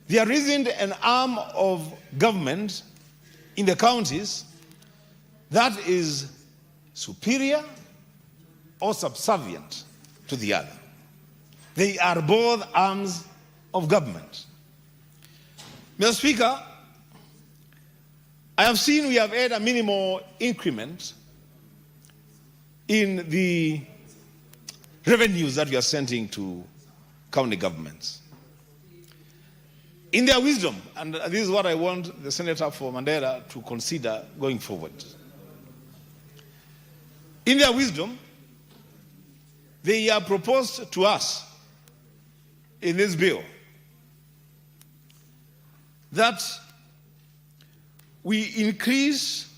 there isn't an arm of government in the counties that is superior or subservient to the other. They are both arms of government. Mr. Speaker, I have seen we have had a minimal increment in the revenues that we are sending to county governments. In their wisdom, and this is what I want the senator for Mandera to consider going forward. In their wisdom, they have proposed to us in this bill that we increase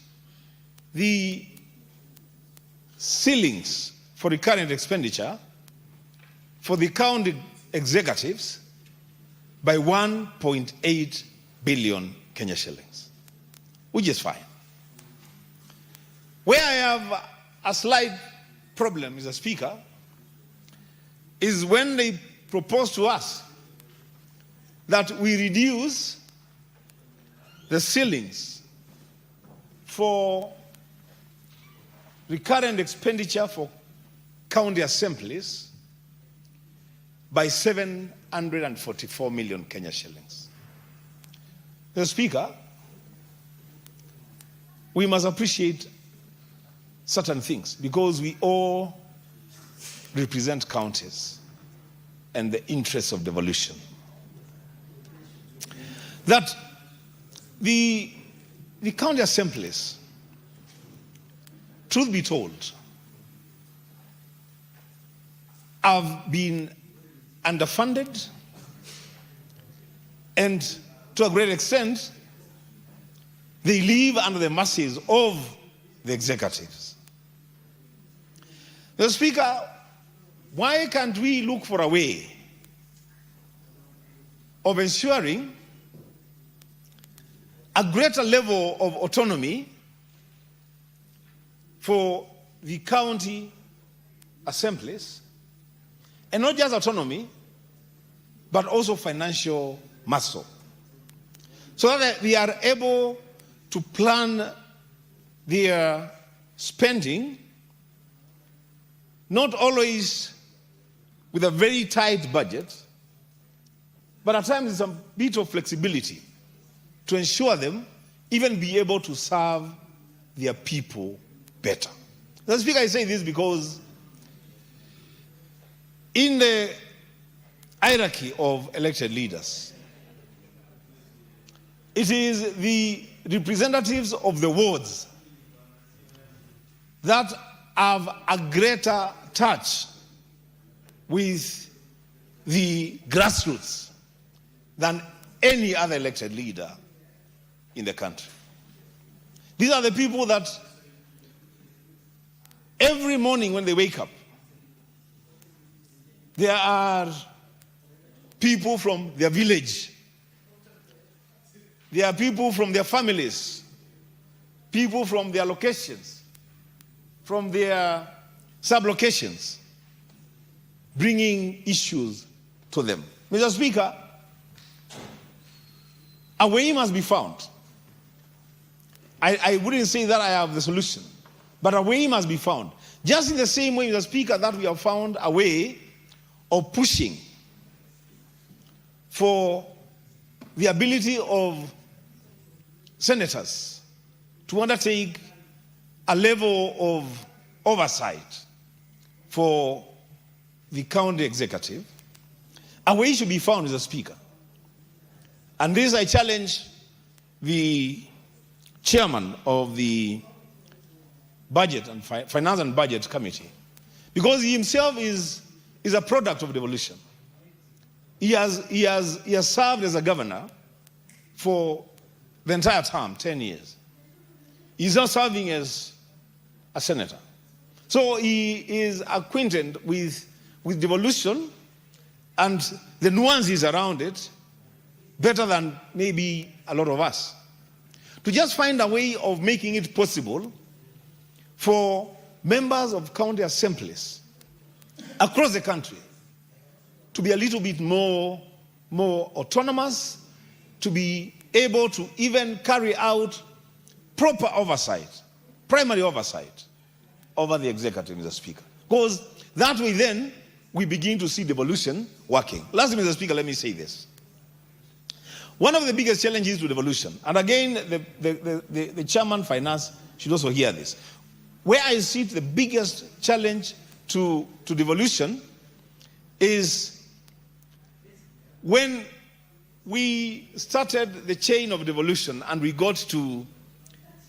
the ceilings for recurrent expenditure for the county executives by 1.8 billion Kenya shillings, which is fine. Where I have a slight problem, Mr. Speaker, is when they propose to us that we reduce the ceilings for recurrent expenditure for county assemblies by 744 million Kenya shillings. Mr. Speaker, we must appreciate certain things because we all represent counties and the interests of devolution. That the county assemblies, truth be told, have been underfunded and to a great extent they live under the mercies of the executives. Mr. Speaker, why can't we look for a way of ensuring a greater level of autonomy for the county assemblies, and not just autonomy, but also financial muscle, so that we are able to plan their spending, not always with a very tight budget, but at times some bit of flexibility to ensure them even be able to serve their people better. Mr. Speaker, I say this because in the hierarchy of elected leaders, it is the representatives of the wards that have a greater touch with the grassroots than any other elected leader in the country. These are the people that every morning when they wake up, there are people from their village, there are people from their families, people from their locations, from their sub-locations, bringing issues to them. Mr. Speaker, a way must be found. I wouldn't say that I have the solution, but a way must be found. Just in the same way, Mr. Speaker, that we have found a way of pushing for the ability of senators to undertake a level of oversight for the county executive, a way should be found, Mr. Speaker. And this I challenge the chairman of the Budget and Finance and Budget Committee, because he himself is a product of devolution. He has served as a governor for the entire term, 10 years. He's now serving as a senator. So he is acquainted with devolution and the nuances around it better than maybe a lot of us. To just find a way of making it possible for members of county assemblies across the country to be a little bit more autonomous, to be able to even carry out proper oversight, primary oversight over the executive, Mr. Speaker. Because that way then we begin to see devolution working. Lastly, Mr. Speaker, let me say this. One of the biggest challenges to devolution, and again, the chairman finance should also hear this, where I see the biggest challenge to devolution is when we started the chain of devolution and we got to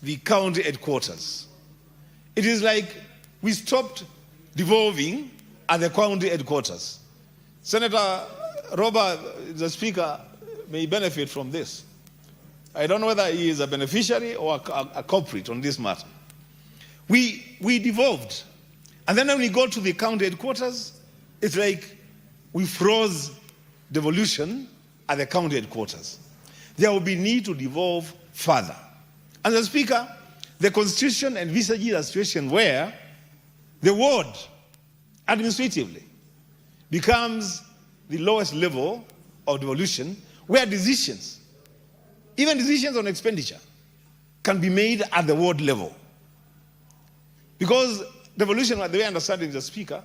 the county headquarters. It is like we stopped devolving at the county headquarters. Senator Robert, the Speaker, may benefit from this. I don't know whether he is a beneficiary or a culprit on this matter. We devolved. And then when we go to the county headquarters, it's like we froze devolution at the county headquarters. There will be need to devolve further. And the Speaker, the Constitution envisages a situation where the ward, administratively, becomes the lowest level of devolution, where decisions, even decisions on expenditure, can be made at the ward level. Because devolution, the way I understand it, the Speaker,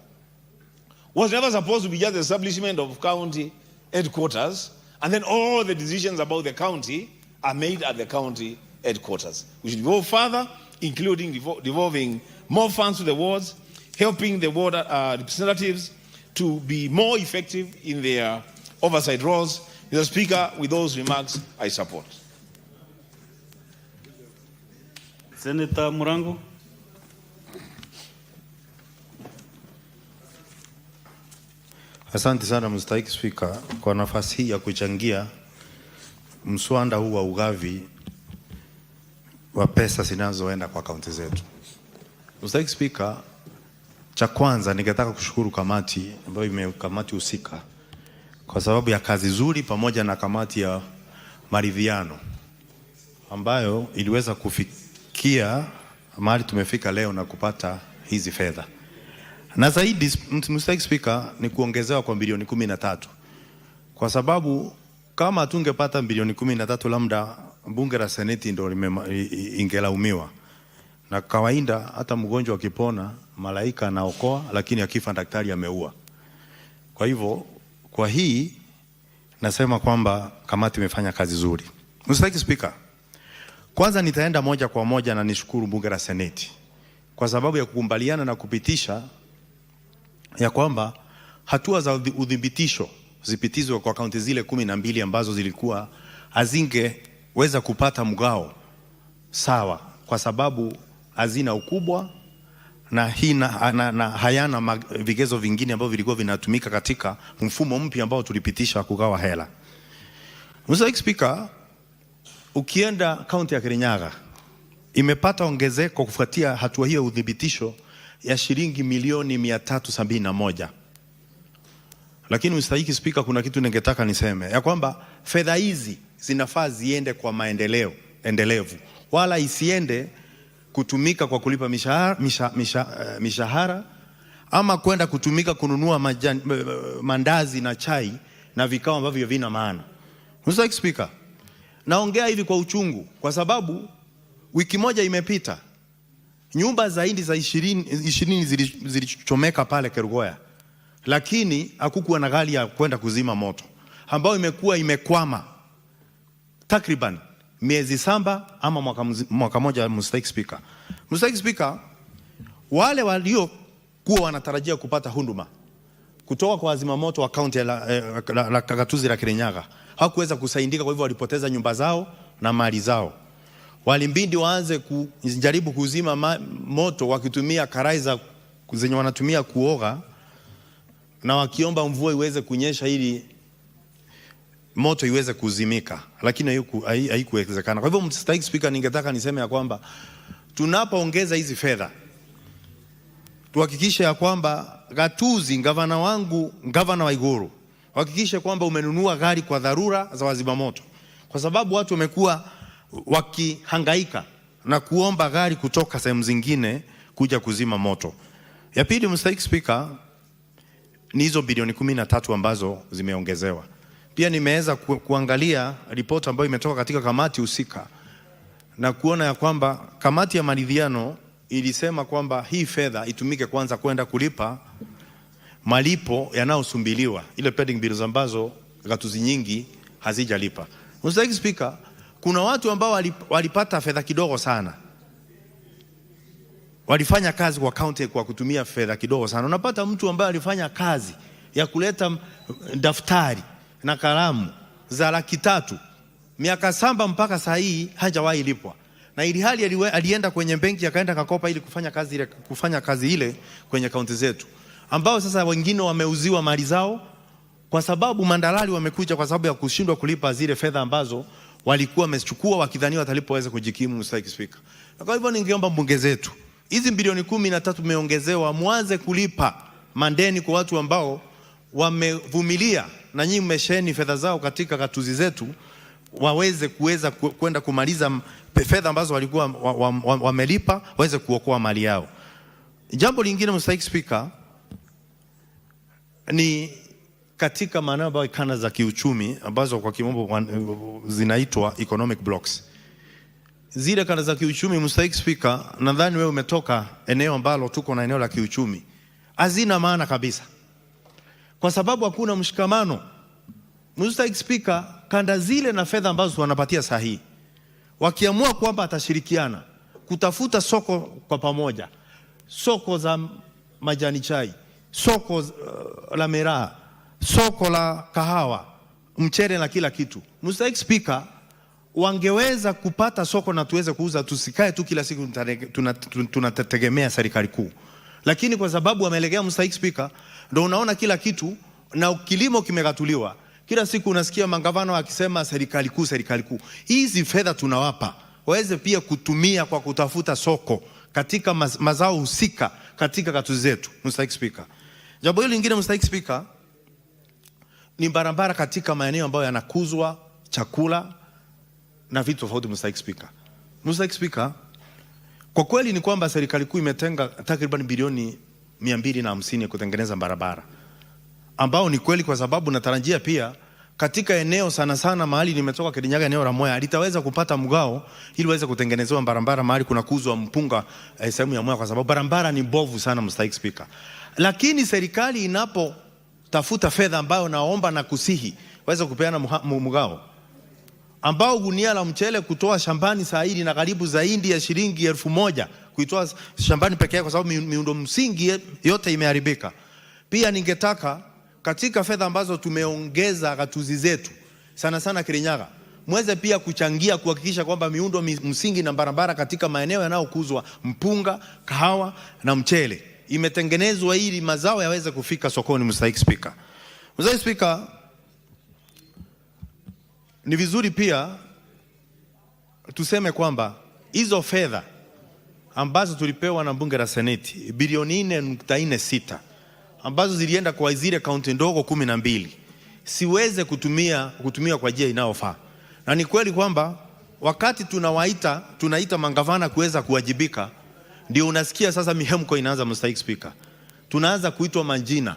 was never supposed to be just the establishment of county headquarters, and then all the decisions about the county are made at the county headquarters. We should go further, including devolving more funds to the wards, helping the ward representatives to be more effective in their oversight roles. Mr. Speaker, with those remarks, I support. Senator Murangu. Asante sana mstahiki Spika kwa nafasi hii ya kuchangia mswada huu wa ugavi. wa pesa zinazoenda kwa kaunti zetu. Mr. Speaker, cha kwanza ningetaka kushukuru kamati ambayo kamati husika kwa sababu ya kazi nzuri, pamoja na kamati ya maridhiano ambayo iliweza kufikia mahali tumefika leo na kupata hizi fedha. Na zaidi Mr. Speaker, ni kuongezewa kwa bilioni 13. Kwa sababu kama tungepata bilioni 13, labda bunge la seneti ndio ingelaumiwa. Na kawaida hata mgonjwa akipona malaika anaokoa, lakini akifa daktari ameua. Kwa hivyo kwa hii nasema kwamba kamati imefanya kazi nzuri. Mr. Speaker, kwanza nitaenda moja kwa moja na nishukuru bunge la seneti kwa sababu ya kukubaliana na kupitisha ya kwamba hatua za udhibitisho zipitizwe kwa kaunti zile 12 ambazo zilikuwa hazingeweza kupata mgao sawa kwa sababu hazina ukubwa na hayana vigezo vingine ambavyo vilikuwa vinatumika katika mfumo mpya ambao tulipitisha kugawa hela. Mr. Speaker, ukienda kaunti ya Kirinyaga imepata ongezeko kufuatia hatua hiyo udhibitisho ya shilingi milioni 371. Lakini Mr. Speaker, kuna kitu ningetaka niseme ya kwamba fedha hizi zinafaa ziende kwa maendeleo endelevu, wala isiende kutumika kwa kulipa mishahara ama kwenda kutumika kununua mandazi na chai na vikao ambavyo vina maana. Mr. Speaker, naongea hivi kwa uchungu kwa sababu wiki moja imepita nyumba zaidi za 20 zilichomeka pale Kerugoya, lakini hakukuwa na gari ya kwenda kuzima moto ambao imekwama takriban miezi 7 ama mwaka moja. Mr. Speaker, Mr. Speaker, wale walio kuwa wanatarajia kupata huduma kutoka kwa wazima moto wa kaunti la Gatuzi la Kirinyaga hawakuweza kusaidika, kwa hivyo walipoteza nyumba zao na mali zao. Walimbindi waanze kujaribu kuzima moto wakitumia karai za zenye wanatumia kuoga na wakiomba mvua iweze kunyesha ili moto iweze kuzimika, lakini haikuwezekana. Kwa hivyo Mr. Speaker, ningetaka niseme ya kwamba tunapoongeza hizi fedha tuhakikishe ya kwamba Gatuzi, gavana wangu, gavana wa Iguru, hakikishe kwamba umenunua gari kwa dharura za wazima moto, kwa sababu watu wamekuwa wakihangaika na kuomba gari kutoka sehemu zingine kuja kuzima moto. Ya pili Mr. Speaker, ni hizo bilioni 13 ambazo zimeongezewa. Pia nimeweza kuangalia ripoti ambayo imetoka katika kamati husika na kuona ya kwamba kamati ya maridhiano ilisema kwamba hii fedha itumike kwanza kwenda kulipa malipo yanayosumbiliwa, ile pending bills ambazo Gatuzi nyingi hazijalipa. Mr. Speaker, kuna watu ambao walipata fedha kidogo sana, walifanya kazi kwa county kwa kutumia fedha kidogo sana. Unapata mtu ambaye alifanya kazi ya kuleta daftari na kalamu za 300,000 miaka 7 mpaka saa hii hajawahi lipwa, na ili hali alienda kwenye benki akaenda kakopa ili kufanya kazi ile kwenye kaunti zetu, ambao sasa wengine wameuziwa mali zao kwa sababu mandalali wamekuja kwa sababu ya kushindwa kulipa zile fedha ambazo walikuwa wamechukua wakidhania watalipoweza kujikimu. Mr. Speaker, kwa hivyo ningeomba mbunge zetu hizi bilioni 13 meongezewa, muanze kulipa mandeni kwa watu ambao wamevumilia na nyinyi mmesheni fedha zao katika Gatuzi zetu, waweze kwenda kumaliza fedha ambazo walikuwa wamelipa, waweze kuokoa mali yao. Jambo lingine Mr. Speaker, ni katika maneno ya kanda za kiuchumi ambazo kwa kimombo zinaitwa economic blocks. Zile kanda za kiuchumi Mr. Speaker, nadhani wewe umetoka eneo ambalo tuko na eneo la kiuchumi, hazina maana kabisa kwa sababu hakuna mshikamano. Mr. Speaker, kanda zile na fedha ambazo wanapatia sahihi, wakiamua kwamba atashirikiana kutafuta soko kwa pamoja, soko za majani chai, soko la miraa, soko la kahawa, mchele na kila kitu, Mr. Speaker, wangeweza kupata soko na tuweze kuuza, tusikae tu kila siku tunategemea serikali kuu. Lakini kwa sababu wamelegea Mr. Speaker, ndio unaona kila kitu na kilimo kimegatuliwa. Kila siku unasikia magavana wakisema serikali kuu, serikali kuu. Hizi fedha tunawapa waweze pia kutumia kwa kutafuta soko katika mazao husika katika gatuzi zetu, Mstahiki Spika. Jambo hili lingine, Mstahiki Spika, ni barabara katika maeneo ambayo yanakuzwa chakula na vitu tofauti, Mstahiki Spika. Mstahiki Spika, kwa kweli ni kwamba serikali kuu imetenga takriban bilioni 250 kutengeneza barabara, ambao ni kweli, kwa sababu natarajia pia katika eneo sana sana mahali nimetoka Kirinyaga, eneo la Mwea, litaweza kupata mgao ili waweze kutengenezewa barabara mahali kuna kuzwa mpunga sehemu ya Mwea, kwa sababu barabara ni mbovu sana, Mstahiki Spika. Lakini serikali inapotafuta fedha, ambayo naomba na kusihi waweze kupeana mgao, ambao gunia la mchele kutoa shambani saa hii na karibu zaidi ya shilingi 1000 kuitoa shambani peke yake, kwa sababu miundo msingi yote imeharibika. Pia ningetaka katika fedha ambazo tumeongeza gatuzi zetu sana sana Kirinyaga, mweze pia kuchangia kuhakikisha kwamba miundo msingi na barabara katika maeneo yanayokuzwa mpunga, kahawa na mchele imetengenezwa ili mazao yaweze kufika sokoni, Mstahiki Spika. Mstahiki Spika, ni vizuri pia tuseme kwamba hizo fedha ambazo tulipewa na bunge la Seneti bilioni 4.46 ambazo zilienda kwa zile kaunti ndogo 12 siweze kutumia kwa njia inayofaa. Na ni kweli kwamba wakati tunaita mangavana kuweza kuwajibika, ndio unasikia sasa mihemko inaanza, Mstahiki Spika. Tunaanza kuitwa majina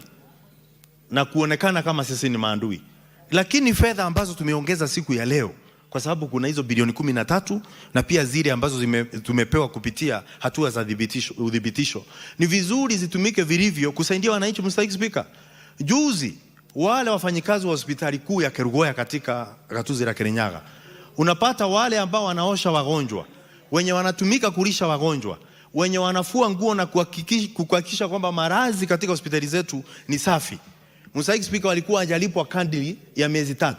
na kuonekana kama sisi ni maadui. Lakini fedha ambazo tumeongeza siku ya leo, kwa sababu kuna hizo bilioni 13 na pia zile ambazo tumepewa kupitia hatua za udhibitisho, ni vizuri zitumike vilivyo kusaidia wananchi, Mstahiki Spika. Juzi wale wafanyikazi wa hospitali kuu ya Kerugoya katika gatuzi la Kirinyaga, unapata wale ambao wanaosha wagonjwa, wenye wanatumika kulisha wagonjwa, wenye wanafua nguo na kuhakikisha kwamba marazi katika hospitali zetu ni safi, Mstahiki Spika, walikuwa hajalipwa kandili ya miezi 3.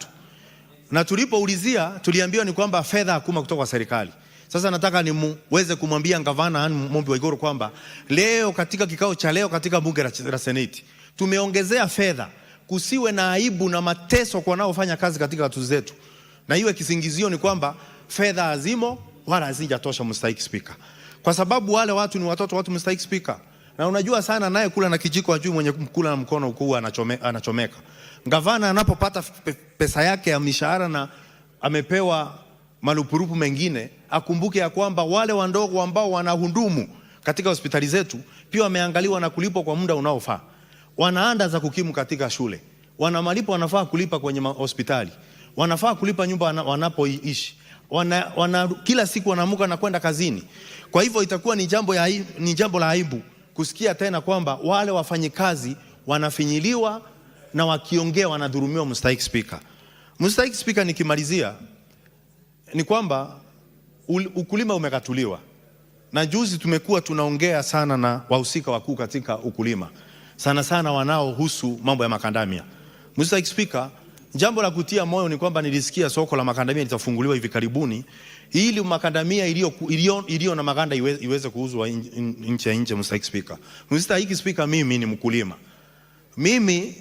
Na tulipoulizia tuliambiwa ni kwamba fedha hakuna kutoka kwa serikali. Sasa nataka niweze kumwambia Gavana Mombi Waiguru kwamba leo katika kikao cha leo katika bunge la Seneti tumeongezea fedha, kusiwe na aibu na mateso kwa wanaofanya kazi katika gatuzi zetu, na iwe kisingizio ni kwamba fedha hazimo wala hazijatosha, Mstahiki Spika, kwa sababu wale watu ni watu, Mstahiki Spika. Na unajua sana naye kula na kijiko ajui mwenye kula na mkono ukuu anachomeka. Gavana anapopata pesa yake ya mishahara na amepewa marupurupu mengine, akumbuke ya kwamba wale wandogo ambao wanahudumu katika hospitali zetu pia wameangaliwa na kulipwa kwa muda unaofaa. Wanaanda za kukimu katika shule, wana malipo wanafaa kulipa kwenye hospitali, wanafaa kulipa nyumba wanapoishi, kila siku wanaamuka na kwenda kazini. Kwa hivyo itakuwa ni jambo la aibu kusikia tena kwamba wale wafanyikazi wanafinyiliwa na wakiongea wanadhulumiwa, Mstahiki Spika. Mstahiki Spika, nikimalizia ni kwamba ukulima umekatuliwa, na juzi tumekuwa tunaongea sana na wahusika wakuu katika ukulima, sana sana wanaohusu mambo ya makandamia. Mstahiki Spika, jambo la kutia moyo ni kwamba nilisikia soko la makandamia litafunguliwa hivi karibuni ili makandamia iliyo na maganda iweze kuuzwa nje ya nje, Mstahiki Spika. Mstahiki Spika, mimi ni mkulima. Mimi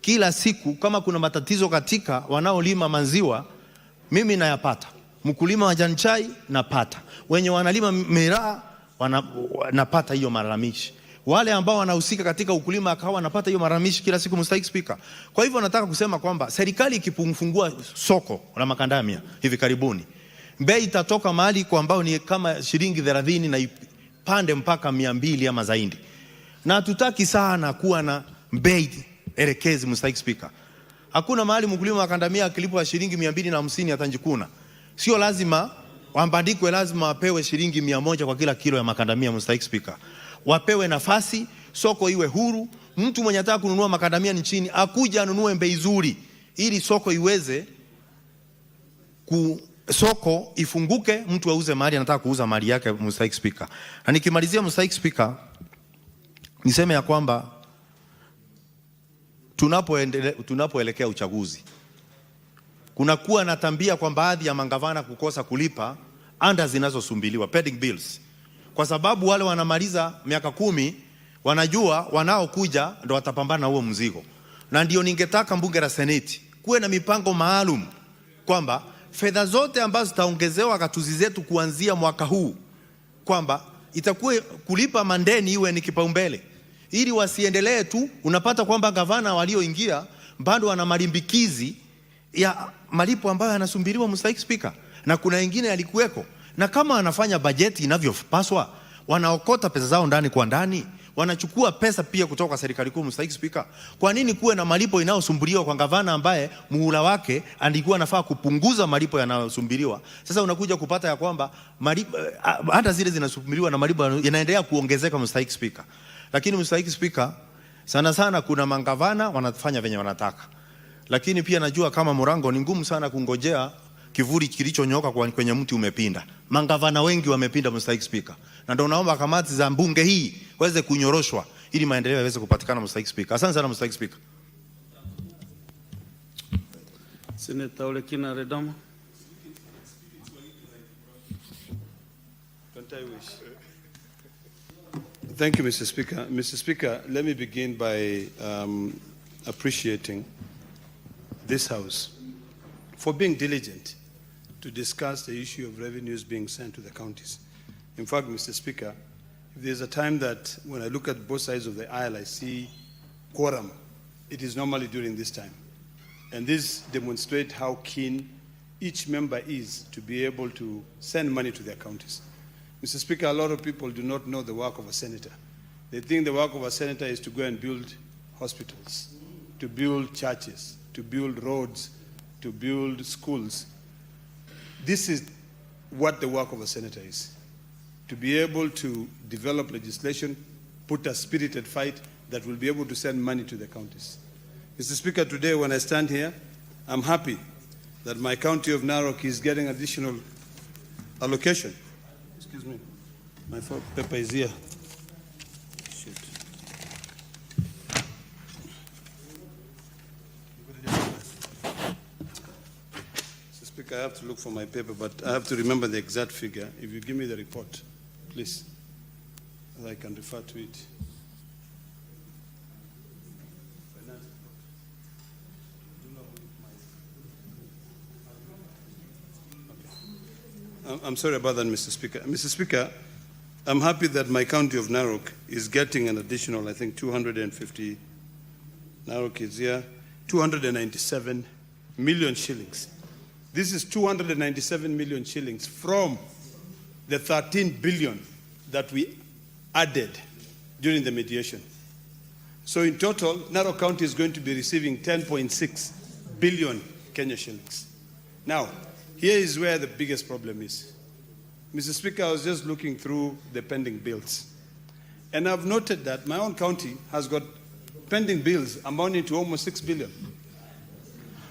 kila siku kama kuna matatizo katika wanaolima maziwa, mimi nayapata. Mkulima wa jani chai napata, wenye wanalima miraa napata hiyo malalamishi, wale ambao wanahusika katika ukulima akawa wanapata hiyo malalamishi kila siku, Mstahiki Spika. Kwa hivyo nataka kusema kwamba serikali ikifungua soko la makandamia hivi karibuni, bei itatoka mahali kwa ambao ni kama shilingi 30 na ipande mpaka 200 ama zaidi. Na hatutaki sana kuwa na bei elekezi, Mstahiki Spika. Hakuna mahali mkulima wa makandamia akilipwa shilingi 250 atanjikuna. Sio lazima wambandikwe, lazima wapewe shilingi 100 kwa kila kilo ya makandamia, Mstahiki Spika. Wapewe nafasi, soko iwe huru, mtu mwenye anataka kununua makandamia nchini akuja anunue bei nzuri ili soko iweze soko ifunguke, mtu auze mahali anataka kuuza mali yake, Mstahiki Spika. Na nikimalizia, Mstahiki Spika, niseme ya kwamba tunapoelekea uchaguzi kunakuwa na tambia kwa baadhi ya mangavana kukosa kulipa anda zinazosumbiliwa, pending bills, kwa sababu wale wanamaliza miaka 10 wanajua wanaokuja ndo watapambana na huo mzigo. Na ndio ningetaka bunge la Seneti kuwe na mipango maalum kwamba fedha zote ambazo zitaongezewa gatuzi zetu kuanzia mwaka huu, kwamba itakuwa kulipa mandeni iwe ni kipaumbele, ili wasiendelee tu. Unapata kwamba gavana walioingia bado wana malimbikizi ya malipo ambayo yanasumbiriwa, Mr. Speaker, na kuna wengine yalikuweko, na kama anafanya bajeti inavyopaswa, wanaokota pesa zao ndani kwa ndani, wanachukua pesa pia kutoka serikali kuu, Mr. Speaker. Kwa nini kuwe na malipo inayosumbuliwa kwa gavana ambaye muhula wake alikuwa anafaa kupunguza malipo yanayosumbuliwa? Sasa unakuja kupata ya kwamba malipo hata zile zinasumbuliwa na malipo yanaendelea kuongezeka, Mr. Speaker. Lakini Mr. Speaker, sana sana kuna mangavana wanafanya venye wanataka. Lakini pia najua kama Murango ni ngumu sana kungojea kivuli kilichonyoka kwenye mti umepinda. Mangavana wengi wamepinda, Mr. Speaker. Na ndio naomba kamati za bunge hii waweze kunyoroshwa ili maendeleo yaweze kupatikana, Mr. Speaker. Asante sana, Mr. Speaker. Senator Olekina Redama. Thank you, Mr. Speaker. Mr. Speaker, let me begin by appreciating this House for being diligent to discuss the issue of revenues being sent to the counties. In fact, Mr. Speaker, if there's a time that when I look at both sides of the aisle, I see quorum, it is normally during this time. And this demonstrates how keen each member is to be able to send money to their counties. Mr. Speaker, a lot of people do not know the work of a senator. They think the work of a senator is to go and build hospitals, to build churches, to build roads, to build schools. This is what the work of a senator is. To be able to develop legislation, put a spirited fight that will be able to send money to the counties. Mr. Speaker, today when I stand here, I'm happy that my county of Narok is getting additional allocation. Excuse me, my paper is here. Shit. Mr. Speaker, I have to look for my paper, but I have to remember the exact figure. If you give me the report, please, I can refer to it. I'm sorry about that, Mr. Speaker. Mr. Speaker, I'm happy that my county of Narok is getting an additional, I think, 250, Narok is here, 297 million shillings. This is 297 million shillings from the 13 billion that we added during the mediation. So in total, Narok County is going to be receiving 10.6 billion Kenya shillings. Now, here is where the biggest problem is. Mr. Speaker, I was just looking through the pending bills. And I've noted that my own county has got pending bills amounting to almost 6 billion.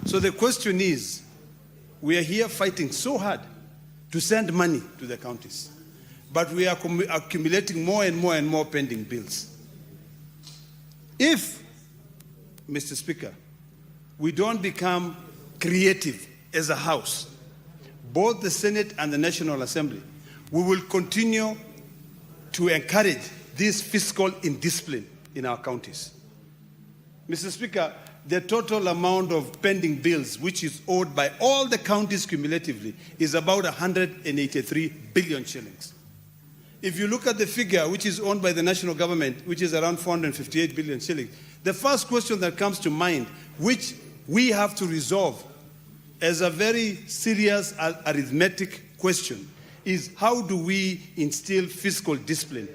So the question is, we are here fighting so hard to send money to the counties, but we are accumulating more and more and more pending bills. If, Mr. Speaker, we don't become creative as a House, both the Senate and the National Assembly, we will continue to encourage this fiscal indiscipline in our counties. Mr. Speaker, the total amount of pending bills which is owed by all the counties cumulatively is about 183 billion shillings. If you look at the figure which is owned by the national government, which is around 458 billion shillings, the first question that comes to mind, which we have to resolve as a very serious arithmetic question, is how do we instill fiscal discipline,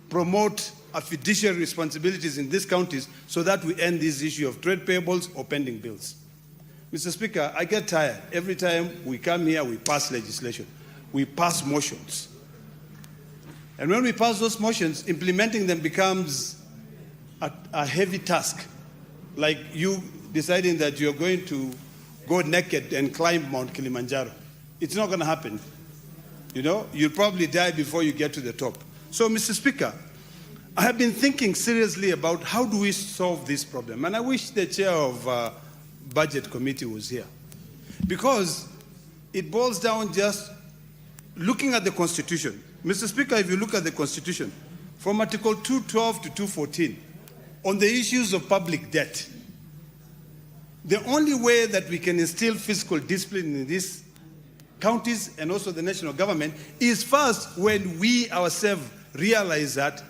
promote fiduciary responsibilities in these counties so that we end this issue of trade payables or pending bills. Mr. Speaker, I get tired. Every time we come here, we pass legislation. We pass motions. And when we pass those motions, implementing them becomes a heavy task, like you deciding that you're going to go naked and climb Mount Kilimanjaro. It's not going to happen. You know, you'll probably die before you get to the top. So, Mr. Speaker, I have been thinking seriously about how do we solve this problem. And I wish the chair of Budget Committee was here. Because it boils down just looking at the Constitution. Mr. Speaker, if you look at the Constitution, from Article 212 to 214, on the issues of public debt, The only way that we can instill fiscal discipline in these counties and also the national government is first when we ourselves realize that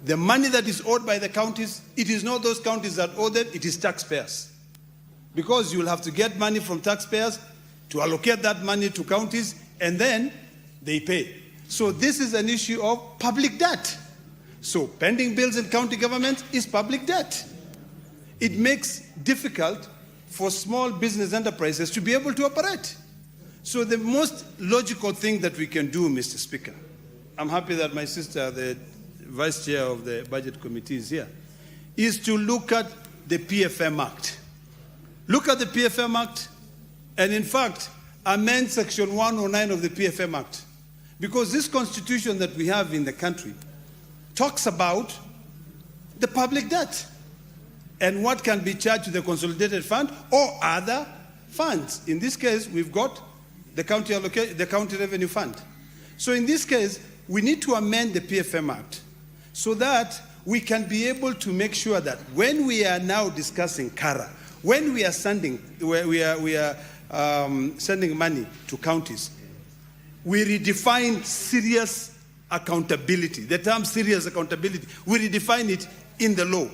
the money that is owed by the counties, it is not those counties that owe them, it is taxpayers. Because you will have to get money from taxpayers to allocate that money to counties, and then they pay. So this is an issue of public debt. So pending bills in county government is public debt. It makes difficult for small business enterprises to be able to operate. So the most logical thing that we can do, Mr. Speaker, I'm happy that my sister, the Vice Chair of the Budget Committee is here, is to look at the PFM Act. Look at the PFM Act and in fact amend Section 109 of the PFM Act. Because this constitution that we have in the country talks about the public debt and what can be charged to the consolidated fund or other funds. In this case, we've got the county revenue fund. So in this case, we need to amend the PFM Act so that we can be able to make sure that when we are now discussing CARA, when we are sending sending money to counties, we redefine serious accountability. The term serious accountability, we redefine it in the law,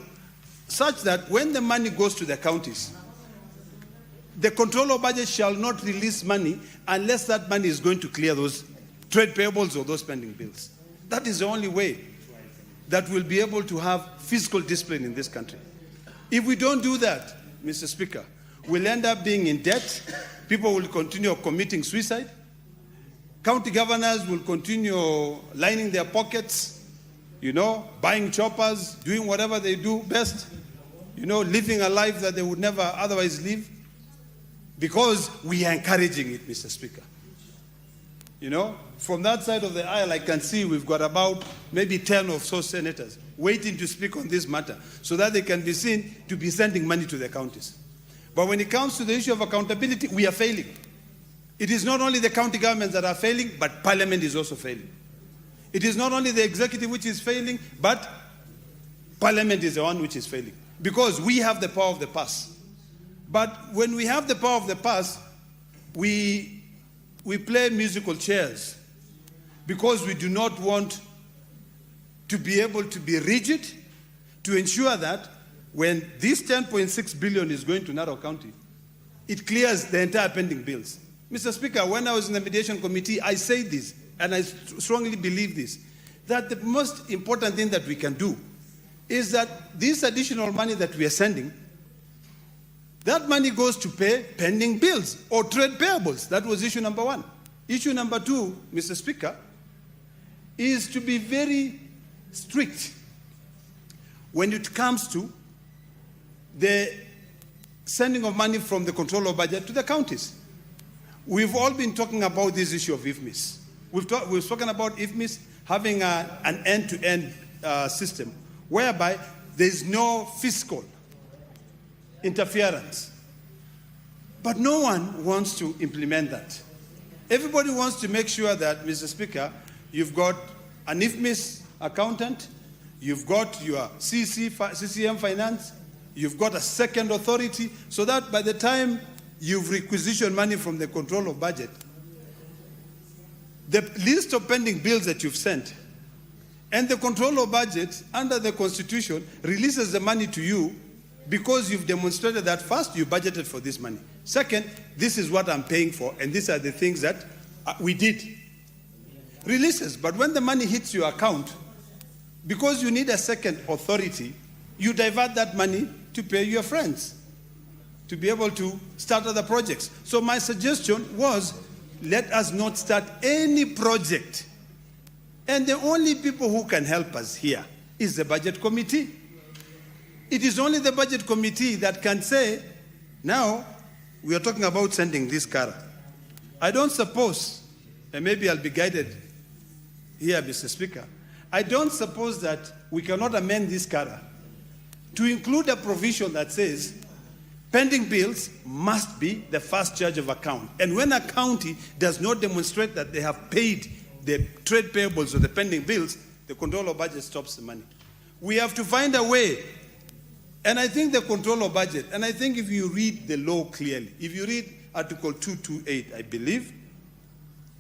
such that when the money goes to the counties, the controller of budget shall not release money unless that money is going to clear those trade payables or those pending bills. That is the only way that we'll be able to have fiscal discipline in this country. If we don't do that, Mr. Speaker, we'll end up being in debt, people will continue committing suicide, county governors will continue lining their pockets, buying choppers, doing whatever they do best, living a life that they would never otherwise live, because we are encouraging it, Mr. Speaker. From that side of the aisle, I can see we've got about maybe 10 or so senators waiting to speak on this matter so that they can be seen to be sending money to their counties. But when it comes to the issue of accountability, we are failing. It is not only the county governments that are failing, but Parliament is also failing. It is not only the executive which is failing, but Parliament is the one which is failing. Because we have the power of the purse. But when we have the power of the purse, we play musical chairs because we do not want to be able to be rigid to ensure that when this 10.6 billion is going to Narok County, it clears the entire pending bills. Mr. Speaker, when I was in the mediation committee, I said this, and I strongly believe this, that the most important thing that we can do is that this additional money that we are sending, that money goes to pay pending bills or trade payables. That was issue number one. Issue number two, Mr. Speaker, is to be very strict when it comes to the sending of money from the controller budget to the counties. We've all been talking about this issue of IFMIS. We've spoken about IFMIS having an end-to-end system whereby there's no fiscal interference. But no one wants to implement that. Everybody wants to make sure that, Mr. Speaker, you've got an IFMIS accountant, you've got your CCM finance, you've got a second authority, so that by the time you've requisitioned money from the control of budget, the list of pending bills that you've sent, and the control of budget under the Constitution releases the money to you because you've demonstrated that first, you budgeted for this money. Second, this is what I'm paying for, and these are the things that we did. Releases, but when the money hits your account, because you need a second authority, you divert that money to pay your friends, to be able to start other projects. So my suggestion was, let us not start any project. And the only people who can help us here is the budget committee. It is only the budget committee that can say, now we are talking about sending this CARA. I don't suppose, and maybe I'll be guided here, Mr. Speaker, I don't suppose that we cannot amend this CARA to include a provision that says pending bills must be the first charge of account. And when a county does not demonstrate that they have paid the trade payables or the pending bills, the controller budget stops the money. We have to find a way And I think the control of budget, and I think if you read the law clearly, if you read Article 228, I believe,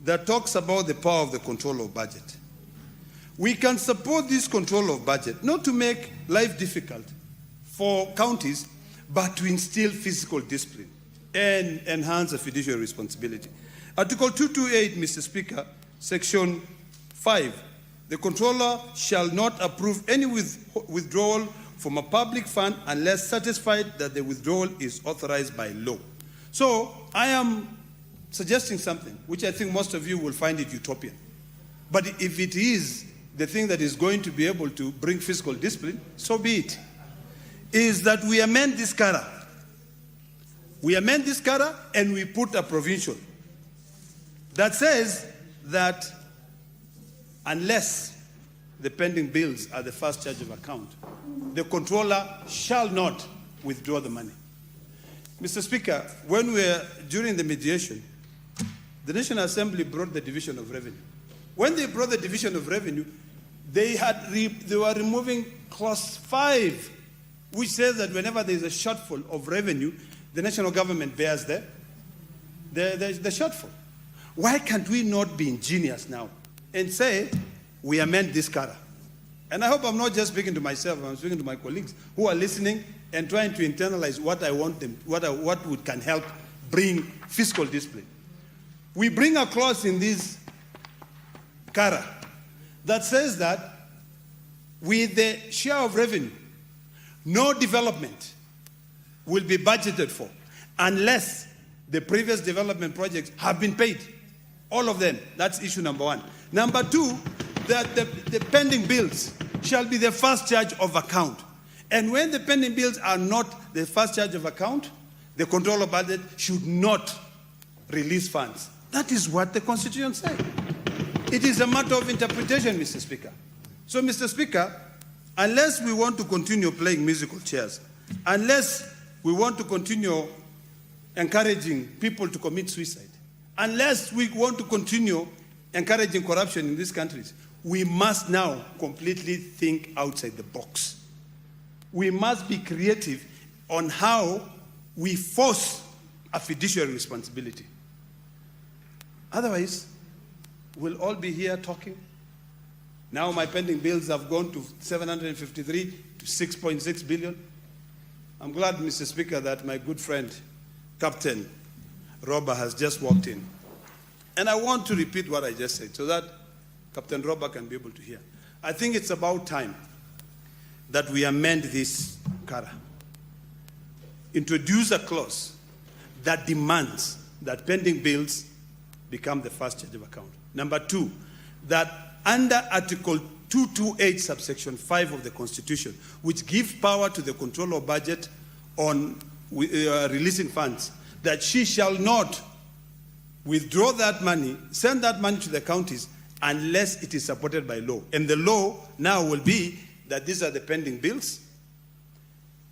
that talks about the power of the control of budget. We can support this control of budget, not to make life difficult for counties, but to instill fiscal discipline and enhance the fiduciary responsibility. Article 228, Mr. Speaker, Section 5, the controller shall not approve any withdrawal from a public fund unless satisfied that the withdrawal is authorized by law. So I am suggesting something which I think most of you will find it utopian. But if it is the thing that is going to be able to bring fiscal discipline, so be it, is that we amend this CARA. We amend this CARA and we put a provision that says that unless the pending bills are the first charge of account, the controller shall not withdraw the money. Mr. Speaker, during the mediation, the National Assembly brought the Division of Revenue. When they brought the Division of Revenue, they were removing clause 5, which says that whenever there is a shortfall of revenue, the national government bears the shortfall. Why can't we not be ingenious now and say we amend this CARA? And I hope I'm not just speaking to myself, I'm speaking to my colleagues who are listening and trying to internalize what I want them, what can help bring fiscal discipline. We bring a clause in this CARA that says that with the share of revenue, no development will be budgeted for unless the previous development projects have been paid. All of them. That's issue number 1. Number 2, that the pending bills shall be the first charge of account. And when the pending bills are not the first charge of account, the controller budget should not release funds. That is what the Constitution says. It is a matter of interpretation, Mr. Speaker. So, Mr. Speaker, unless we want to continue playing musical chairs, unless we want to continue encouraging people to commit suicide, unless we want to continue encouraging corruption in these countries, we must now completely think outside the box. We must be creative on how we force a fiduciary responsibility. Otherwise, we'll all be here talking. Now my pending bills have gone to 753 to 6.6 billion. I'm glad, Mr. Speaker, that my good friend, Captain Robert, has just walked in. And I want to repeat what I just said so that Captain Robert can be able to hear. I think it's about time that we amend this CARA. Introduce a clause that demands that pending bills become the first charge of account. Number 2, that under Article 228, subsection 5 of the Constitution, which gives power to the controller of budget on releasing funds, that she shall not withdraw that money, send that money to the counties unless it is supported by law. And the law now will be that these are the pending bills.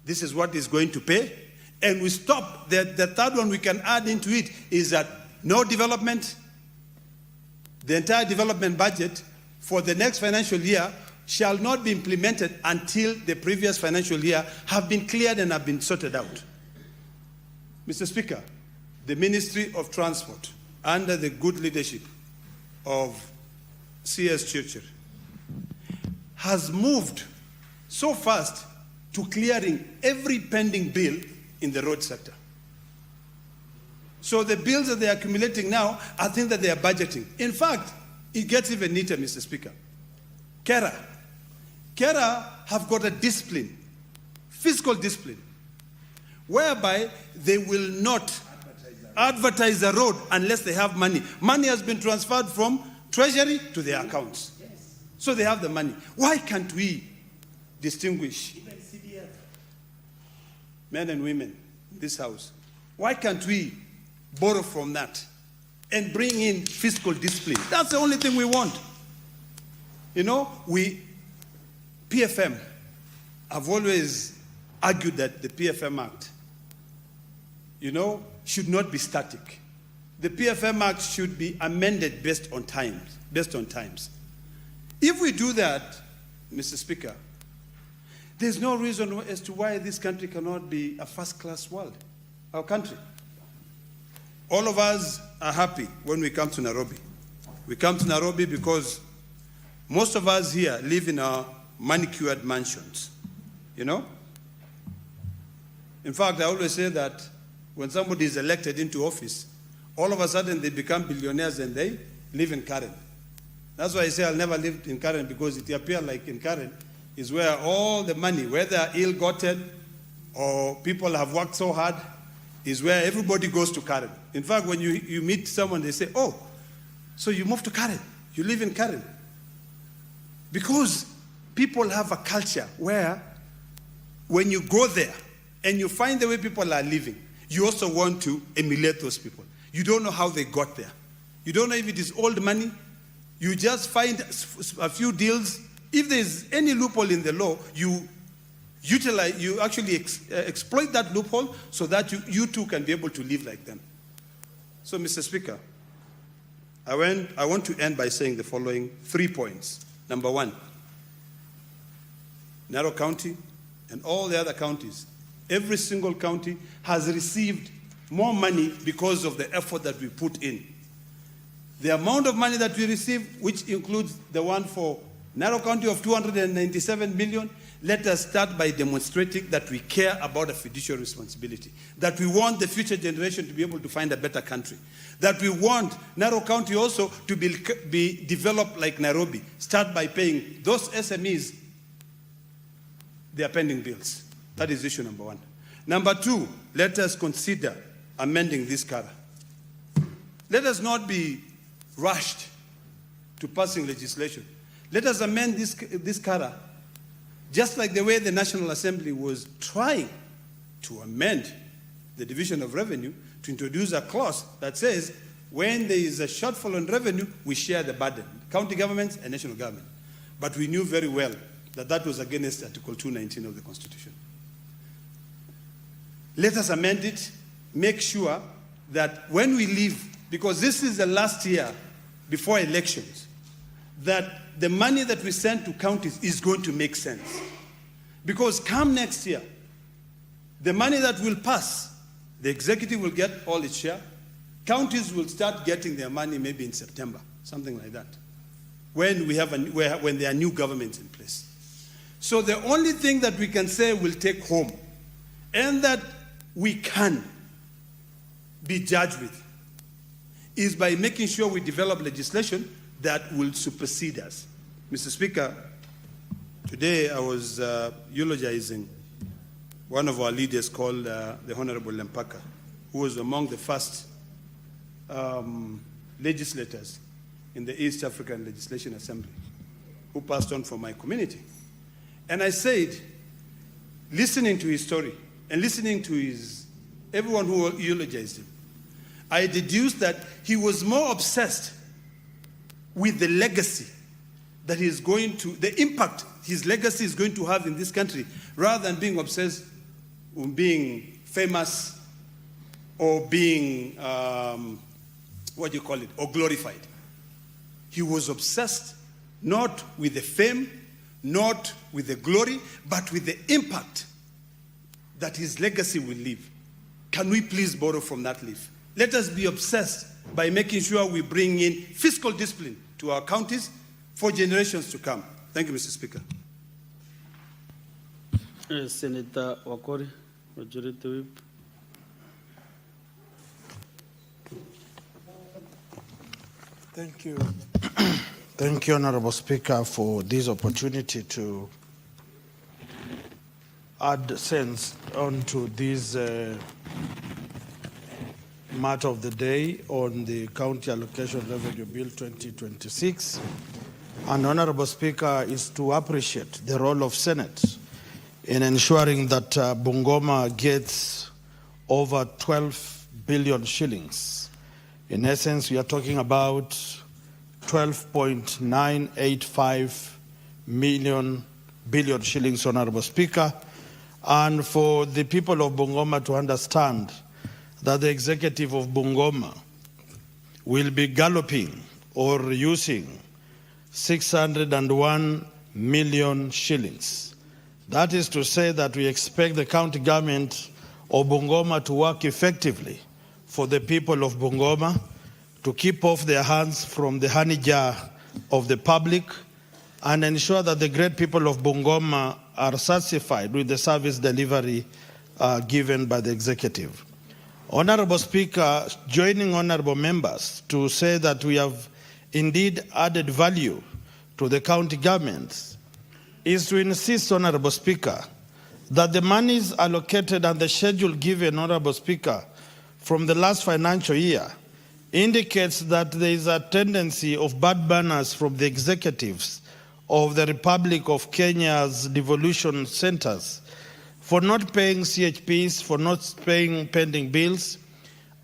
This is what is going to pay. And we stop. The third one we can add into it is that no development, the entire development budget for the next financial year shall not be implemented until the previous financial year have been cleared and have been sorted out. Mr. Speaker, the Ministry of Transport, under the good leadership of C.S. Churchill, has moved so fast to clearing every pending bill in the road sector. So the bills that they are accumulating now, I think that they are budgeting. In fact, it gets even neater, Mr. Speaker. KERA have got a discipline, fiscal discipline, whereby they will not advertise the road unless they have money. Money has been transferred from Treasury to their accounts. So they have the money. Why can't we distinguish men and women in this house? Why can't we borrow from that and bring in fiscal discipline? That's the only thing we want. You know, PFM, I've always argued that the PFM Act, should not be static. The PFM Act should be amended based on times. If we do that, Mr. Speaker, There's no reason as to why this country cannot be a first-class world, our country. All of us are happy when we come to Nairobi. We come to Nairobi because most of us here live in our manicured mansions, you know? In fact, I always say that when somebody is elected into office, all of a sudden they become billionaires and they live in Karen. That's why I say I'll never live in Karen, because it appears like in Karen is where all the money, whether ill-gotten or people have worked so hard, is where everybody goes to Karen. In fact, when you meet someone, they say, oh, so you moved to Karen, you live in Karen. Because people have a culture where when you go there and you find the way people are living, you also want to emulate those people. You don't know how they got there. You don't know if it is old money. You just find a few deals. If there's any loophole in the law, you actually exploit that loophole so that you too can be able to live like them. So, Mr. Speaker, I want to end by saying the following 3 points. Number one, Narok County and all the other counties, every single county has received more money because of the effort that we put in. The amount of money that we received, which includes the one for Narok County of 297 million, let us start by demonstrating that we care about a fiduciary responsibility, that we want the future generation to be able to find a better country, that we want Narok County also to be developed like Nairobi. Start by paying those SMEs their pending bills. That is issue number one. Number two, let us consider amending this CARA. Let us not be rushed to passing legislation. Let us amend this CARA just like the way the National Assembly was trying to amend the Division of Revenue to introduce a clause that says when there is a shortfall in revenue, we share the burden, county governments and national government. But we knew very well that that was against Article 219 of the Constitution. Let us amend it, make sure that when we leave, because this is the last year before elections, that the money that we send to counties is going to make sense. Because come next year, the money that will pass, the executive will get all its share. Counties will start getting their money maybe in September, something like that, when there are new governments in place. So the only thing that we can say we'll take home and that we can be judged with is by making sure we develop legislation that will supersede us. Mr. Speaker, today I was eulogizing one of our leaders called the Honorable Lempaka, who was among the first legislators in the East African Legislation Assembly, who passed on from my community. And I said, listening to his story and listening to everyone who eulogized him, I deduced that he was more obsessed with the legacy that he is going to, the impact his legacy is going to have in this country, rather than being obsessed with being famous or being, or glorified. He was obsessed not with the fame, not with the glory, but with the impact that his legacy will leave. Can we please borrow from that leaf? Let us be obsessed by making sure we bring in fiscal discipline to our counties for generations to come. Thank you, Mr. Speaker. Senator Wakori, Majority Whip. Thank you. Thank you, Honorable Speaker, for this opportunity to add sense onto this matter of the day on the County Allocation Revenue Bill 2026. And Honorable Speaker, is to appreciate the role of Senate in ensuring that Bungoma gets over 12 billion shillings. In essence, we are talking about 12.985 billion shillings, Honorable Speaker. And for the people of Bungoma to understand that the executive of Bungoma will be galloping or using 601 million shillings. That is to say that we expect the county government of Bungoma to work effectively for the people of Bungoma, to keep off their hands from the honey jar of the public, and ensure that the great people of Bungoma are satisfied with the service delivery given by the executive. Honorable Speaker, joining honorable members to say that we have indeed added value to the county governments is to insist, Honorable Speaker, that the monies allocated and the schedule given, Honorable Speaker, from the last financial year indicates that there is a tendency of bad manners from the executives of the Republic of Kenya's devolution centers for not paying CHPs, for not paying pending bills.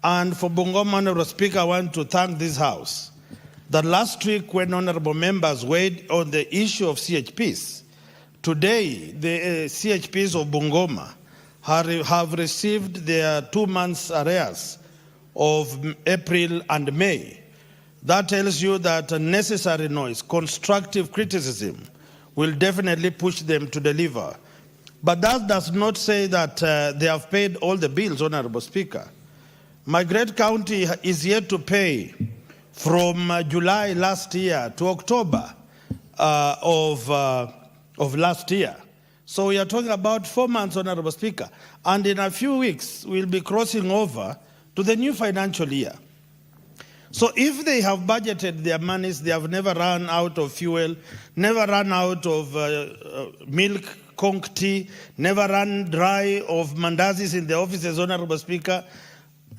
And for Bungoma, Honorable Speaker, I want to thank this House that last week when honorable members weighed on the issue of CHPs, today the CHPs of Bungoma have received their 2 months arrears of April and May. That tells you that a necessary noise, constructive criticism, will definitely push them to deliver. But that does not say that they have paid all the bills, Honorable Speaker. My great county is yet to pay from July last year to October of last year. So we are talking about 4 months, Honorable Speaker. And in a few weeks, we'll be crossing over to the new financial year. So if they have budgeted their monies, they have never run out of fuel, never run out of milk, conch tea, never run dry of mandazis in the offices, Honorable Speaker,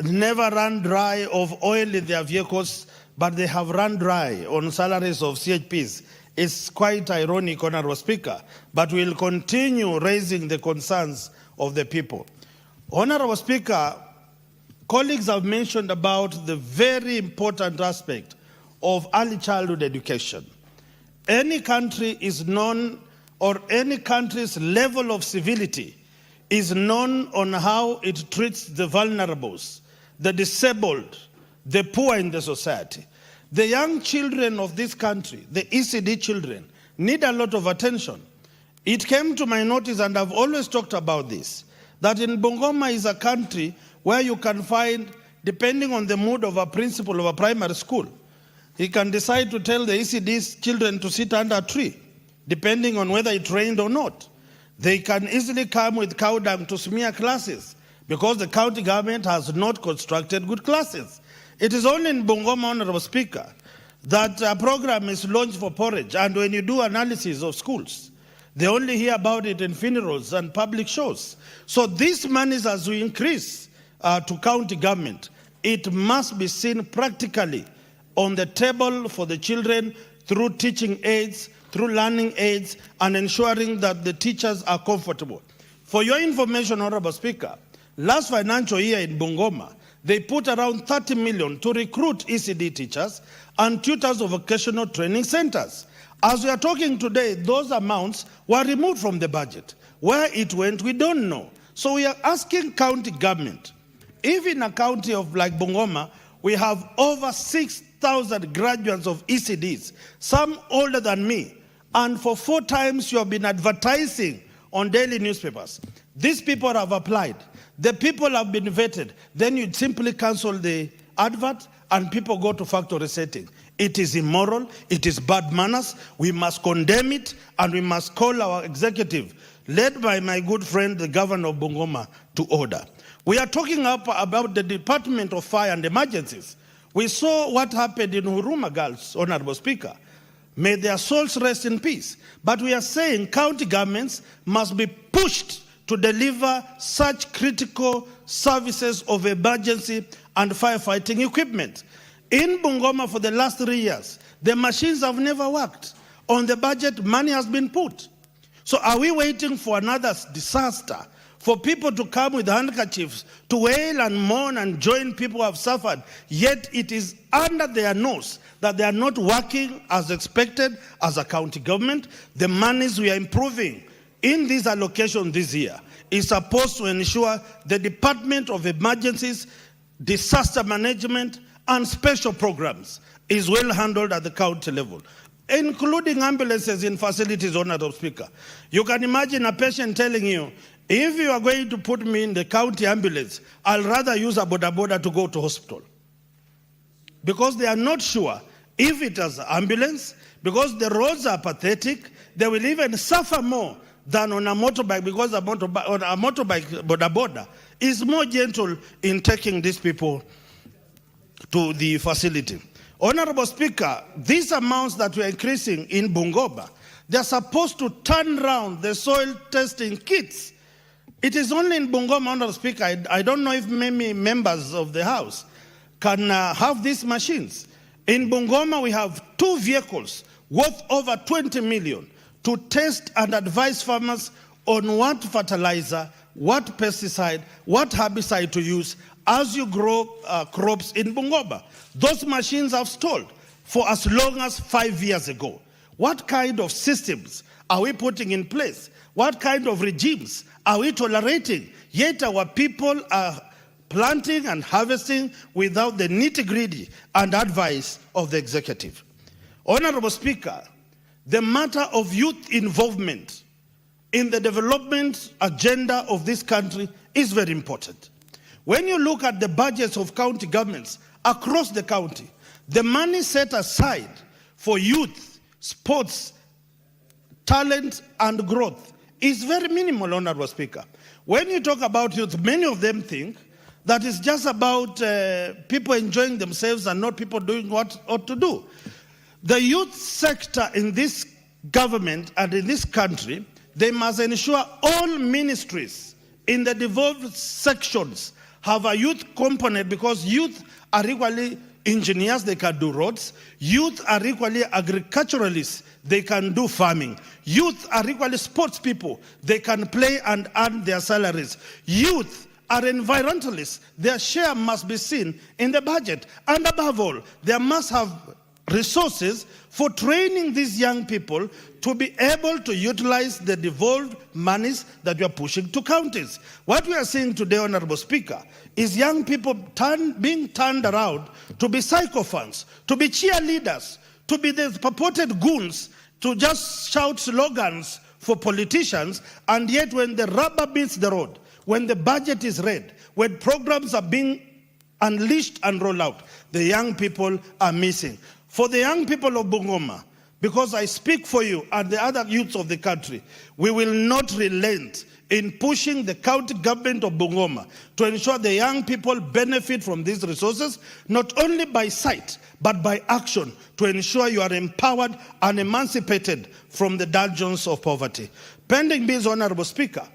never run dry of oil in their vehicles, but they have run dry on salaries of CHPs. It's quite ironic, Honorable Speaker, but we'll continue raising the concerns of the people. Honorable Speaker, colleagues have mentioned about the very important aspect of early childhood education. Any country is known, or any country's level of civility is known on how it treats the vulnerables, the disabled, the poor in the society. The young children of this country, the ECD children, need a lot of attention. It came to my notice, and I've always talked about this, that in Bungoma is a country where you can find, depending on the mood of a principal of a primary school, he can decide to tell the ECD children to sit under a tree, depending on whether it rained or not. They can easily come with cow dung to smear classes because the county government has not constructed good classes. It is only in Bungoma, Honorable Speaker, that a program is launched for porridge, and when you do analysis of schools, they only hear about it in funerals and public shows. So these monies, as we increase to county government, it must be seen practically on the table for the children through teaching aids, through learning aids, and ensuring that the teachers are comfortable. For your information, Honorable Speaker, last financial year in Bungoma, they put around 30 million to recruit ECD teachers and tutors of vocational training centers. As we are talking today, those amounts were removed from the budget. Where it went, we don't know. So we are asking county government, if in a county of like Bungoma, we have over 6,000 graduates of ECDs, some older than me, and for 4 times you have been advertising on daily newspapers. These people have applied. The people have been vetted. Then you simply cancel the advert and people go to factory setting. It is immoral. It is bad manners. We must condemn it, and we must call our executive, led by my good friend, the governor of Bungoma, to order. We are talking about the Department of Fire and Emergencies. We saw what happened in Huruma Girls, Honorable Speaker. May their souls rest in peace. But we are saying county governments must be pushed to deliver such critical services of emergency and firefighting equipment. In Bungoma for the last 3 years, the machines have never worked. On the budget, money has been put. So are we waiting for another disaster for people to come with handkerchiefs to wail and mourn and join people who have suffered, yet it is under their nose that they are not working as expected as a county government? The monies we are improving in this allocation this year is supposed to ensure the Department of Emergencies, Disaster Management, and Special Programs is well handled at the county level. including ambulances in facilities, Honorable Speaker. You can imagine a patient telling you, if you are going to put me in the county ambulance, I'll rather use a boda boda to go to hospital. Because they are not sure if it is ambulance, because the roads are pathetic, they will even suffer more than on a motorbike, because on a motorbike boda boda is more gentle in taking these people to the facility. Honorable Speaker, these amounts that we are increasing in Bungoma, they are supposed to turn around the soil testing kits. It is only in Bungoma, Honorable Speaker. I don't know if many members of the House can have these machines. In Bungoma, we have 2 vehicles worth over 20 million to test and advise farmers on what fertilizer, what pesticide, what herbicide to use as you grow crops in Bungoma. Those machines have stalled for as long as 5 years ago. What kind of systems are we putting in place? What kind of regimes are we tolerating? Yet our people are planting and harvesting without the nitty-gritty and advice of the executive. Honorable Speaker, the matter of youth involvement in the development agenda of this country is very important. When you look at the budgets of county governments across the county, the money set aside for youth, sports, talent, and growth is very minimal, Honorable Speaker. When you talk about youth, many of them think that it's just about people enjoying themselves and not people doing what ought to do. The youth sector in this government and in this country, they must ensure all ministries in the devolved sections have a youth component, because youth are equally engineers, they can do roads. Youth are equally agriculturalists, they can do farming. Youth are equally sports people, they can play and earn their salaries. Youth are environmentalists, their share must be seen in the budget. And above all, they must have resources for training these young people to be able to utilize the devolved monies that we are pushing to counties. What we are seeing today, Honorable Speaker, is young people being turned around to be sycophants, to be cheerleaders, to be the purported goons, to just shout slogans for politicians, and yet when the rubber meets the road, when the budget is read, when programs are being unleashed and rolled out, the young people are missing. For the young people of Bungoma, because I speak for you and the other youths of the country, we will not relent in pushing the county government of Bungoma to ensure the young people benefit from these resources, not only by sight, but by action, to ensure you are empowered and emancipated from the dungeons of poverty. Pending bills, Honorable Speaker,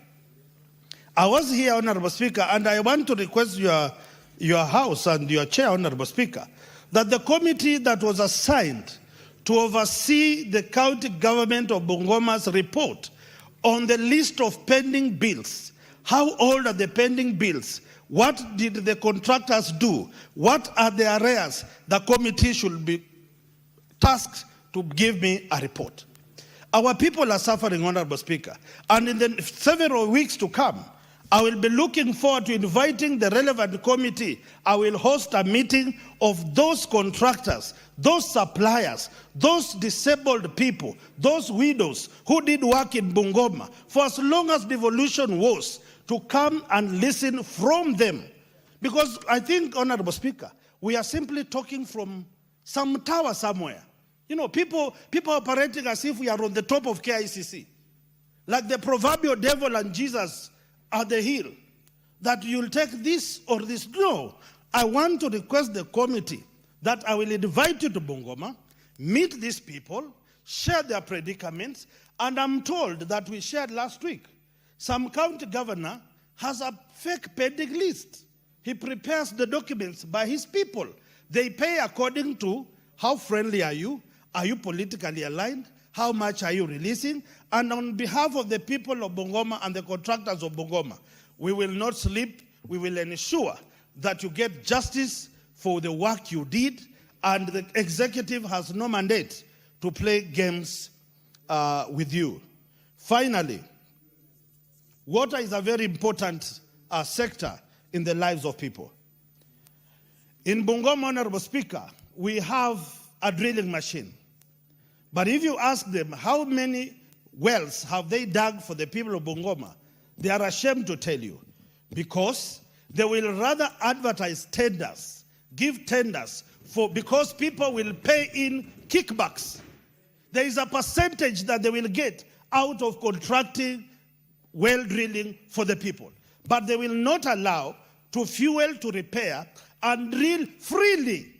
I was here, Honorable Speaker, and I want to request your House and your chair, Honorable Speaker, that the committee that was assigned to oversee the county government of Bungoma's report on the list of pending bills. How old are the pending bills? What did the contractors do? What are the arrears? The committee should be tasked to give me a report. Our people are suffering, Honorable Speaker, and in the several weeks to come, I will be looking forward to inviting the relevant committee. I will host a meeting of those contractors, those suppliers, those disabled people, those widows who did work in Bungoma for as long as devolution was, to come and listen from them. Because I think, Honorable Speaker, we are simply talking from some tower somewhere. You know, people operating as if we are on the top of KICC. Like the proverbial devil and Jesus at the hill, that you'll take this or this. No, I want to request the committee that I will invite you to Bungoma, meet these people, share their predicaments, and I'm told that we shared last week, some county governor has a fake pending list. He prepares the documents by his people. They pay according to how friendly are you politically aligned, how much are you releasing? And on behalf of the people of Bungoma and the contractors of Bungoma, we will not sleep. We will ensure that you get justice for the work you did, and the executive has no mandate to play games with you. Finally, water is a very important sector in the lives of people. In Bungoma, Honorable Speaker, we have a drilling machine. But if you ask them how many wells have they dug for the people of Bungoma, they are ashamed to tell you, because they will rather advertise tenders, give tenders because people will pay in kickbacks. There is a percentage that they will get out of contracting well drilling for the people. But they will not allow to fuel, to repair, and drill freely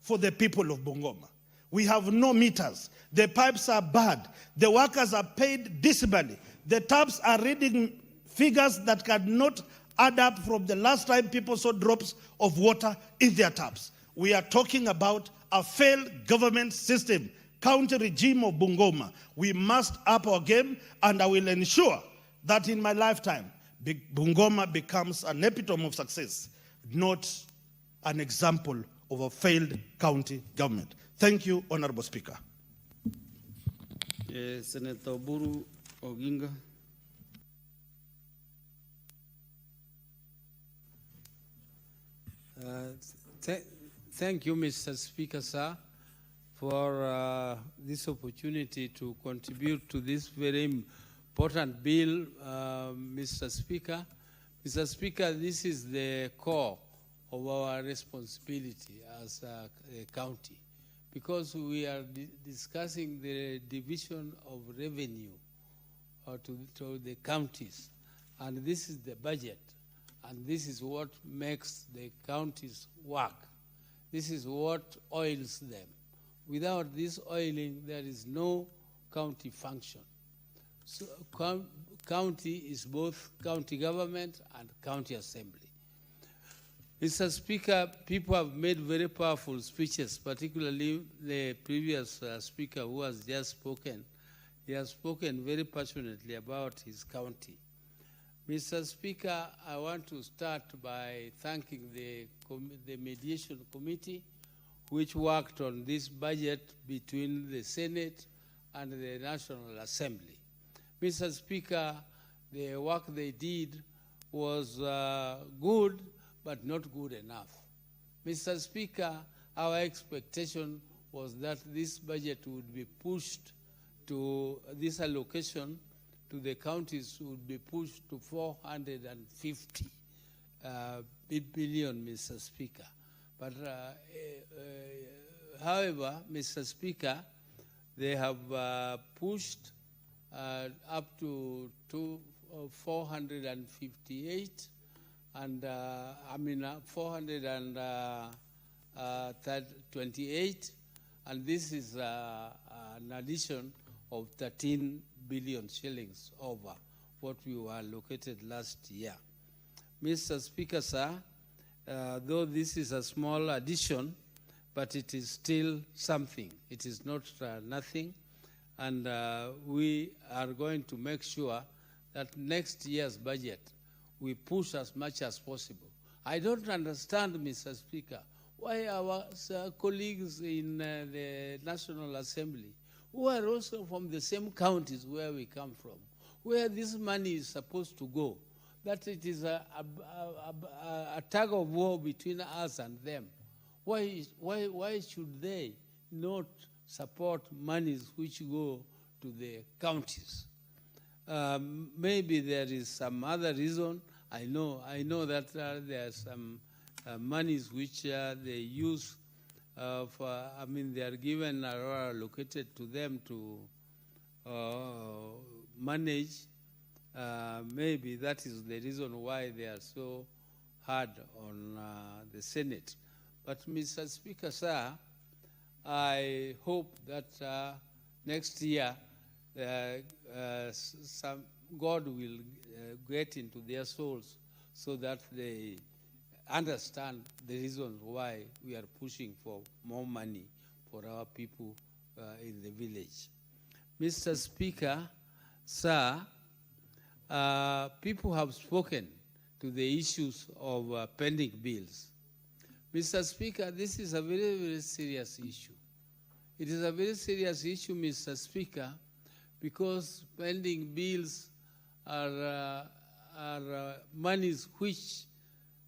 for the people of Bungoma. We have no meters. The pipes are bad. The workers are paid decimally. The taps are reading figures that cannot add up from the last time people saw drops of water in their taps. We are talking about a failed government system, county regime of Bungoma. We must up our game, and I will ensure that in my lifetime, Bungoma becomes an epitome of success, not an example of a failed county government. Thank you, Honorable Speaker. Senator Buru Oginga. Thank you, Mr. Speaker, sir, for this opportunity to contribute to this very important bill, Mr. Speaker. Mr. Speaker, this is the core of our responsibility as a county, because we are discussing the division of revenue to the counties, and this is the budget, and this is what makes the counties work. This is what oils them. Without this oiling, there is no county function. So county is both county government and county assembly. Mr. Speaker, people have made very powerful speeches, particularly the previous speaker who has just spoken. He has spoken very passionately about his county. Mr. Speaker, I want to start by thanking the mediation committee, which worked on this budget between the Senate and the National Assembly. Mr. Speaker, the work they did was good, but not good enough. Mr. Speaker, our expectation was that this budget would be pushed to, this allocation to the counties would be pushed to 450 billion, Mr. Speaker. But however, Mr. Speaker, they have pushed up to 458 and 428, and this is an addition of 13 billion shillings over what we were allocated last year. Mr. Speaker, sir, though this is a small addition, but it is still something. It is not nothing, and we are going to make sure that next year's budget we push as much as possible. I don't understand, Mr. Speaker, why our colleagues in the National Assembly, who are also from the same counties where we come from, where this money is supposed to go, that it is a tug of war between us and them. Why should they not support monies which go to the counties? Maybe there is some other reason. I know that there are some monies which they use for, they are given or allocated to them to manage. Maybe that is the reason why they are so hard on the Senate. But Mr. Speaker, sir, I hope that next year God will get into their souls so that they understand the reasons why we are pushing for more money for our people in the village. Mr. Speaker, sir, people have spoken to the issues of pending bills. Mr. Speaker, this is a very, very serious issue. It is a very serious issue, Mr. Speaker, because pending bills are monies which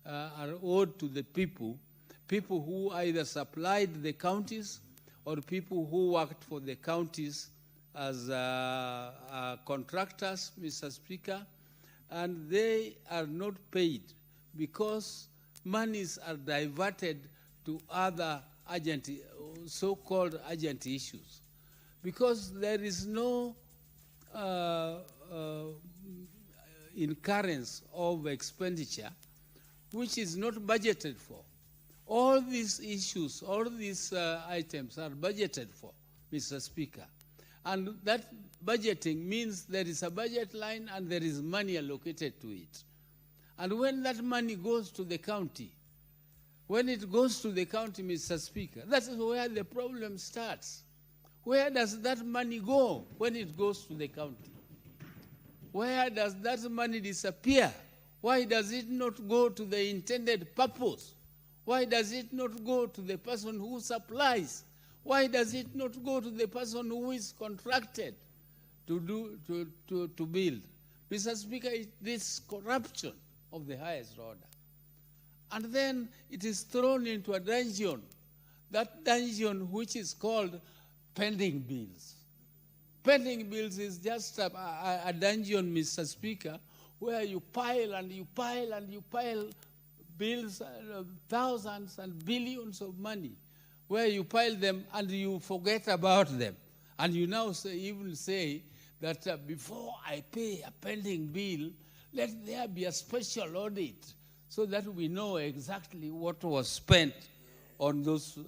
are owed to the people who either supplied the counties or people who worked for the counties as contractors, Mr. Speaker, and they are not paid because monies are diverted to other urgent, so-called urgent issues. Because there is no incurrence of expenditure which is not budgeted for. All these issues, all these items are budgeted for, Mr. Speaker. And that budgeting means there is a budget line and there is money allocated to it. And when that money goes to the county, when it goes to the county, Mr. Speaker, that is where the problem starts. Where does that money go when it goes to the county? Where does that money disappear? Why does it not go to the intended purpose? Why does it not go to the person who supplies? Why does it not go to the person who is contracted to build? Mr. Speaker, it is corruption of the highest order. And then it is thrown into a dungeon, that dungeon which is called pending bills. Pending bills is just a dungeon, Mr. Speaker, where you pile and you pile and you pile bills, thousands and billions of money, where you pile them and you forget about them. And you now even say that before I pay a pending bill, let there be a special audit so that we know exactly what was spent on those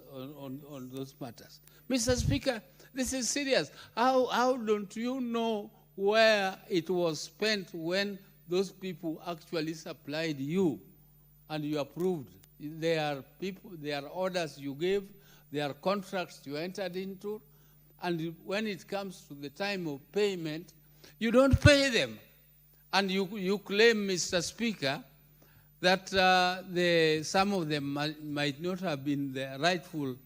matters. Mr. Speaker, this is serious. How don't you know where it was spent when those people actually supplied you and you approved? There are people, there are orders you gave, there are contracts you entered into, and when it comes to the time of payment, you don't pay them. And you claim, Mr. Speaker, that some of them might not have been the rightfully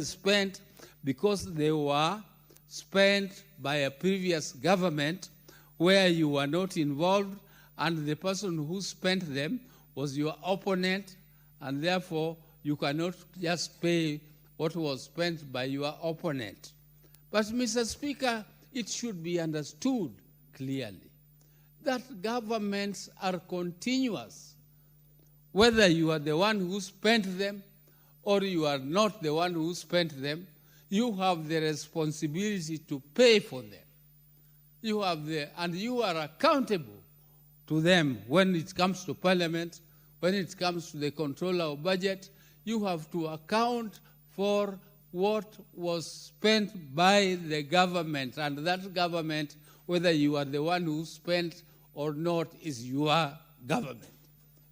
spent because they were spent by a previous government where you were not involved, and the person who spent them was your opponent, and therefore you cannot just pay what was spent by your opponent. But, Mr. Speaker, it should be understood clearly that governments are continuous. Whether you are the one who spent them or you are not the one who spent them, you have the responsibility to pay for them. And you are accountable to them when it comes to Parliament, when it comes to the controller of budget. You have to account for what was spent by the government, and that government, whether you are the one who spent or not, is your government.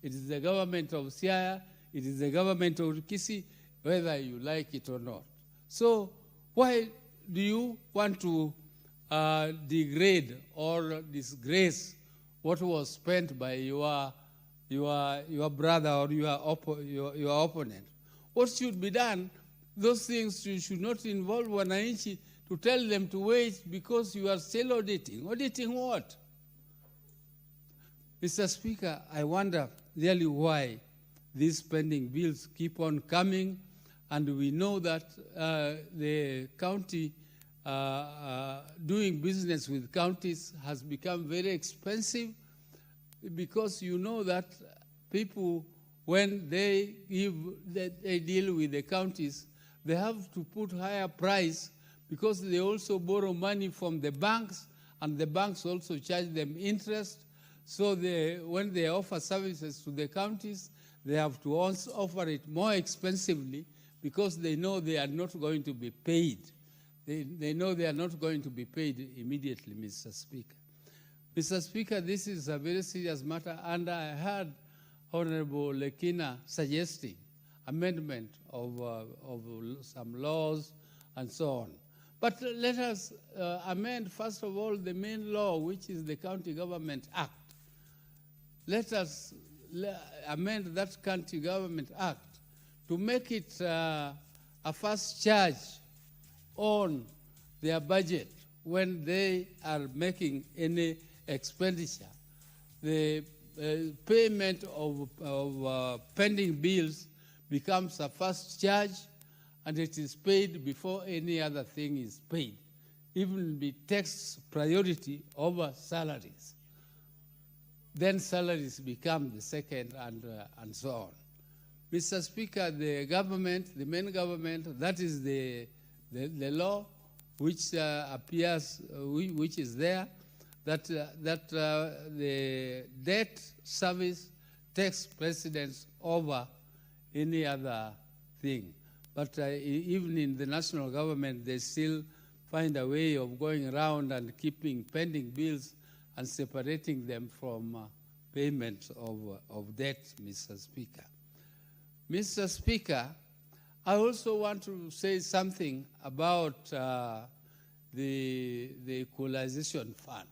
It is the government of Siaya, it is the government of Kisi, whether you like it or not. So why do you want to degrade or disgrace what was spent by your brother or your opponent? What should be done? Those things you should not involve wananchi to tell them to wait because you are still auditing. Auditing what? Mr. Speaker, I wonder really why these pending bills keep on coming, and we know that the county, doing business with counties has become very expensive, because you know that people, when they deal with the counties, they have to put higher price because they also borrow money from the banks, and the banks also charge them interest. So when they offer services to the counties, they have to also offer it more expensively because they know they are not going to be paid. They know they are not going to be paid immediately, Mr. Speaker. Mr. Speaker, this is a very serious matter, and I heard Honorable Lekina suggesting amendment of some laws and so on. But let us amend, first of all, the main law, which is the County Government Act. Let us amend that County Government Act to make it a first charge on their budget when they are making any expenditure. The payment of pending bills becomes a first charge, and it is paid before any other thing is paid, even be tax priority over salaries. Then salaries become the second, and so on. Mr. Speaker, the government, the main government, that is the law which appears, which is there, that the debt service takes precedence over any other thing. But even in the national government, they still find a way of going around and keeping pending bills and separating them from payment of debt, Mr. Speaker. Mr. Speaker, I also want to say something about the equalization fund.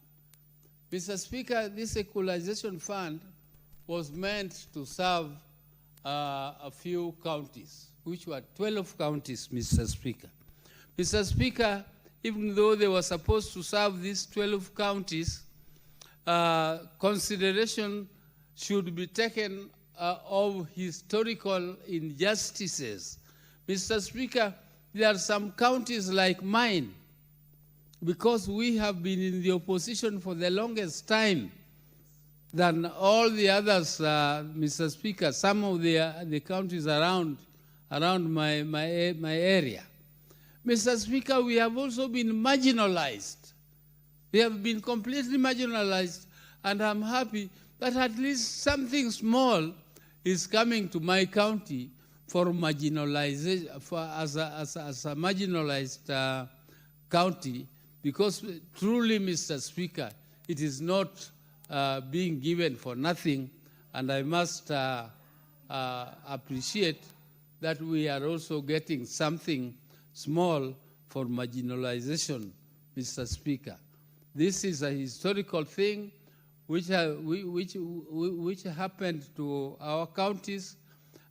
Mr. Speaker, this equalization fund was meant to serve a few counties, which were 12 counties, Mr. Speaker. Mr. Speaker, even though they were supposed to serve these 12 counties, consideration should be taken of historical injustices. Mr. Speaker, there are some counties like mine, because we have been in the opposition for the longest time than all the others, Mr. Speaker, some of the counties around my area. Mr. Speaker, we have also been marginalized. We have been completely marginalized, and I'm happy that at least something small is coming to my county for marginalization, as a marginalized county, because truly, Mr. Speaker, it is not being given for nothing, and I must appreciate that we are also getting something small for marginalization, Mr. Speaker. This is a historical thing which happened to our counties,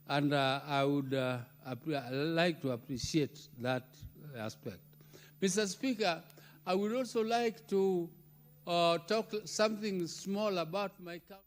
and I would like to appreciate that aspect. Mr. Speaker, I would also like to talk something small about my county.